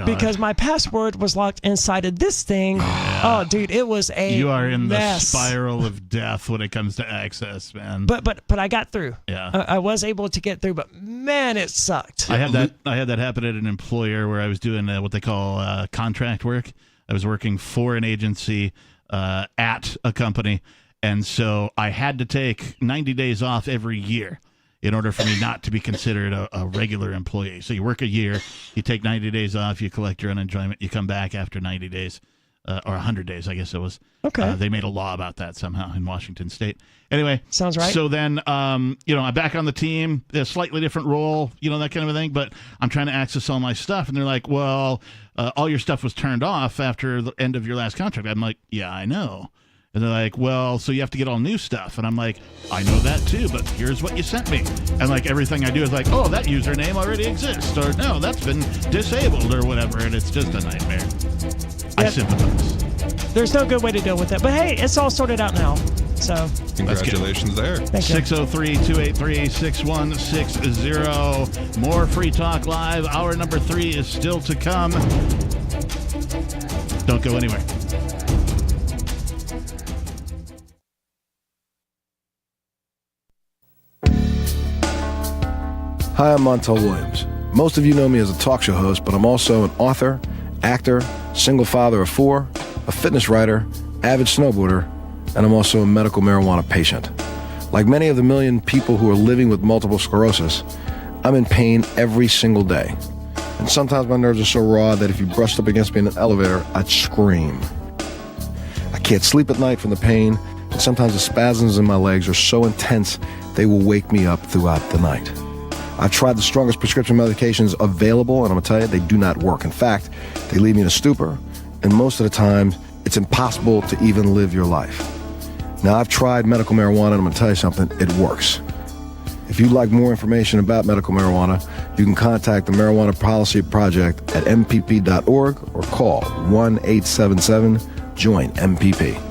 because my password was locked inside of this thing. Oh, dude, it was a You are in mess. the spiral of death when it comes to access, man. But I got through. Yeah. I was able to get through, but man, it sucked. I had that happen at an employer where I was doing what they call contract work. I was working for an agency at a company, and so I had to take 90 days off every year in order for me not to be considered a regular employee. So you work a year, you take 90 days off, you collect your unemployment, you come back after 90 days, or 100 days, I guess it was. Okay. They made a law about that somehow in Washington State. Anyway. Sounds right. So then, I'm back on the team, a slightly different role, that kind of a thing, but I'm trying to access all my stuff. And they're like, well, all your stuff was turned off after the end of your last contract. I'm like, yeah, I know. And they're like, well, so you have to get all new stuff. And I'm like, I know that too, but here's what you sent me. And everything I do is oh, that username already exists. Or no, that's been disabled or whatever. And it's just a nightmare. I sympathize. There's no good way to deal with it. But hey, it's all sorted out now. So congratulations there. 603-283-6160. More Free Talk Live. Hour number 3 is still to come. Don't go anywhere. Hi, I'm Montel Williams. Most of you know me as a talk show host, but I'm also an author, actor, single father of 4, a fitness writer, avid snowboarder, and I'm also a medical marijuana patient. Like many of the million people who are living with multiple sclerosis, I'm in pain every single day. And sometimes my nerves are so raw that if you brushed up against me in an elevator, I'd scream. I can't sleep at night from the pain, and sometimes the spasms in my legs are so intense they will wake me up throughout the night. I've tried the strongest prescription medications available, and I'm going to tell you, they do not work. In fact, they leave me in a stupor, and most of the time, it's impossible to even live your life. Now, I've tried medical marijuana, and I'm going to tell you something, it works. If you'd like more information about medical marijuana, you can contact the Marijuana Policy Project at mpp.org or call 1-877-JOIN-MPP.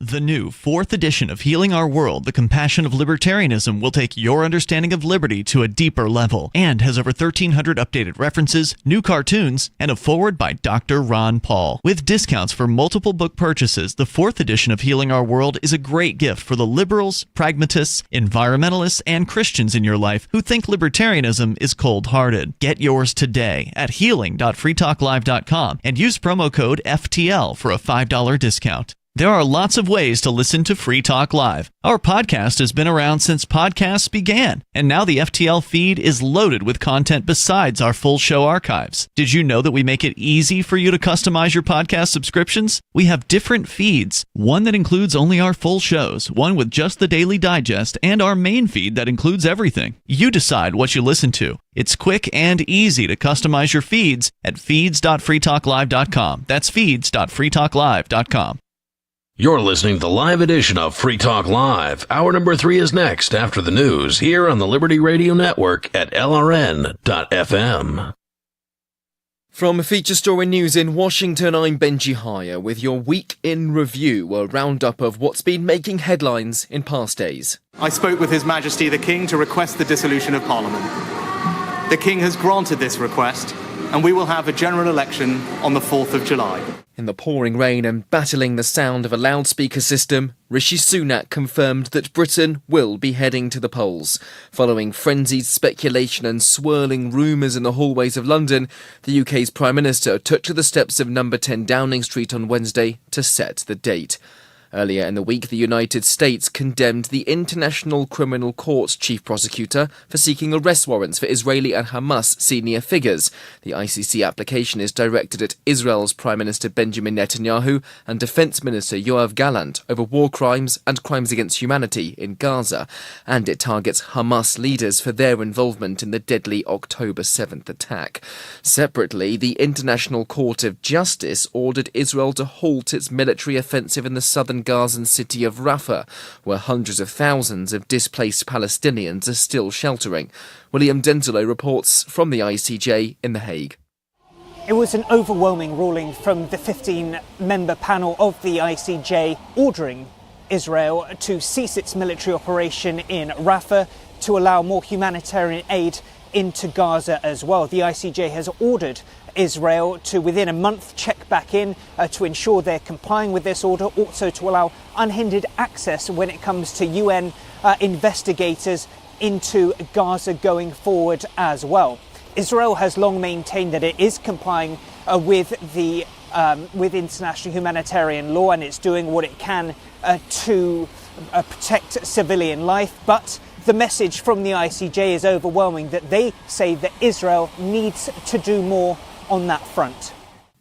The new 4th edition of Healing Our World, The Compassion of Libertarianism, will take your understanding of liberty to a deeper level and has over 1,300 updated references, new cartoons, and a foreword by Dr. Ron Paul. With discounts for multiple book purchases, the 4th edition of Healing Our World is a great gift for the liberals, pragmatists, environmentalists, and Christians in your life who think libertarianism is cold-hearted. Get yours today at healing.freetalklive.com and use promo code FTL for a $5 discount. There are lots of ways to listen to Free Talk Live. Our podcast has been around since podcasts began, and now the FTL feed is loaded with content besides our full show archives. Did you know that we make it easy for you to customize your podcast subscriptions? We have different feeds, one that includes only our full shows, one with just the Daily Digest, and our main feed that includes everything. You decide what you listen to. It's quick and easy to customize your feeds at feeds.freetalklive.com. That's feeds.freetalklive.com. You're listening to the live edition of Free Talk Live. Hour number 3 is next after the news here on the Liberty Radio Network at LRN.FM. From Feature Story News in Washington, I'm Benji Hire with your Week in Review, a roundup of what's been making headlines in past days. I spoke with His Majesty the King to request the dissolution of Parliament. The King has granted this request, and we will have a general election on the 4th of July. In the pouring rain and battling the sound of a loudspeaker system, Rishi Sunak confirmed that Britain will be heading to the polls. Following frenzied speculation and swirling rumours in the hallways of London, the UK's Prime Minister took to the steps of number 10 Downing Street on Wednesday to set the date. Earlier in the week, the United States condemned the International Criminal Court's chief prosecutor for seeking arrest warrants for Israeli and Hamas senior figures. The ICC application is directed at Israel's Prime Minister Benjamin Netanyahu and Defense Minister Yoav Gallant over war crimes and crimes against humanity in Gaza, and it targets Hamas leaders for their involvement in the deadly October 7th attack. Separately, the International Court of Justice ordered Israel to halt its military offensive in the southern Gazan city of Rafah, where hundreds of thousands of displaced Palestinians are still sheltering. William Dentolo reports from the ICJ in The Hague. It was an overwhelming ruling from the 15-member panel of the ICJ ordering Israel to cease its military operation in Rafah to allow more humanitarian aid into Gaza as well. The ICJ has ordered Israel to, within a month, check back in to ensure they're complying with this order, also to allow unhindered access when it comes to UN investigators into Gaza going forward as well. Israel has long maintained that it is complying with international humanitarian law, and it's doing what it can to protect civilian life, but the message from the ICJ is overwhelming, that they say that Israel needs to do more on that front.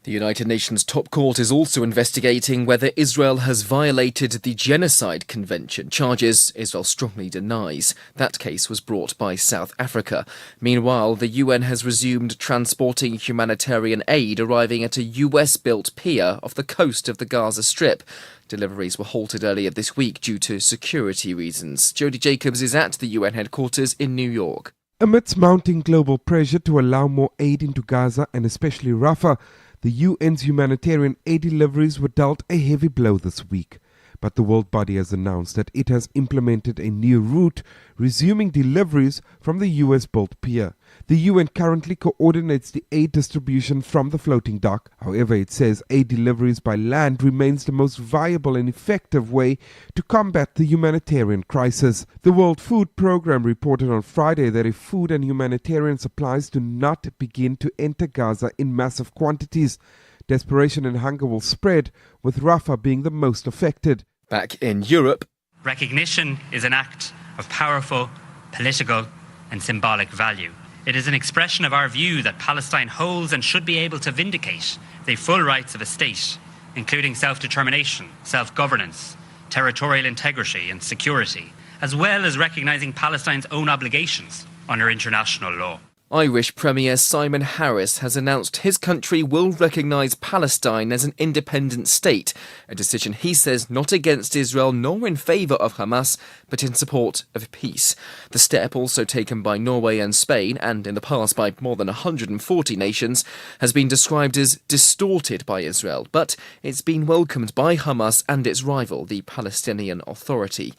The United Nations top court is also investigating whether Israel has violated the Genocide Convention, charges Israel strongly denies. That case was brought by South Africa. Meanwhile, the UN has resumed transporting humanitarian aid arriving at a US-built pier off the coast of the Gaza Strip. Deliveries were halted earlier this week due to security reasons. Jody Jacobs is at the UN headquarters in New York. Amidst mounting global pressure to allow more aid into Gaza and especially Rafah, the UN's humanitarian aid deliveries were dealt a heavy blow this week. But the world body has announced that it has implemented a new route, resuming deliveries from the US-built pier. The UN currently coordinates the aid distribution from the floating dock. However, it says aid deliveries by land remains the most viable and effective way to combat the humanitarian crisis. The World Food Programme reported on Friday that if food and humanitarian supplies do not begin to enter Gaza in massive quantities, desperation and hunger will spread, with Rafah being the most affected. Back in Europe, recognition is an act of powerful, political and symbolic value. It is an expression of our view that Palestine holds and should be able to vindicate the full rights of a state, including self-determination, self-governance, territorial integrity and security, as well as recognising Palestine's own obligations under international law. Irish Premier Simon Harris has announced his country will recognise Palestine as an independent state, a decision he says not against Israel nor in favour of Hamas, but in support of peace. The step, also taken by Norway and Spain, and in the past by more than 140 nations, has been described as distorted by Israel, but it's been welcomed by Hamas and its rival, the Palestinian Authority.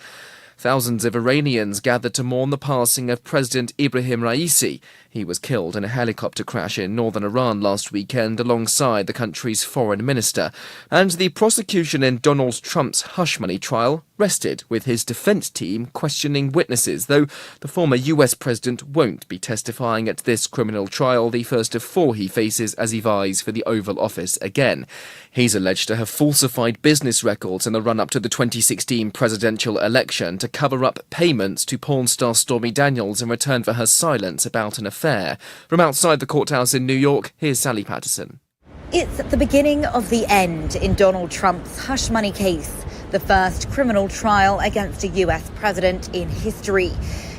Thousands of Iranians gathered to mourn the passing of President Ibrahim Raisi. He was killed in a helicopter crash in northern Iran last weekend alongside the country's foreign minister. And the prosecution in Donald Trump's hush money trial rested, with his defense team questioning witnesses, though the former US president won't be testifying at this criminal trial, the first of 4 he faces as he vies for the Oval Office again. He's alleged to have falsified business records in the run-up to the 2016 presidential election to cover up payments to porn star Stormy Daniels in return for her silence about an affair. From outside the courthouse in New York, here's Sally Patterson. It's the beginning of the end in Donald Trump's hush money case, the first criminal trial against a US president in history.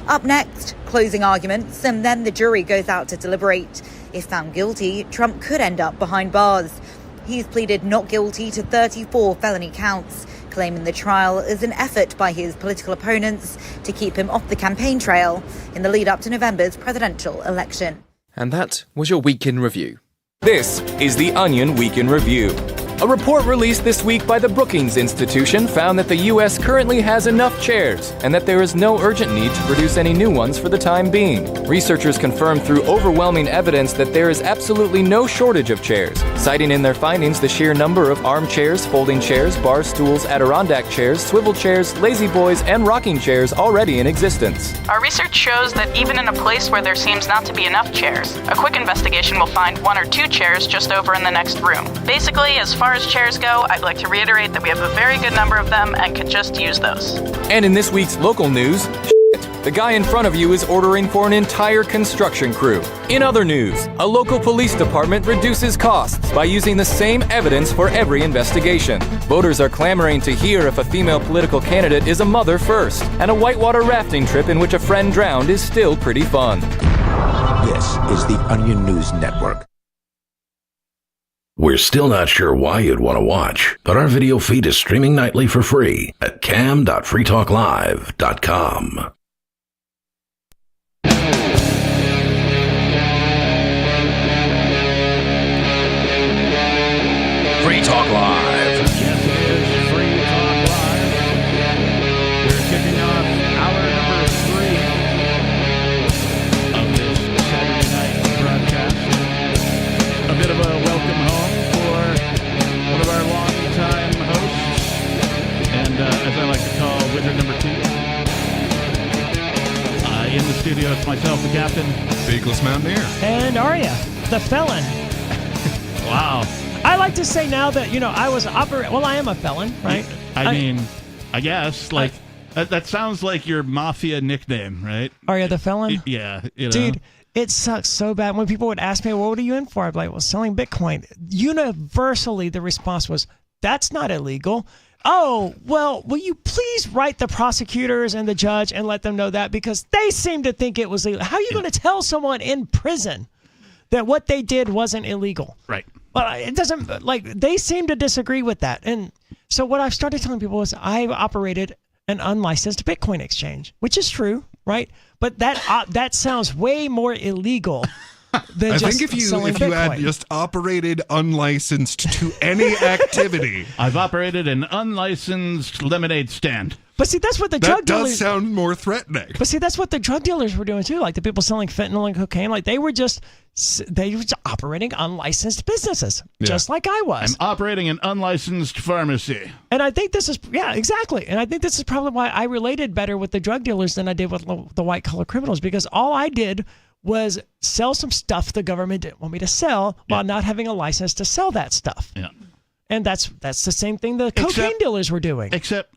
Up next, closing arguments, and then the jury goes out to deliberate. If found guilty, Trump could end up behind bars. He's pleaded not guilty to 34 felony counts, claiming the trial is an effort by his political opponents to keep him off the campaign trail in the lead up to November's presidential election. And that was your Week in Review. This is the Onion Week in Review. A report released this week by the Brookings Institution found that the U.S. currently has enough chairs and that there is no urgent need to produce any new ones for the time being. Researchers confirmed through overwhelming evidence that there is absolutely no shortage of chairs, citing in their findings the sheer number of armchairs, folding chairs, bar stools, Adirondack chairs, swivel chairs, lazy boys, and rocking chairs already in existence. Our research shows that even in a place where there seems not to be enough chairs, a quick investigation will find 1 or 2 chairs just over in the next room. Basically, as far as chairs go, I'd like to reiterate that we have a very good number of them and could just use those. And in this week's local news, the guy in front of you is ordering for an entire construction crew. In other news, a local police department reduces costs by using the same evidence for every investigation. Voters are clamoring to hear if a female political candidate is a mother first, and a whitewater rafting trip in which a friend drowned is still pretty fun. This is the Onion News Network. We're still not sure why you'd want to watch, but our video feed is streaming nightly for free at cam.freetalklive.com. Free Talk Live. Yes, it is Free Talk Live. We're kicking off hour number 3 of this Saturday night broadcast. A bit of a welcome home for one of our longtime hosts, and as I like to call Wizard number 2. In the studio, it's myself, the captain, Beakless Mountaineer, and Aria, the felon. Wow. I like to say now that, I was well, I am a felon, right? I mean, I guess, that sounds like your mafia nickname, right? Aria the felon? Yeah. Dude, it sucks so bad. When people would ask me, well, what are you in for? I'd be like, well, selling Bitcoin. Universally, the response was, that's not illegal. Oh, well, will you please write the prosecutors and the judge and let them know that? Because they seem to think it was illegal. How are you going to tell someone in prison that what they did wasn't illegal? Right. Well, it doesn't, they seem to disagree with that. And so what I've started telling people is I operated an unlicensed Bitcoin exchange, which is true, right? But that sounds way more illegal than just think if you Bitcoin. had just operated unlicensed to any activity. I've operated an unlicensed lemonade stand. But see, that's what the drug dealers... That does sound more threatening. But see, that's what the drug dealers were doing too. Like the people selling fentanyl and cocaine, they were just operating unlicensed businesses, just like I was. I'm operating an unlicensed pharmacy. And I think this is, exactly. And I think this is probably why I related better with the drug dealers than I did with the white collar criminals, because all I did was sell some stuff the government didn't want me to sell while not having a license to sell that stuff. Yeah. And that's the same thing the cocaine dealers were doing. Except,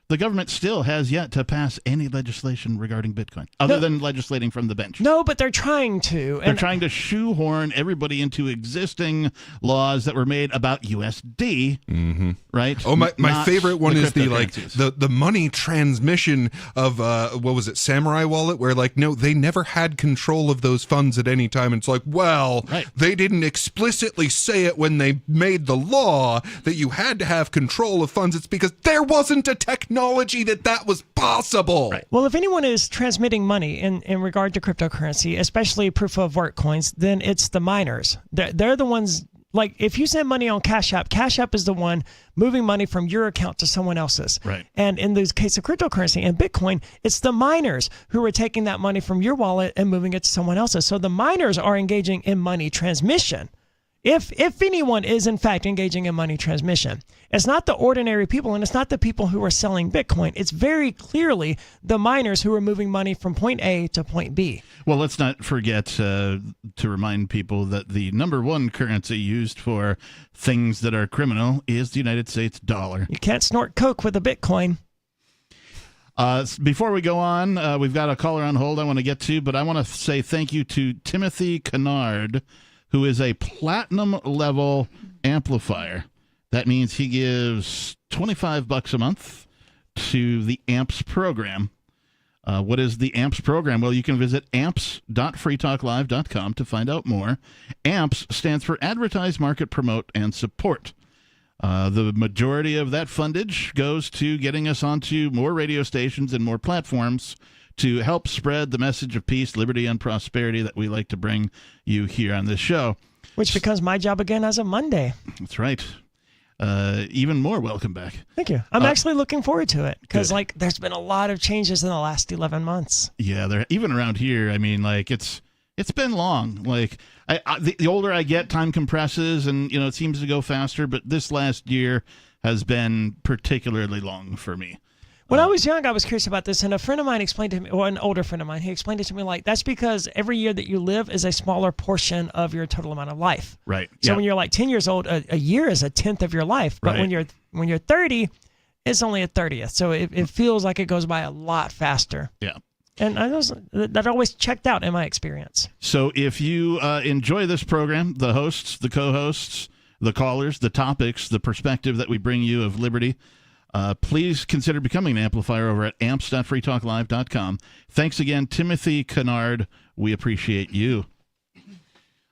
the government still has yet to pass any legislation regarding Bitcoin, other than legislating from the bench. No, but they're trying to. They're trying to shoehorn everybody into existing laws that were made about USD, right? Oh, my favorite one is the money transmission of what was it, Samurai Wallet, where no, they never had control of those funds at any time. It's like, well, they didn't explicitly say it when they made the law that you had to have control of funds. It's because there wasn't a technology that was possible. Right. Well, if anyone is transmitting money in regard to cryptocurrency, especially proof of work coins, then it's the miners. They're the ones. Like, if you send money on Cash App is the one moving money from your account to someone else's. Right. And in the case of cryptocurrency and Bitcoin, it's the miners who are taking that money from your wallet and moving it to someone else's. So the miners are engaging in money transmission. If anyone is in fact engaging in money transmission, it's not the ordinary people and it's not the people who are selling Bitcoin. It's very clearly the miners who are moving money from point A to point B. Well, let's not forget to remind people that the number one currency used for things that are criminal is the United States dollar. You can't snort coke with a Bitcoin. Before we go on, we've got a caller on hold I want to get to, but I want to say thank you to Timothy Kennard, who is a platinum level amplifier. That means he gives $25 a month to the AMPS program. What is the AMPS program? Well, you can visit amps.freetalklive.com to find out more. AMPS stands for Advertise, Market, Promote, and Support. The majority of that fundage goes to getting us onto more radio stations and more platforms to help spread the message of peace, liberty, and prosperity that we like to bring you here on this show. Which becomes my job again as of Monday. That's right. Even more welcome back. Thank you. I'm actually looking forward to it because there's been a lot of changes in the last 11 months. Yeah, even around here, I mean, it's been long. The older I get, time compresses and, it seems to go faster, but this last year has been particularly long for me. When I was young, I was curious about this, and a friend of mine explained to me, or an older friend of mine, he explained it to me that's because every year that you live is a smaller portion of your total amount of life. Right. So when you're 10 years old, a year is a 10th of your life. But when you're 30, it's only a 30th. So it feels like it goes by a lot faster. Yeah. And that always checked out in my experience. So if you enjoy this program, the hosts, the co-hosts, the callers, the topics, the perspective that we bring you of liberty, please consider becoming an amplifier over at amps.freetalklive.com. Thanks again, Timothy Kennard. We appreciate you.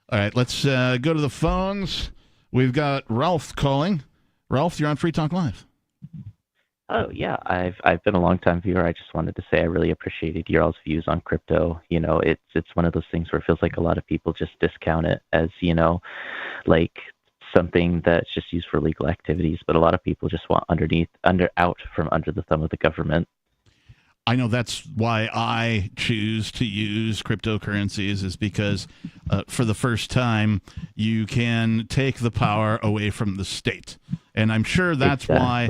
All right, let's go to the phones. We've got Ralph calling. Ralph, you're on Free Talk Live. Oh, yeah. I've been a long-time viewer. I just wanted to say I really appreciated your all's views on crypto. It's one of those things where it feels like a lot of people just discount it as, something that's just used for legal activities, but a lot of people just want out from under the thumb of the government. I know that's why I choose to use cryptocurrencies is because for the first time you can take the power away from the state. And I'm sure that's why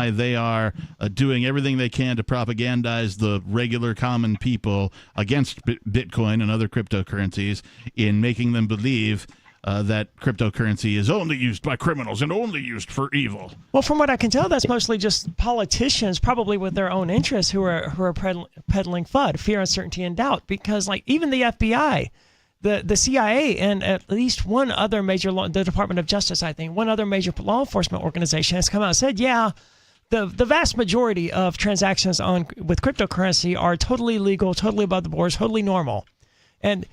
they are doing everything they can to propagandize the regular common people against Bitcoin and other cryptocurrencies in making them believe that cryptocurrency is only used by criminals and only used for evil. Well, from what I can tell, that's mostly just politicians, probably with their own interests, who are peddling FUD, fear, uncertainty, and doubt. Because even the FBI, the CIA, and at least one other major the Department of Justice, I think, one other major law enforcement organization has come out and said, the vast majority of transactions with cryptocurrency are totally legal, totally above the board, totally normal, and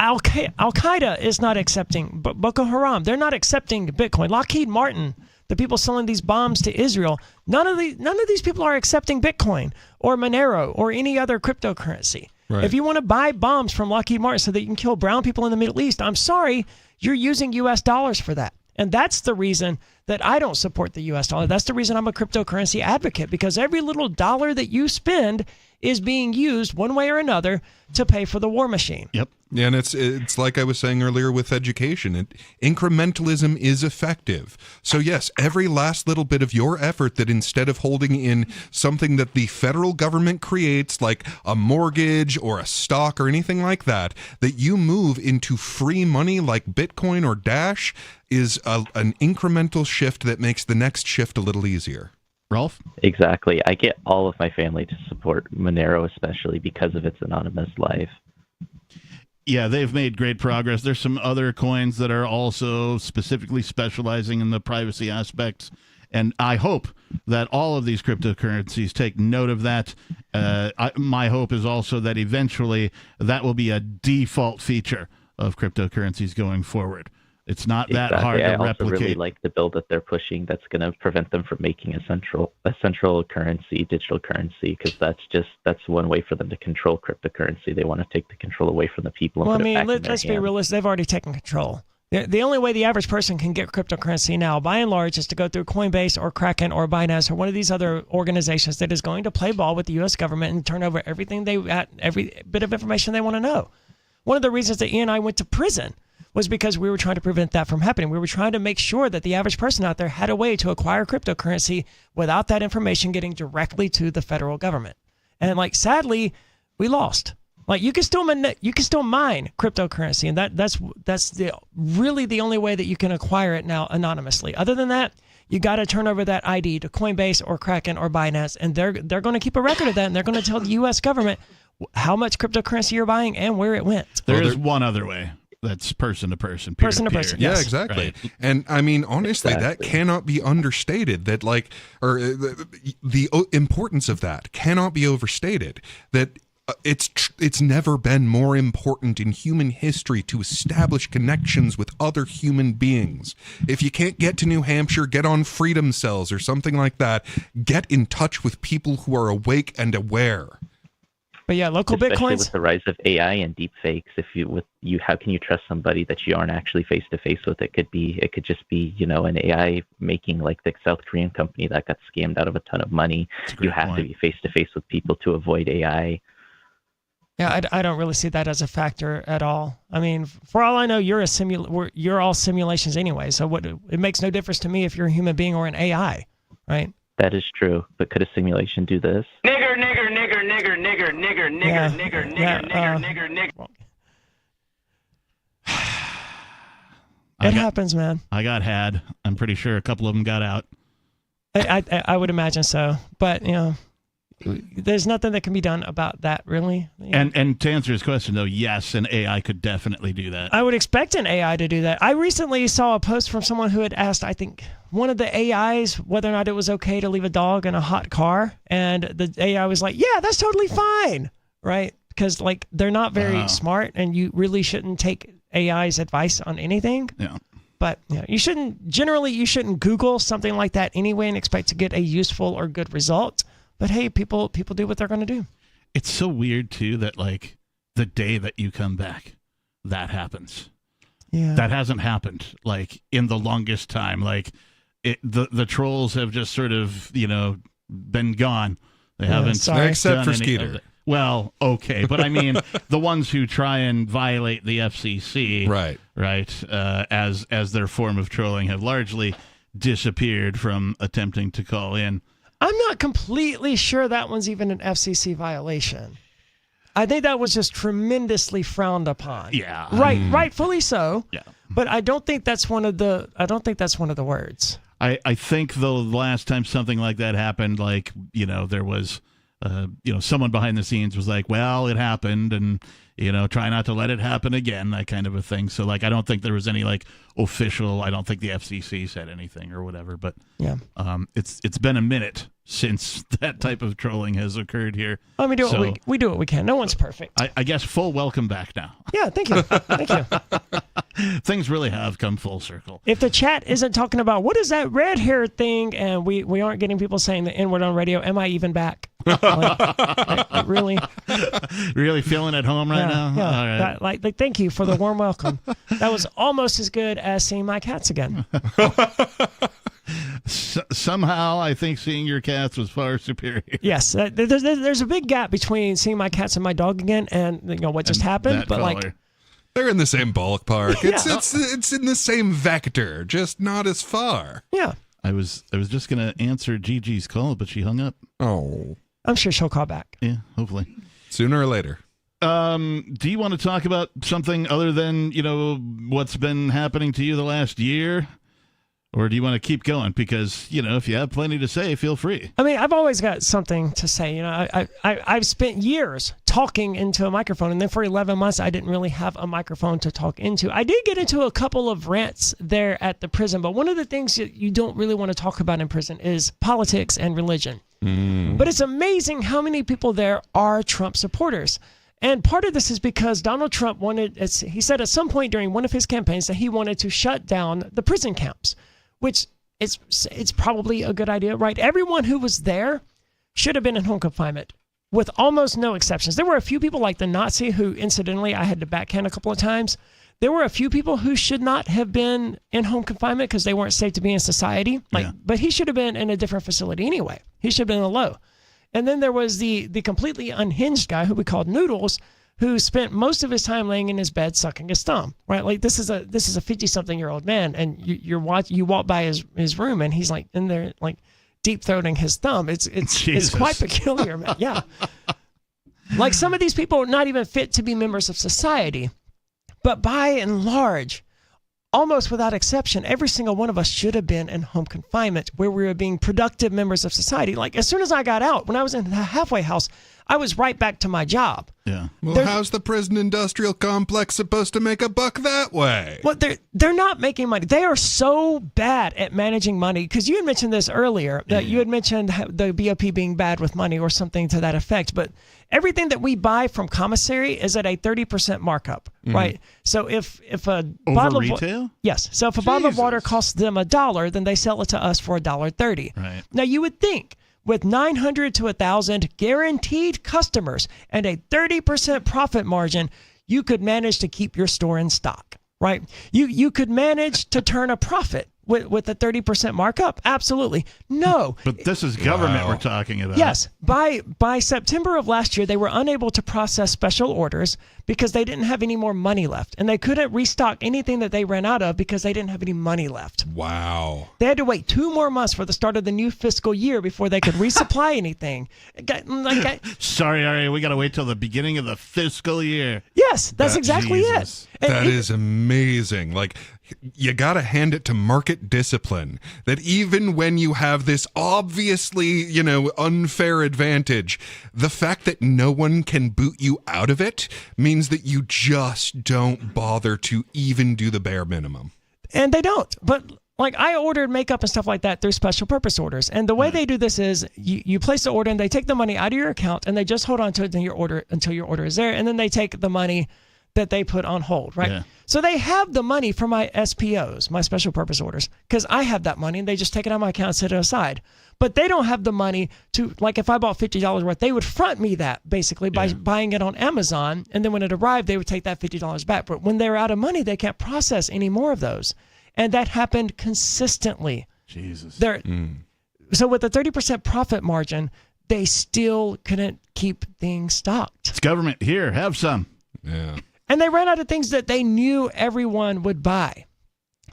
Al-Qaeda is not accepting, but Boko Haram, they're not accepting Bitcoin. Lockheed Martin, the people selling these bombs to Israel, none of these people are accepting Bitcoin or Monero or any other cryptocurrency. Right. If you want to buy bombs from Lockheed Martin so that you can kill brown people in the Middle East, I'm sorry, you're using U.S. dollars for that. And that's the reason that I don't support the U.S. dollar. That's the reason I'm a cryptocurrency advocate, because every little dollar that you spend is being used one way or another to pay for the war machine. Yep. Yeah, and it's like I was saying earlier with education. Incrementalism is effective. So yes, every last little bit of your effort that instead of holding in something that the federal government creates, like a mortgage or a stock or anything like that, that you move into free money like Bitcoin or Dash is an incremental shift that makes the next shift a little easier. Rolf? Exactly. I get all of my family to support Monero, especially because of its anonymous life. Yeah, they've made great progress. There's some other coins that are also specifically specializing in the privacy aspects. And I hope that all of these cryptocurrencies take note of that. My hope is also that eventually that will be a default feature of cryptocurrencies going forward. It's not that hard to replicate. I also really like the bill that they're pushing that's going to prevent them from making a central currency, digital currency, because that's one way for them to control cryptocurrency. They want to take the control away from the people. Well, I mean, let's be realistic. They've already taken control. The only way the average person can get cryptocurrency now, by and large, is to go through Coinbase or Kraken or Binance or one of these other organizations that is going to play ball with the U.S. government and turn over every bit of information they want to know. One of the reasons that Ian and I went to prison was because we were trying to prevent that from happening. We were trying to make sure that the average person out there had a way to acquire cryptocurrency without that information getting directly to the federal government. And sadly, we lost. You can still mine cryptocurrency, and that's really the only way that you can acquire it now anonymously. Other than that, you got to turn over that ID to Coinbase or Kraken or Binance, and they're going to keep a record of that, and they're going to tell the U.S. government how much cryptocurrency you're buying and where it went. There is one other way. That's person to person, person to person. Yeah, yes. exactly. Right. And I mean, honestly, that cannot be understated. That the importance of that cannot be overstated. That it's never been more important in human history to establish connections with other human beings. If you can't get to New Hampshire, get on Freedom Cells or something like that. Get in touch with people who are awake and aware. But yeah, local Especially Bitcoins. with the rise of AI and deep fakes, how can you trust somebody that you aren't actually face to face with? It could just be, an AI making like the South Korean company that got scammed out of a ton of money. You have to be face to face with people to avoid AI. Yeah, I don't really see that as a factor at all. I mean, for all I know, you're all simulations anyway. So it makes no difference to me if you're a human being or an AI, right? That is true, but could a simulation do this? Nigger, nigger, nigger, nigger, nigger, nigger, nigger, nigger, nigger, nigger, nigger. It happens, man. I got had. I'm pretty sure a couple of them got out. I would imagine so, but there's nothing that can be done about that, really. And to answer his question, though, yes, an AI could definitely do that. I would expect an AI to do that. I recently saw a post from someone who had asked, I think, one of the AIs whether or not it was okay to leave a dog in a hot car, and the AI was like, yeah, that's totally fine, right? Because they're not very smart, and you really shouldn't take AI's advice on anything. Yeah. But you shouldn't Google something like that anyway and expect to get a useful or good result. But hey, people do what they're going to do. It's so weird too that the day that you come back, that happens. Yeah. That hasn't happened in the longest time. The trolls have just sort of been gone. They haven't except for Skeeter. Well, okay, but I mean the ones who try and violate the FCC, right, as their form of trolling have largely disappeared from attempting to call in. I'm not completely sure that one's even an FCC violation. I think that was just tremendously frowned upon. Yeah, rightfully so. Yeah, but I don't think that's one of the. I don't think that's one of the words. I think the last time something like that happened, there was. Someone behind the scenes was like, well, it happened and, try not to let it happen again, that kind of a thing. So I don't think there was any official, I don't think the FCC said anything or whatever, but yeah, it's been a minute since that type of trolling has occurred here. Well, we do what we can. No one's perfect. I guess full welcome back now. Yeah, thank you. Thank you. Things really have come full circle. If the chat isn't talking about what is that red hair thing, and we aren't getting people saying the N-word on radio, am I even back? Really feeling at home right now? Yeah. All right. Thank you for the warm welcome. That was almost as good as seeing my cats again. Somehow, I think seeing your cats was far superior. Yes, there's a big gap between seeing my cats and my dog again, and what just happened. But they're in the same ballpark. It's in the same vector, just not as far. Yeah. I was just gonna answer Gigi's call, but she hung up. Oh. I'm sure she'll call back. Yeah, hopefully. Sooner or later. Do you want to talk about something other than, what's been happening to you the last year? Or do you want to keep going? Because, if you have plenty to say, feel free. I mean, I've always got something to say. I've spent years talking into a microphone, and then for 11 months, I didn't really have a microphone to talk into. I did get into a couple of rants there at the prison, but one of the things that you don't really want to talk about in prison is politics and religion. But it's amazing how many people there are Trump supporters. And part of this is because Donald Trump he said at some point during one of his campaigns that he wanted to shut down the prison camps, which it's probably a good idea, right? Everyone who was there should have been in home confinement, with almost no exceptions. There were a few people like the Nazi who, incidentally, I had to backhand a couple of times. There were a few people who should not have been in home confinement because they weren't safe to be in society. But he should have been in a different facility anyway. He should have been in the low. And then there was the completely unhinged guy who we called Noodles, who spent most of his time laying in his bed sucking his thumb, right? Like this is a 50-something-year-old man, and you walk by his room, and he's like in there like deep throating his thumb. It's quite peculiar, man. Yeah, like some of these people are not even fit to be members of society, but by and large, almost without exception, every single one of us should have been in home confinement where we were being productive members of society. Like as soon as I got out, when I was in the halfway house, I was right back to my job. Yeah. Well, how's the prison industrial complex supposed to make a buck that way? Well, they're not making money. They are so bad at managing money. Because you had mentioned this earlier, that you had mentioned the BOP being bad with money or something to that effect. But everything that we buy from commissary is at a 30% markup, right? So if a bottle of retail? Yes. So if a bottle of water costs them $1, then they sell it to us for $1.30. Right. Now you would think, with 900 to 1,000 guaranteed customers and a 30% profit margin, you could manage to keep your store in stock, right? You could manage to turn a profit with a 30% markup. Absolutely. No. But this is government we're talking about. Yes. By September of last year, they were unable to process special orders because they didn't have any more money left. And they couldn't restock anything that they ran out of because they didn't have any money left. Wow. They had to wait 2 more months for the start of the new fiscal year before they could resupply anything. Sorry, Aria, we got to wait till the beginning of the fiscal year. Yes, that's exactly it. That is amazing. Like, you got to hand it to market discipline that even when you have this obviously, unfair advantage, the fact that no one can boot you out of it means that you just don't bother to even do the bare minimum. And they don't. But like I ordered makeup and stuff like that through special purpose orders. And the way they do this is you place the order and they take the money out of your account and they just hold on to it until your order is there. And then they take the money that they put on hold, right? Yeah. So they have the money for my SPOs, my special purpose orders, because I have that money and they just take it out of my account and set it aside. But they don't have the money to, like if I bought $50 worth, they would front me that basically by buying it on Amazon. And then when it arrived, they would take that $50 back. But when they're out of money, they can't process any more of those. And that happened consistently. Jesus. So with a 30% profit margin, they still couldn't keep things stocked. It's government. Here, have some. Yeah. And they ran out of things that they knew everyone would buy,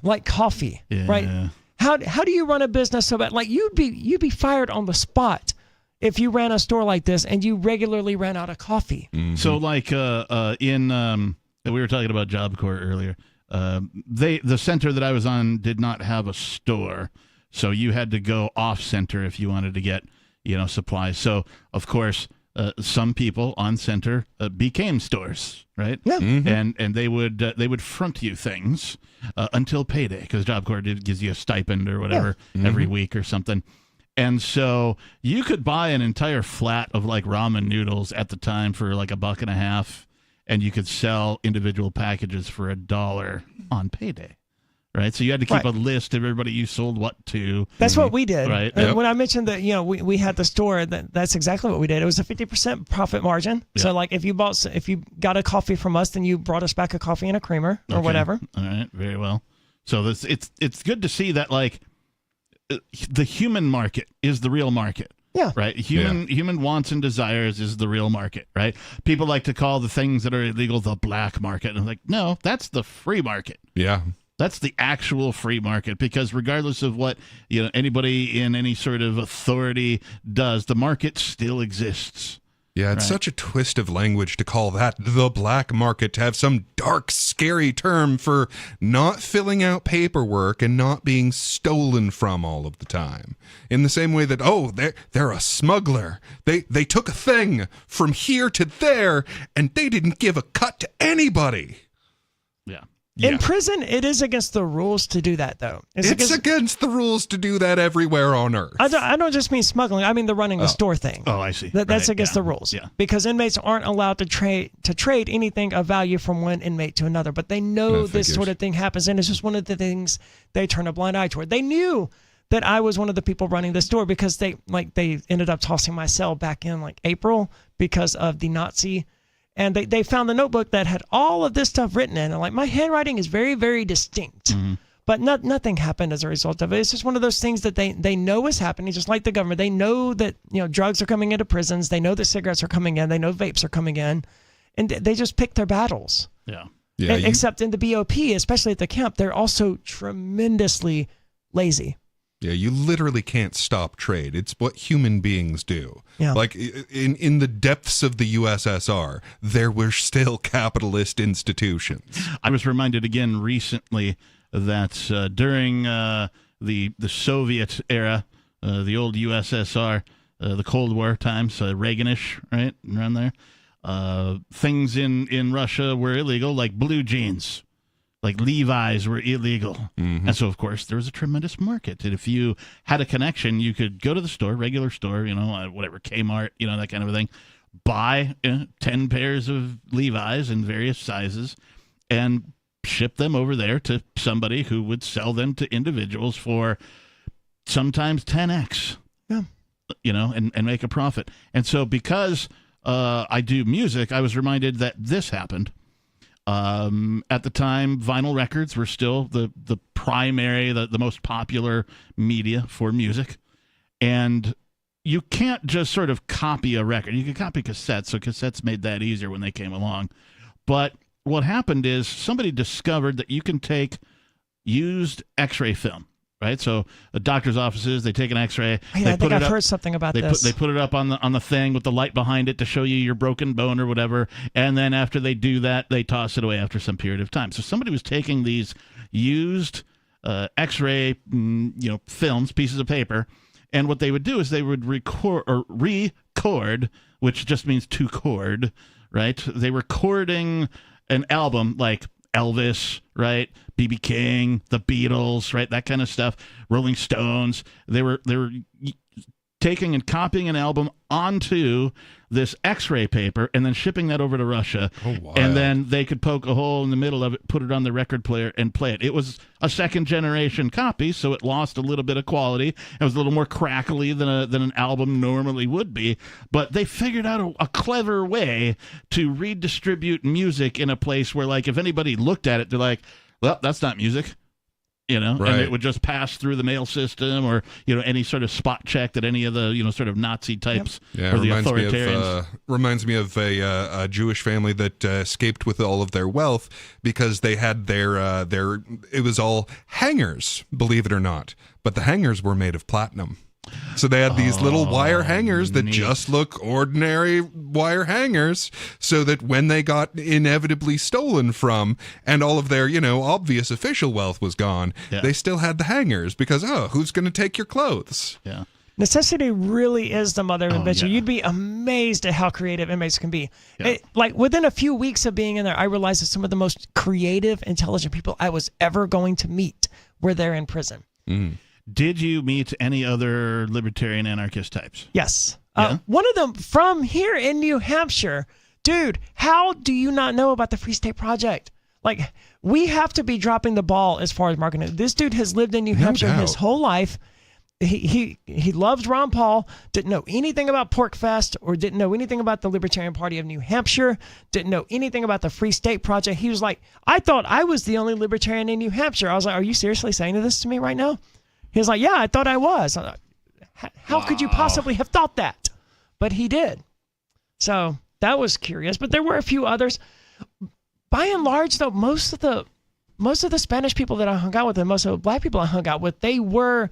like coffee, right? How do you run a business so bad? Like you'd be fired on the spot if you ran a store like this and you regularly ran out of coffee. Mm-hmm. So like we were talking about Job Corps earlier. The center that I was on did not have a store, so you had to go off center if you wanted to get supplies. So of course. Some people on center became stores, right? Yeah. Mm-hmm. And they would front you things until payday because Job Corps gives you a stipend or whatever every week or something. And so you could buy an entire flat of like ramen noodles at the time for like $1.50, and you could sell individual packages for $1 on payday. Right, so you had to keep a list of everybody you sold what to. That's what we did. Right. And when I mentioned that, we had the store, that's exactly what we did. It was a 50% profit margin. Yep. So like if you got a coffee from us, then you brought us back a coffee and a creamer or whatever. All right, very well. So it's good to see that like the human market is the real market. Yeah. Right. Human wants and desires is the real market. Right. People like to call the things that are illegal the black market. And I'm like, no, that's the free market. Yeah. That's the actual free market, because regardless of what anybody in any sort of authority does, the market still exists. Yeah, it's Right. such a twist of language to call that the black market, to have some dark, scary term for not filling out paperwork and not being stolen from all of the time. In the same way that, oh, they're a smuggler. They took a thing from here to there, and they didn't give a cut to anybody. Yeah. In prison, it is against the rules to do that, though. It's against the rules to do that everywhere on earth. I don't just mean smuggling. I mean the running the store thing. Oh, I see. That's Right, against yeah. the rules. Yeah. Because inmates aren't allowed to trade anything of value from one inmate to another. But they know That this figures. sort of thing happens, and it's just one of the things they turn a blind eye toward. They knew that I was one of the people running the store because they ended up tossing my cell back in like April because of the Nazi. And they found the notebook that had all of this stuff written in, and like my handwriting is very, very distinct. But nothing happened as a result of it. It's just one of those things that they know is happening, just like the government. They know that drugs are coming into prisons. They know that cigarettes are coming in. They know vapes are coming in, and they just pick their battles. Yeah. Except in the BOP, especially at the camp, they're also tremendously lazy. Yeah, you literally can't stop trade. It's what human beings do. Yeah. Like in the depths of the USSR, there were still capitalist institutions. I was reminded again recently that during the Soviet era, the old USSR, the Cold War times, Reaganish, right, around there, things in Russia were illegal, like blue jeans. Like Levi's were illegal. And so, of course, there was a tremendous market. And if you had a connection, you could go to the store, regular store, whatever, Kmart, that kind of a thing, buy 10 pairs of Levi's in various sizes and ship them over there to somebody who would sell them to individuals for sometimes 10x, and make a profit. And so because I do music, I was reminded that this happened. At the time, vinyl records were still the primary, the most popular media for music. And you can't just sort of copy a record. You can copy cassettes, so cassettes made that easier when they came along. But what happened is somebody discovered that you can take used X-ray film, right? So the doctor's offices, they take an X-ray. I think I've heard something about this. They put it up on the thing with the light behind it to show you your broken bone or whatever. And then after they do that, they toss it away after some period of time. So somebody was taking these used X-ray, films, pieces of paper, and what they would do is they would record, which just means to chord, right? They were recording an album like Elvis, right? B.B. King, the Beatles, right? That kind of stuff. Rolling Stones. They were taking and copying an album onto this X-ray paper and then shipping that over to Russia. Oh, wow. And then they could poke a hole in the middle of it, put it on the record player, and play it. It was a second-generation copy, so it lost a little bit of quality. It was a little more crackly than an album normally would be. But they figured out a clever way to redistribute music in a place where, like, if anybody looked at it, they're like, well, that's not music. Right. And it would just pass through the mail system or, any sort of spot check that any of the, sort of Nazi types or the authoritarians. Reminds me of a Jewish family that escaped with all of their wealth because they had their it was all hangers, believe it or not. But the hangers were made of platinum. So they had these little wire hangers that just look ordinary wire hangers, so that when they got inevitably stolen from and all of their, obvious official wealth was gone, they still had the hangers because, who's going to take your clothes? Yeah. Necessity really is the mother of invention. You'd be amazed at how creative inmates can be. Like within a few weeks of being in there, I realized that some of the most creative, intelligent people I was ever going to meet were there in prison. Did you meet any other libertarian anarchist types? Yes. One of them from here in New Hampshire. Dude, how do you not know about the Free State Project? Like, we have to be dropping the ball as far as marketing. This dude has lived in New Hampshire his whole life. He loved Ron Paul, didn't know anything about Porkfest or didn't know anything about the Libertarian Party of New Hampshire, didn't know anything about the Free State Project. He was like, I thought I was the only libertarian in New Hampshire. I was like, are you seriously saying this to me right now? He was like, yeah, I thought I was. How could you possibly have thought that? But he did. So that was curious. But there were a few others. By and large, though, most of the Spanish people that I hung out with and most of the black people I hung out with, they were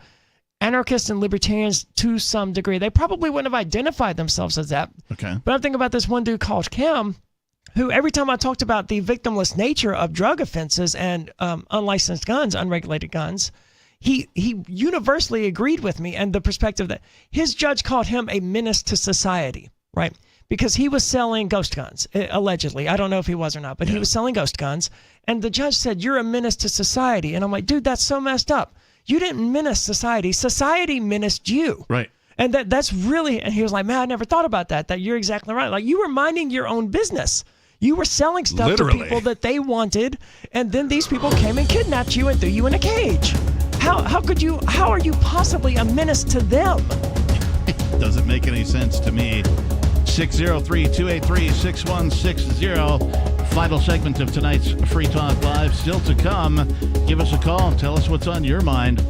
anarchists and libertarians to some degree. They probably wouldn't have identified themselves as that. Okay. But I'm thinking about this one dude called Kim, who every time I talked about the victimless nature of drug offenses and unlicensed guns, unregulated guns, he universally agreed with me and the perspective that his judge called him a menace to society, right? Because he was selling ghost guns, allegedly. I don't know if he was or not, but he was selling ghost guns. And the judge said, "You're a menace to society." And I'm like, dude, that's so messed up. You didn't menace society. Society menaced you. Right. And that's really, and he was like, man, I never thought about that you're exactly right. Like, you were minding your own business. You were selling stuff to people that they wanted, and then these people came and kidnapped you and threw you in a cage. How are you possibly a menace to them? Doesn't make any sense to me. 603-283-6160. Final segment of tonight's Free Talk Live still to come. Give us a call. Tell us what's on your mind.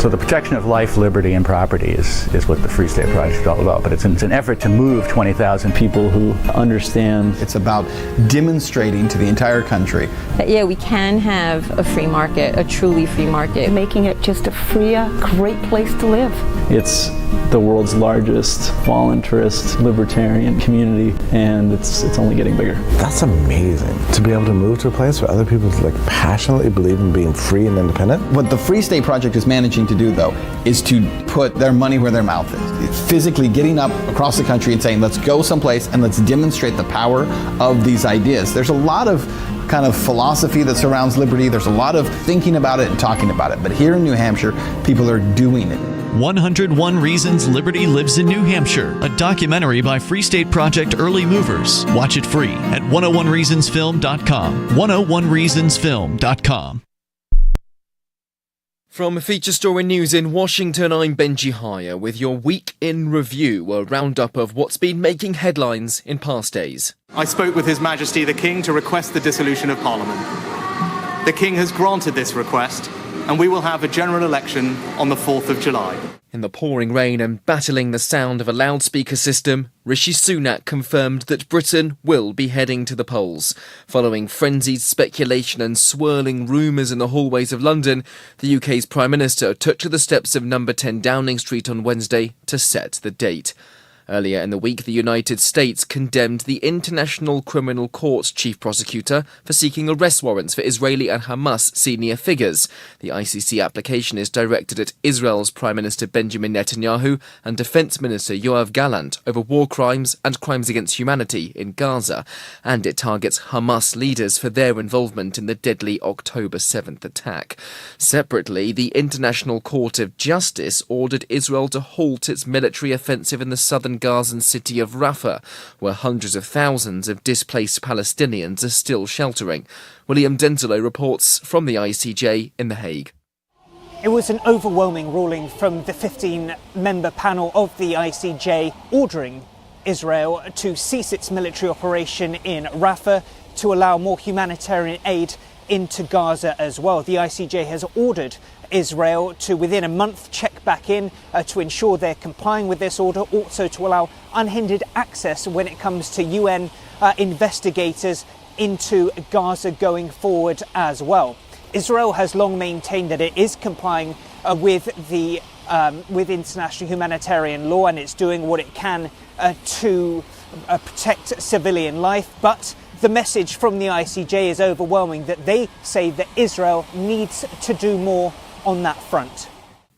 So the protection of life, liberty, and property is what the Free State Project is all about. But it's an effort to move 20,000 people who understand. It's about demonstrating to the entire country that, yeah, we can have a free market, a truly free market. Making it just a freer, great place to live. It's the world's largest voluntarist libertarian community, and it's only getting bigger. That's amazing, to be able to move to a place where other people passionately believe in being free and independent. What the Free State Project is managing to do, though, is to put their money where their mouth is. Physically getting up across the country and saying, let's go someplace and let's demonstrate the power of these ideas. There's a lot of kind of philosophy that surrounds liberty. There's a lot of thinking about it and talking about it. But here in New Hampshire, people are doing it. 101 Reasons Liberty Lives in New Hampshire, a documentary by Free State Project early movers. Watch it free at 101reasonsfilm.com. 101reasonsfilm.com. From Feature Story News in Washington, I'm Benji Hire with your Week in Review, a roundup of what's been making headlines in past days. I spoke with His Majesty the King to request the dissolution of Parliament. The King has granted this request, and we will have a general election on the 4th of July. In the pouring rain and battling the sound of a loudspeaker system, Rishi Sunak confirmed that Britain will be heading to the polls. Following frenzied speculation and swirling rumours in the hallways of London, the UK's Prime Minister took to the steps of number 10 Downing Street on Wednesday to set the date. Earlier in the week, the United States condemned the International Criminal Court's chief prosecutor for seeking arrest warrants for Israeli and Hamas senior figures. The ICC application is directed at Israel's Prime Minister Benjamin Netanyahu and Defense Minister Yoav Gallant over war crimes and crimes against humanity in Gaza, and it targets Hamas leaders for their involvement in the deadly October 7th attack. Separately, the International Court of Justice ordered Israel to halt its military offensive in the southern Gazan city of Rafah, where hundreds of thousands of displaced Palestinians are still sheltering. William Denzelo reports from the ICJ in The Hague. It was an overwhelming ruling from the 15-member panel of the ICJ ordering Israel to cease its military operation in Rafah to allow more humanitarian aid into Gaza as well. The ICJ has ordered Israel to, within a month, check back in to ensure they're complying with this order, also to allow unhindered access when it comes to UN investigators into Gaza going forward as well. Israel has long maintained that it is complying with international humanitarian law, and it's doing what it can to protect civilian life, but the message from the ICJ is overwhelming, that they say that Israel needs to do more on that front.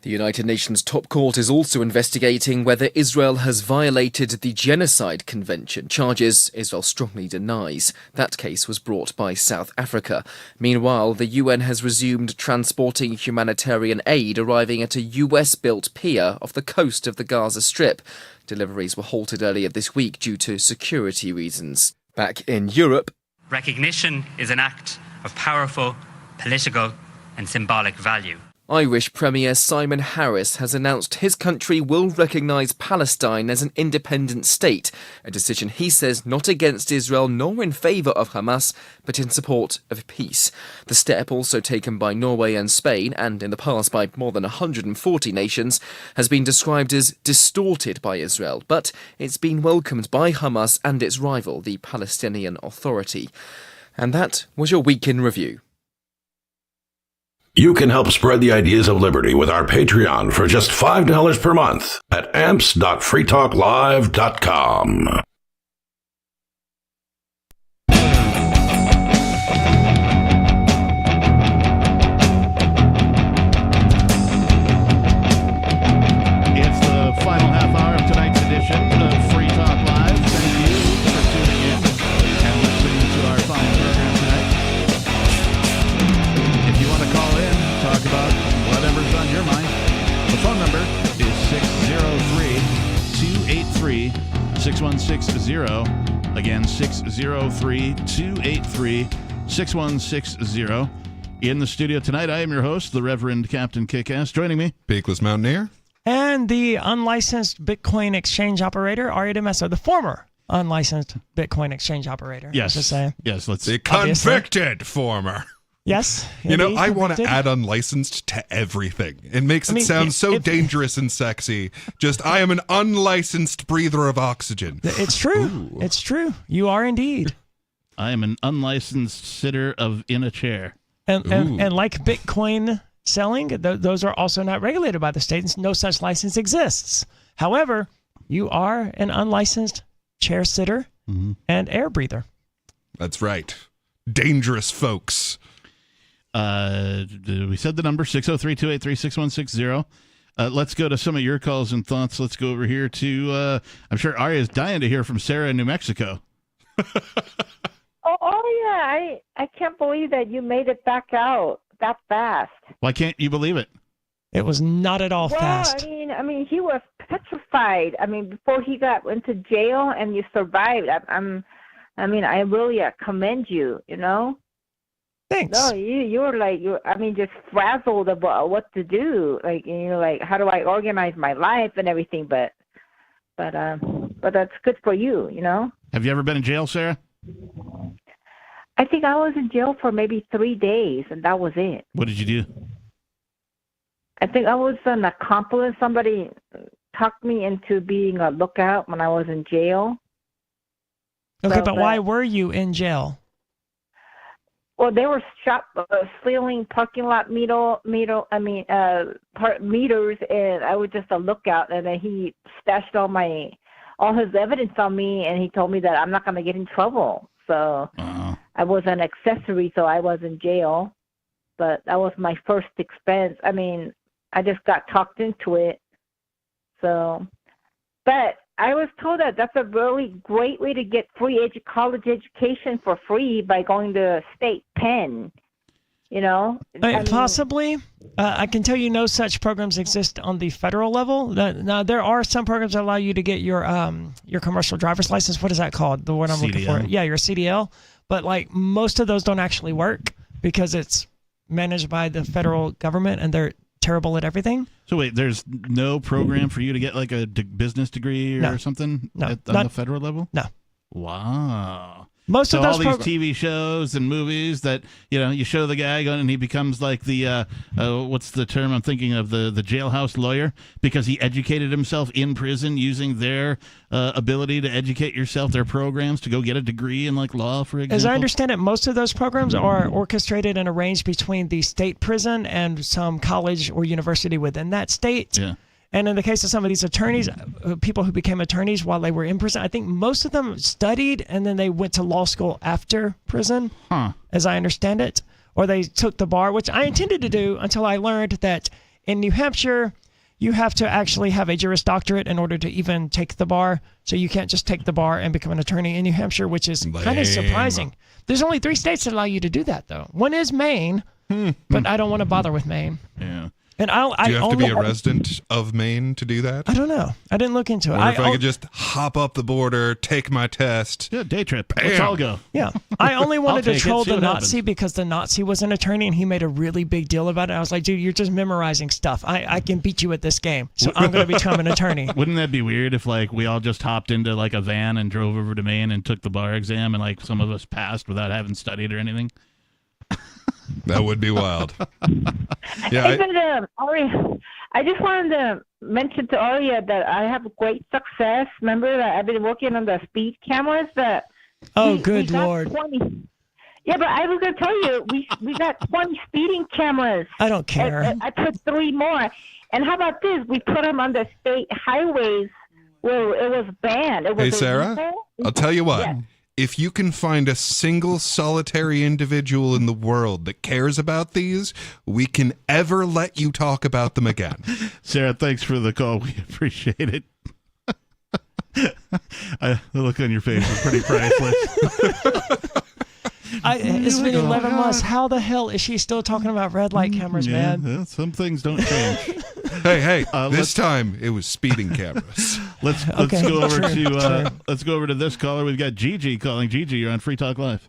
The United Nations top court is also investigating whether Israel has violated the Genocide Convention, charges Israel strongly denies. That case was brought by South Africa. Meanwhile, the UN has resumed transporting humanitarian aid arriving at a US-built pier off the coast of the Gaza Strip. Deliveries were halted earlier this week due to security reasons. Back in Europe, recognition is an act of powerful political and symbolic value. Irish Premier Simon Harris has announced his country will recognise Palestine as an independent state, a decision he says not against Israel nor in favour of Hamas, but in support of peace. The step, also taken by Norway and Spain, and in the past by more than 140 nations, has been described as distorted by Israel, but it's been welcomed by Hamas and its rival, the Palestinian Authority. And that was your Week in Review. You can help spread the ideas of liberty with our Patreon for just $5 per month at amps.freetalklive.com. It's the final half hour of tonight's edition of Free Talk Live. Thank you for tuning in and listening to our final program tonight. If you want to call in, talk about whatever's on your mind, the phone number is 603-283-6160. Again, 603-283-6160. In the studio tonight, I am your host, the Reverend Captain Kickass. Joining me, Beakless Mountaineer. And the unlicensed Bitcoin exchange operator, Aria DeMesso, the former unlicensed Bitcoin exchange operator. Yes. Let's say. Yes, let's The convicted former. Yes. You know, indeed, I want to convicted. add unlicensed to everything. It makes it sound so dangerous and sexy. Just, I am an unlicensed breather of oxygen. It's true. Ooh. It's true. You are indeed. I am an unlicensed sitter in a chair. And like Bitcoin selling, those are also not regulated by the state, and no such license exists. However, you are an unlicensed chair sitter and air breather. That's right. Dangerous folks. We said the number, 603-283-6160. Let's go to some of your calls and thoughts. Let's go over here to, I'm sure Aria is dying to hear from Sarah in New Mexico. Oh yeah, I can't believe that you made it back out that fast. Why can't you believe it? It was not at all fast. I mean, he was petrified. I mean, before he got into jail, and you survived. I really commend you. You know. Thanks. No, you were like just frazzled about what to do. Like like how do I organize my life and everything. But that's good for you. You know. Have you ever been in jail, Sarah? I think I was in jail for maybe 3 days, and that was it. What did you do? I think I was an accomplice. Somebody talked me into being a lookout when I was in jail. Okay, but why were you in jail? Well, they were stealing parking lot meters, and I was just a lookout. And then he stashed all his evidence on me, and he told me that I'm not going to get in trouble. So I was an accessory, so I was in jail. But that was my first expense. I mean, I just got talked into it. So, but I was told that that's a really great way to get free college education for free by going to a state pen. You know? Possibly. I can tell you no such programs exist on the federal level. Now, there are some programs that allow you to get your commercial driver's license. What is that called? The one I'm looking for. Yeah, your CDL. But like most of those don't actually work because it's managed by the federal government and they're terrible at everything. So wait, there's no program for you to get like a business degree or something on the federal level? No. Wow. Most of those all these TV shows and movies that you show the guy going and he becomes like the what's the term I'm thinking of, the jailhouse lawyer, because he educated himself in prison using their ability to educate yourself, their programs to go get a degree in like law, for example. As I understand it, most of those programs are orchestrated and arranged between the state prison and some college or university within that state. Yeah. And in the case of some of these attorneys, people who became attorneys while they were in prison, I think most of them studied and then they went to law school after prison, as I understand it. Or they took the bar, which I intended to do until I learned that in New Hampshire, you have to actually have a Juris Doctorate in order to even take the bar. So you can't just take the bar and become an attorney in New Hampshire, which is kind of surprising. There's only 3 states that allow you to do that, though. One is Maine, but I don't want to bother with Maine. Yeah. And do you have to be a resident of Maine to do that? I don't know. I didn't look into it. Or if I could just hop up the border, take my test. Yeah, day trip. Bam. Let's all go. Yeah. I only wanted to take it, troll see the what Nazi happens. because the Nazi was an attorney and he made a really big deal about it. I was like, dude, you're just memorizing stuff. I can beat you at this game. So I'm going to become an attorney. Wouldn't that be weird if like we all just hopped into like a van and drove over to Maine and took the bar exam and like some of us passed without having studied or anything? That would be wild. Yeah. Aria, I just wanted to mention to Aria that I have great success. Remember that I've been working on the speed cameras. Good Lord. 20. Yeah, but I was going to tell you, we got 20 speeding cameras. I don't care. I put 3 more. And how about this? We put them on the state highways where it was banned. It was Hey, Sarah, illegal. I'll tell you what. Yeah. If you can find a single solitary individual in the world that cares about these, we can ever let you talk about them again. Sarah, thanks for the call. We appreciate it. The look on your face is pretty priceless. It's been 11 months. How the hell is she still talking about red light cameras, man? Yeah, some things don't change. Hey, this time it was speeding cameras. Let's go over let's go over to this caller. We've got Gigi calling. Gigi, you're on Free Talk Live.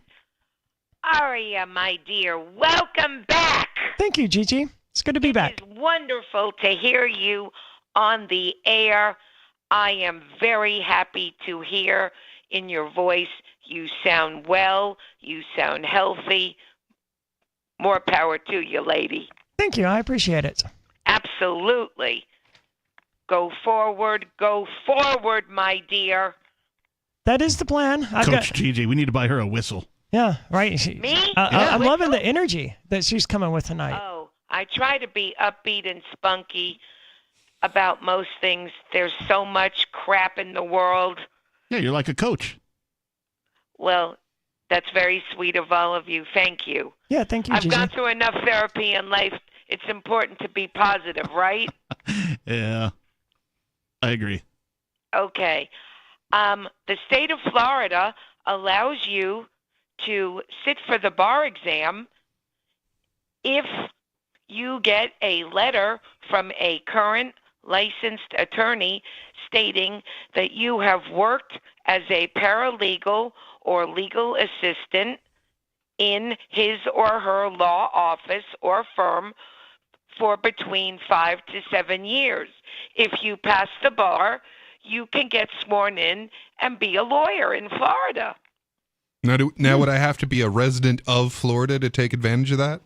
Aria, my dear, welcome back. Thank you, Gigi. It's good to be back. It's wonderful to hear you on the air. I am very happy to hear in your voice you sound well, you sound healthy. More power to you, lady. Thank you. I appreciate it. Absolutely. Go forward, my dear. That is the plan. Coach Gigi, we need to buy her a whistle. Yeah, right. Me? I'm loving the energy that she's coming with tonight. Oh, I try to be upbeat and spunky about most things. There's so much crap in the world. Yeah, you're like a coach. Well, that's very sweet of all of you. Thank you. Yeah, thank you, I've Gigi. gone through enough therapy in life. It's important to be positive, right? Yeah, I agree. Okay. The state of Florida allows you to sit for the bar exam if you get a letter from a current licensed attorney stating that you have worked as a paralegal or legal assistant in his or her law office or firm for between 5 to 7 years. If you pass the bar, you can get sworn in and be a lawyer in Florida. Now, would I have to be a resident of Florida to take advantage of that?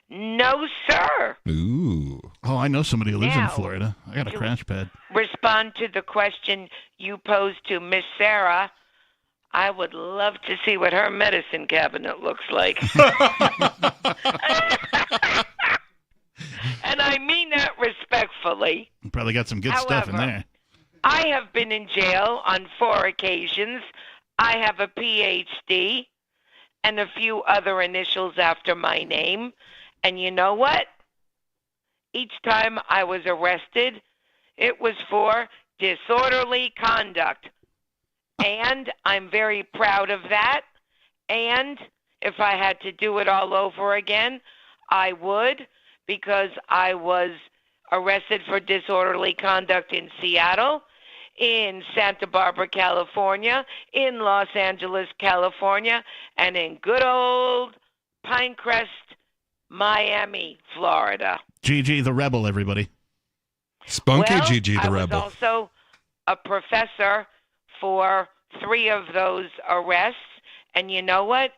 No, sir. Ooh. Oh, I know somebody who lives in Now, Florida. I got a crash pad. Respond to the question you posed to Miss Sarah. I would love to see what her medicine cabinet looks like. And I mean that respectfully. You probably got some good stuff in there. I have been in jail on 4 occasions. I have a PhD and a few other initials after my name. And you know what? Each time I was arrested, it was for disorderly conduct. And I'm very proud of that. And if I had to do it all over again, I would, because I was arrested for disorderly conduct in Seattle, in Santa Barbara, California, in Los Angeles, California, and in good old Pinecrest, Miami, Florida. Gigi the Rebel, everybody. Spunky Gigi the Rebel. I was also a professor for 3 of those arrests. And you know what?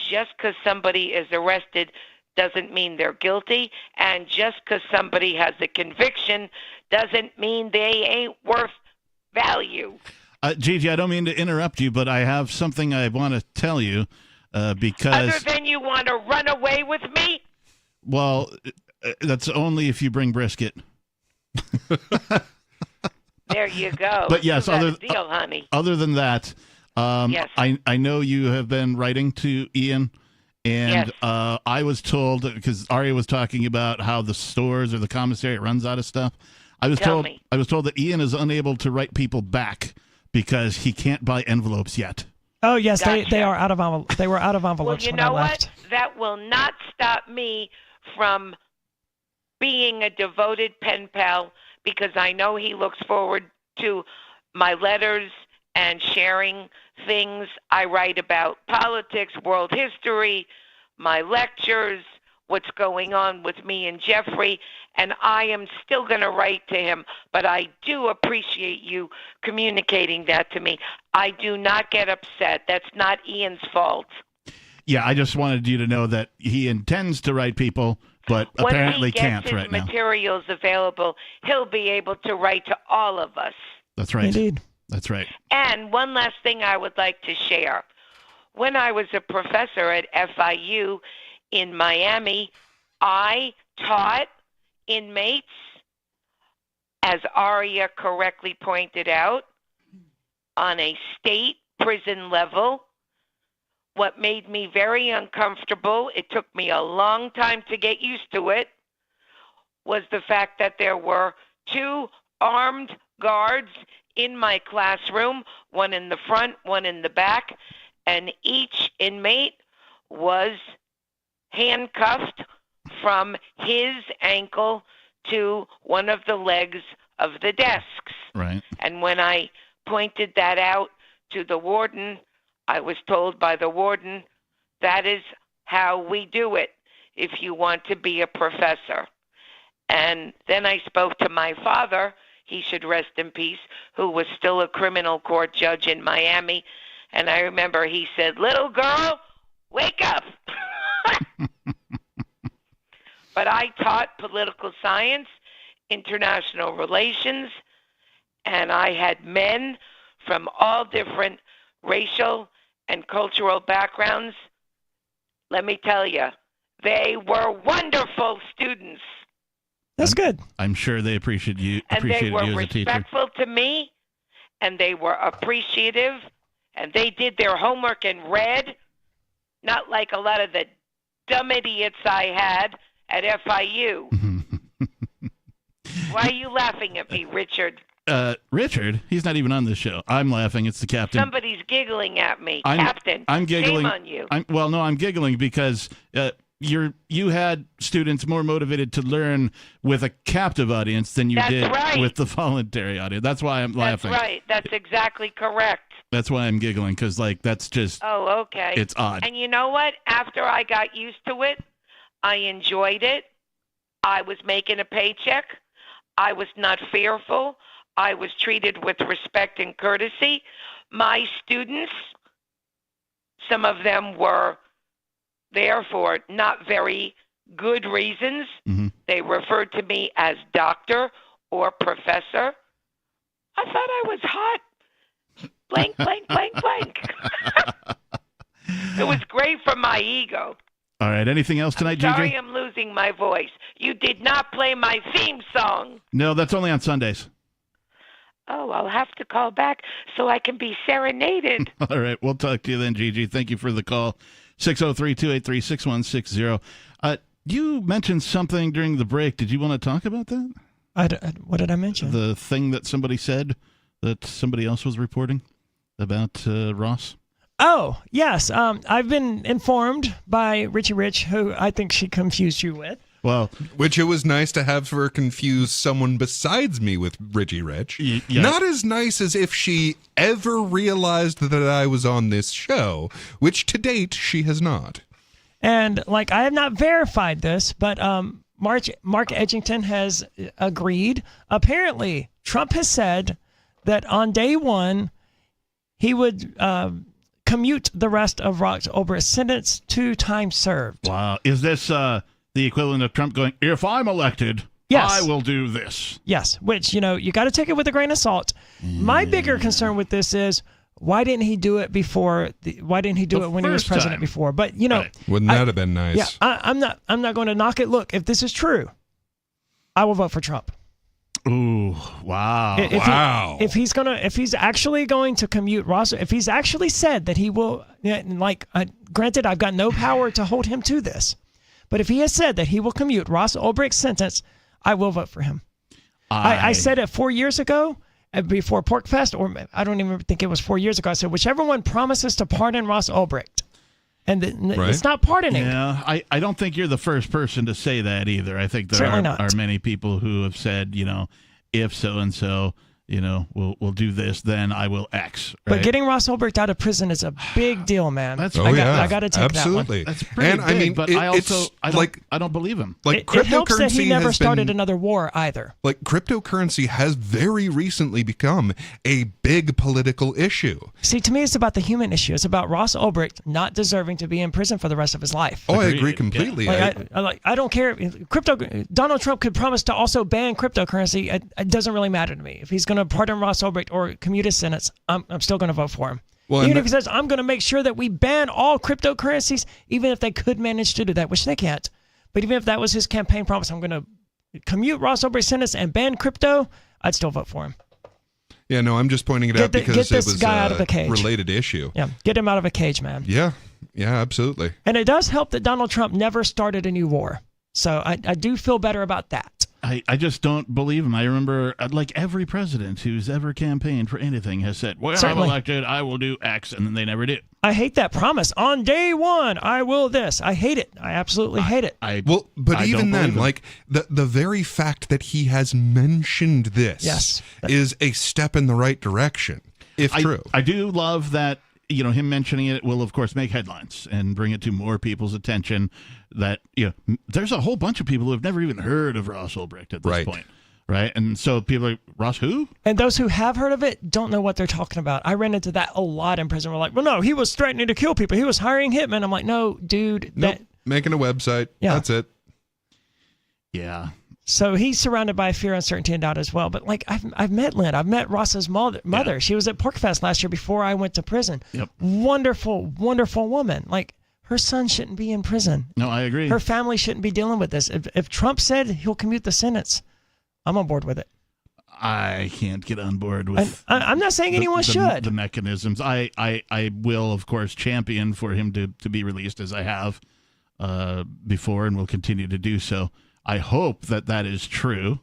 Just because somebody is arrested doesn't mean they're guilty. And just because somebody has a conviction doesn't mean they ain't worth value. Gigi, I don't mean to interrupt you, but I have something I want to tell you because... Other than you want to run away with me? Well, that's only if you bring brisket. There you go. But yes, deal, honey. Other than that, Yes. I know you have been writing to Ian, and Yes. I was told, because Aria was talking about how the stores or the commissary runs out of stuff. I was Tell told me. I was told that Ian is unable to write people back because he can't buy envelopes yet. Oh yes, Gotcha. they are out of they were out of Well, envelopes you when know I left. what? That will not stop me from being a devoted pen pal, because I know he looks forward to my letters and sharing things I write about politics, world history, my lectures, what's going on with me and Jeffrey, and I am still going to write to him, but I do appreciate you communicating that to me. I do not get upset. That's not Ian's fault. Yeah, I just wanted you to know that he intends to write people, but apparently can't right now. Once he gets his materials available, he'll be able to write to all of us. That's right. Indeed. That's right. And one last thing I would like to share. When I was a professor at FIU in Miami, I taught inmates, as Aria correctly pointed out, on a state prison level. What made me very uncomfortable, it took me a long time to get used to it, was the fact that there were 2 armed guards in my classroom, one in the front, one in the back, and each inmate was handcuffed from his ankle to one of the legs of the desks. Right. And when I pointed that out to the warden, I was told by the warden, that is how we do it if you want to be a professor. And then I spoke to my father, he should rest in peace, who was still a criminal court judge in Miami. And I remember he said, "Little girl, wake up." But I taught political science, international relations, and I had men from all different racial and cultural backgrounds. Let me tell you, they were wonderful students. That's good. I'm sure they appreciated you And they were as a teacher. respectful to me, and they were appreciative, and they did their homework and read, not like a lot of the dumb idiots I had at FIU. Why are you laughing at me, Richard? Richard, he's not even on this show. I'm laughing. It's the captain. Somebody's giggling at me. Captain, I'm giggling. shame on you. I'm giggling because you had students more motivated to learn with a captive audience than you did with the voluntary audience. That's why I'm laughing. That's right. That's exactly correct. That's why I'm giggling, because that's just. Oh, okay. It's odd. And you know what? After I got used to it, I enjoyed it. I was making a paycheck. I was not fearful. I was treated with respect and courtesy. My students, some of them were there for not very good reasons. Mm-hmm. They referred to me as doctor or professor. I thought I was hot. Blank, blank, blank, blank. It was great for my ego. All right. Anything else tonight, Gigi? Sorry, I'm losing my voice. You did not play my theme song. No, that's only on Sundays. Oh, I'll have to call back so I can be serenaded. All right. We'll talk to you then, Gigi. Thank you for the call. 603-283-6160. You mentioned something during the break. Did you want to talk about that? What did I mention? The thing that somebody said that somebody else was reporting about Ross? Oh, yes. I've been informed by Richie Rich, who I think she confused you with. Well, which it was nice to have her confuse someone besides me with Richie Rich. Yeah. Not as nice as if she ever realized that I was on this show, which to date she has not. And I have not verified this, but Mark Edgington has agreed. Apparently, Trump has said that on day one, he would commute the rest of Ross Ulbricht's sentence to time served. Wow. Is this the equivalent of Trump going, if I'm elected, yes, I will do this? Yes, which, you got to take it with a grain of salt. My bigger concern with this is, why didn't he do it before? Why didn't he do it when he was president before? But, right. Wouldn't that have been nice? Yeah, I'm not going to knock it. Look, if this is true, I will vote for Trump. Ooh, wow. If he's actually going to commute Ross, if he's actually said that he will, granted, I've got no power to hold him to this, but if he has said that he will commute Ross Ulbricht's sentence, I will vote for him. I said it 4 years ago before PorcFest, or I don't even think it was 4 years ago. I said, whichever one promises to pardon Ross Ulbricht, And it's not pardoning. Yeah, I don't think you're the first person to say that either. I think there are many people who have said, if so-and-so, we'll do this, then I will X. Right? But getting Ross Ulbricht out of prison is a big deal, man. I got to take absolutely. that one. That's pretty big, but I don't believe him. It helps that he never started another war either. Like, cryptocurrency has very recently become a big political issue. See, to me, it's about the human issue. It's about Ross Ulbricht not deserving to be in prison for the rest of his life. Oh, I agree completely. Yeah. I don't care. Donald Trump could promise to also ban cryptocurrency. It doesn't really matter to me. If he's going to pardon Ross Ulbricht or commute his sentence, I'm still going to vote for him. Well, even if he says, I'm going to make sure that we ban all cryptocurrencies, even if they could manage to do that, which they can't. But even if that was his campaign promise, I'm going to commute Ross Ulbricht's sentence and ban crypto, I'd still vote for him. Yeah, no, I'm just pointing it out because it was guy out of the cage. Related issue. Yeah, get him out of a cage, man. Yeah, absolutely. And it does help that Donald Trump never started a new war. So I do feel better about that. I just don't believe him. I remember, like, every president who's ever campaigned for anything has said, well, I'm elected, I will do X, and then they never do. I hate that promise. On day one, I will this. I hate it. I absolutely hate it. But even then, like, the very fact that he has mentioned this is a step in the right direction, if true. I do love that, him mentioning it will, of course, make headlines and bring it to more people's attention that, there's a whole bunch of people who have never even heard of Ross Ulbricht at this point. Right. And so people are like, Ross who? And those who have heard of it don't know what they're talking about. I ran into that a lot in prison. We're like, well, no, he was threatening to kill people. He was hiring hitmen. I'm like, no, dude. Nope. Making a website. Yeah. That's it. Yeah. So he's surrounded by fear, uncertainty, and doubt as well. But like I've met Lynn. I've met Ross's mother. Yeah. She was at PorcFest last year before I went to prison. Yep. Wonderful, wonderful woman. Like, her son shouldn't be in prison. No, I agree. Her family shouldn't be dealing with this. If Trump said he'll commute the sentence, I'm on board with it. I can't get on board with. I'm not saying anyone should. The mechanisms. I will, of course, champion for him to be released, as I have before, and will continue to do so. I hope that is true,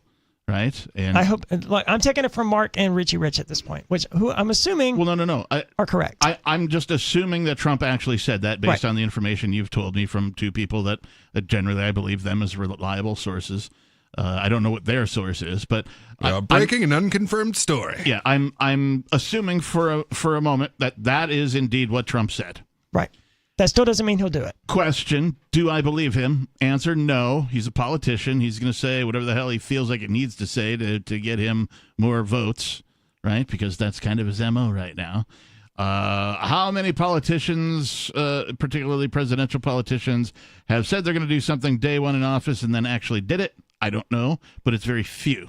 right? And I hope. Like, I'm taking it from Mark and Richie Rich at this point, who I'm assuming. Well, no, are correct. I'm just assuming that Trump actually said that based on the information you've told me from two people that generally I believe them as reliable sources. I don't know what their source is, but breaking an unconfirmed story. Yeah, I'm assuming for a moment that is indeed what Trump said. Right. That still doesn't mean he'll do it. Question, do I believe him? Answer, no. He's a politician. He's going to say whatever the hell he feels like it needs to say to get him more votes, right? Because that's kind of his MO right now. How many politicians, particularly presidential politicians, have said they're going to do something day one in office and then actually did it? I don't know, but it's very few.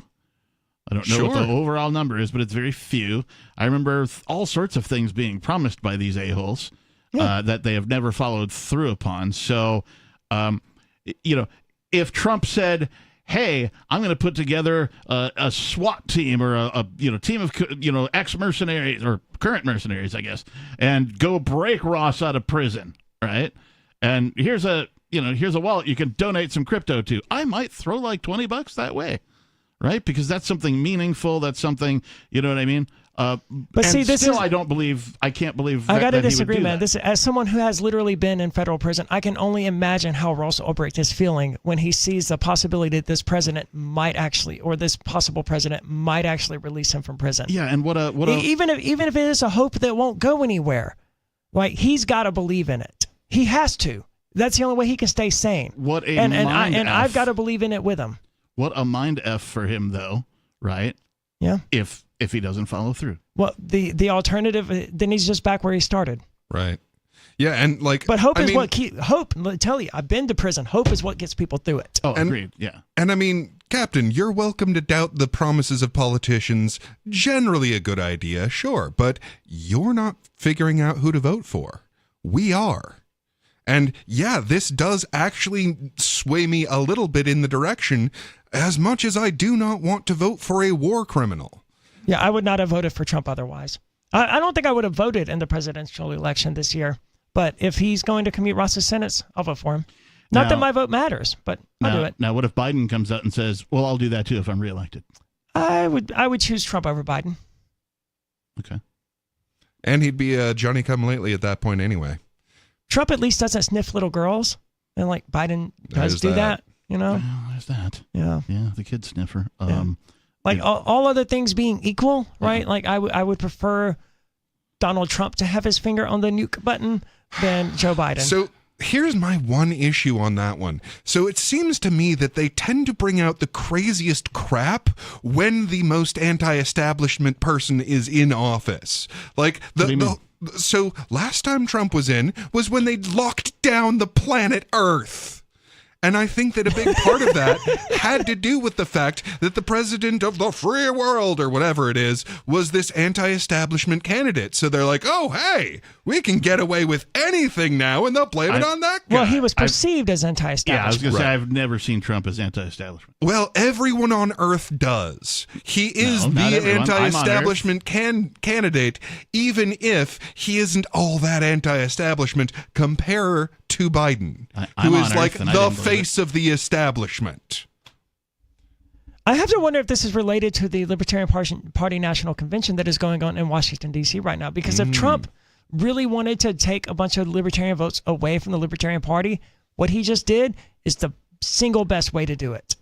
I don't know what the overall number is, but it's very few. I remember all sorts of things being promised by these a-holes. That they have never followed through upon. So, if Trump said, "Hey, I'm going to put together a SWAT team or a team of ex-mercenaries or current mercenaries, I guess, and go break Ross out of prison," right? And here's a wallet you can donate some crypto to. I might throw like $20 that way, right? Because that's something meaningful. That's something, you know what I mean? But see, this still, I can't believe. I got to disagree, man. This, as someone who has literally been in federal prison, I can only imagine how Ross Ulbricht is feeling when he sees the possibility that this president might actually, or this possible president might actually release him from prison. Yeah, and even if it is a hope that won't go anywhere, like, he's got to believe in it. He has to. That's the only way he can stay sane. I've got to believe in it with him. What a mind F for him, though, right? Yeah. If he doesn't follow through. Well, the alternative, then he's just back where he started. Right. Yeah, and like, but hope is what hope. Let me tell you, I've been to prison. Hope is what gets people through it. Oh, agreed. Yeah. And I mean, Captain, you're welcome to doubt the promises of politicians. Generally a good idea, sure, but you're not figuring out who to vote for. We are. And yeah, this does actually sway me a little bit in the direction, as much as I do not want to vote for a war criminal. Yeah, I would not have voted for Trump otherwise. I don't think I would have voted in the presidential election this year. But if he's going to commute Ross's sentence, I'll vote for him. Not that my vote matters, but I'll do it. Now, what if Biden comes out and says, well, I'll do that too if I'm reelected? I would choose Trump over Biden. Okay. And he'd be a Johnny-come-lately at that point anyway. Trump at least doesn't sniff little girls, and like Biden does do that. You know, there's that. Yeah, the kid sniffer. Like all other things being equal, right? Like I would prefer Donald Trump to have his finger on the nuke button than Joe Biden. So here's my one issue on that one. So it seems to me that they tend to bring out the craziest crap when the most anti-establishment person is in office. Like so last time Trump was in was when they locked down the planet Earth. And I think that a big part of that had to do with the fact that the president of the free world, or whatever it is, was this anti-establishment candidate. So they're like, oh, hey, we can get away with anything now, and they'll blame it on that guy. Well, he was perceived as anti-establishment. Yeah, I was going to say, I've never seen Trump as anti-establishment. Well, everyone on Earth does. He is not the everyone. anti-establishment candidate, even if he isn't all that anti-establishment. Compare to Biden, who is like the face of the establishment. I have to wonder if this is related to the Libertarian Party National Convention that is going on in Washington, D.C. right now. Because if Trump really wanted to take a bunch of Libertarian votes away from the Libertarian Party, what he just did is the single best way to do it.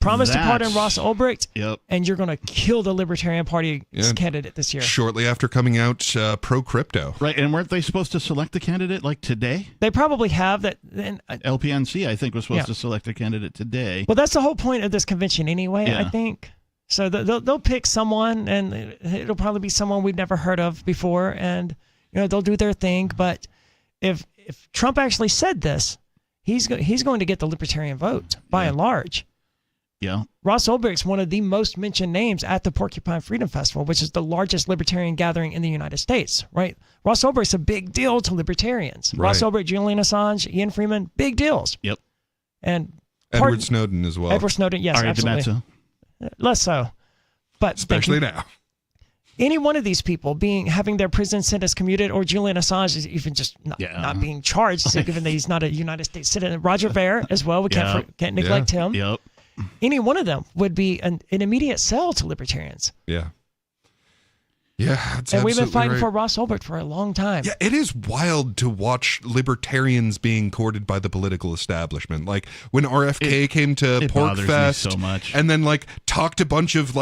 Promise to pardon Ross Ulbricht, and you're going to kill the Libertarian Party candidate this year. Shortly after coming out pro-crypto. Right, and weren't they supposed to select a candidate like today? They probably have that. LPNC, I think, was supposed to select a candidate today. Well, that's the whole point of this convention anyway, Yeah. I think. So they'll pick someone, and it'll probably be someone we've never heard of before, and they'll do their thing. But if Trump actually said this, he's going to get the Libertarian vote by and large. Yeah. Ross Ulbricht's one of the most mentioned names at the Porcupine Freedom Festival, which is the largest libertarian gathering in the United States, right? Ross Ulbricht's a big deal to libertarians. Right. Ross Ulbricht, Julian Assange, Ian Freeman, big deals. Yep. And Edward Snowden as well. Edward Snowden, yes, Aria absolutely. Less so. But especially now. Any one of these people having their prison sentence commuted, or Julian Assange is even just not being charged, given that he's not a United States citizen. Roger Ver as well. We can't neglect him. Yep. Any one of them would be an immediate sell to libertarians. Yeah. Yeah, that's and we've been fighting right. for Ross Ulbricht for a long time. Yeah, it is wild to watch libertarians being courted by the political establishment. Like when RFK came to PorcFest so much. and then like talked a bunch of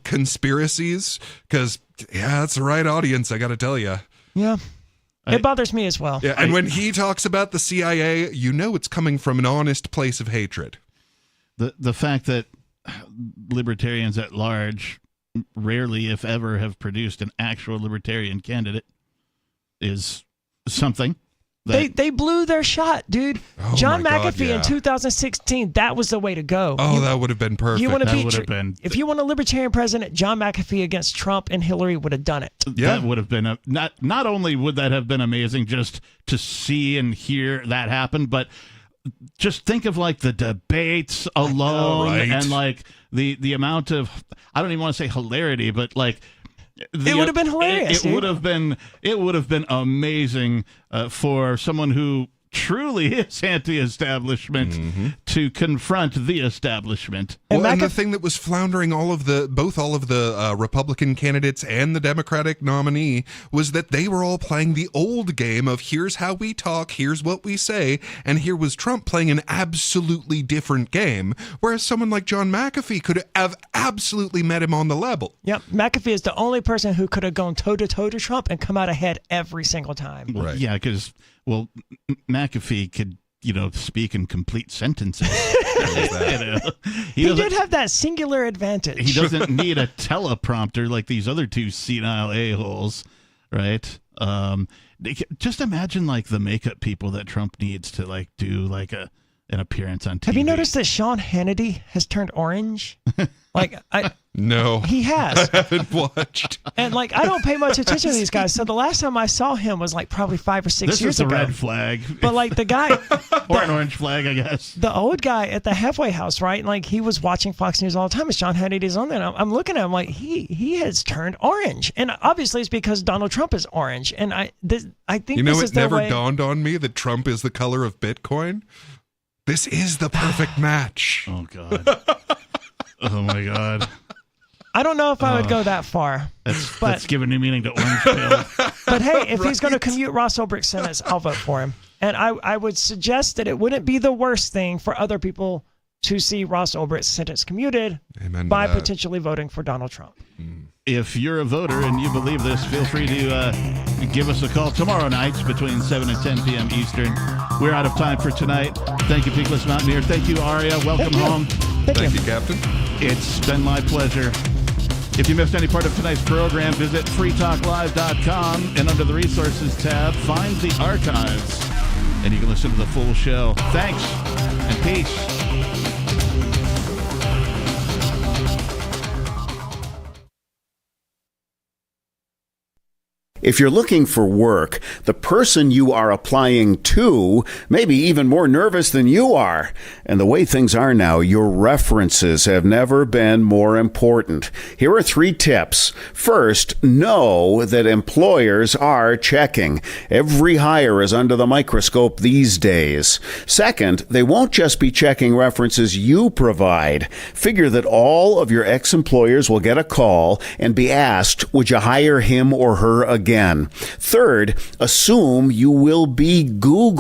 conspiracies, because that's the right audience, I got to tell you. Yeah. It bothers me as well. Yeah, and when he talks about the CIA, it's coming from an honest place of hatred. The fact that libertarians at large rarely, if ever, have produced an actual libertarian candidate is something. They blew their shot, dude. Oh John my God, McAfee yeah. in 2016, that was the way to go. Oh, that would have been perfect. You want to If you want a libertarian president, John McAfee against Trump and Hillary would have done it. That would have been not only would that have been amazing just to see and hear that happen, but just think of like the debates alone and like the amount of, I don't even want to say hilarity, but like it would have been hilarious. It would have been amazing for someone who truly is anti-establishment to confront the establishment. And the thing that was floundering both all of the Republican candidates and the Democratic nominee was that they were all playing the old game of here's how we talk, here's what we say, and here was Trump playing an absolutely different game, whereas someone like John McAfee could have absolutely met him on the level. Yep, McAfee is the only person who could have gone toe-to-toe to Trump and come out ahead every single time. Right. Yeah, because McAfee could, speak in complete sentences. He did have that singular advantage. He doesn't need a teleprompter like these other two senile a-holes, right? Just imagine like the makeup people that Trump needs to like do like an appearance on TV. Have you noticed that Sean Hannity has turned orange? No. He has. I haven't watched. And I don't pay much attention to these guys. So the last time I saw him was probably 5 or 6 years ago. This is a red flag. But the guy. Or an orange flag, I guess. The old guy at the halfway house, right? He was watching Fox News all the time. And Sean Hannity's on there. And I'm looking at him he has turned orange. And obviously it's because Donald Trump is orange. And I think this is it their never way. dawned on me that Trump is the color of Bitcoin. This is the perfect match. Oh, God. Oh, my God. I don't know if I would go that far. That's giving new meaning to orange pill. But hey, if he's going to commute Ross Ulbricht's sentence, I'll vote for him. And I would suggest that it wouldn't be the worst thing for other people to see Ross Ulbricht's sentence commuted by potentially voting for Donald Trump. If you're a voter and you believe this, feel free to give us a call tomorrow night between 7 and 10 p.m. Eastern. We're out of time for tonight. Thank you, Peakless Mountaineer. Thank you, Aria. Welcome home. Thank you, Captain. It's been my pleasure. If you missed any part of tonight's program, visit freetalklive.com and under the Resources tab, find the archives. And you can listen to the full show. Thanks and peace. If you're looking for work, the person you are applying to may be even more nervous than you are. And the way things are now, your references have never been more important. Here are 3 tips. First, know that employers are checking. Every hire is under the microscope these days. Second, they won't just be checking references you provide. Figure that all of your ex-employers will get a call and be asked, would you hire him or her again? Third, assume you will be Googled.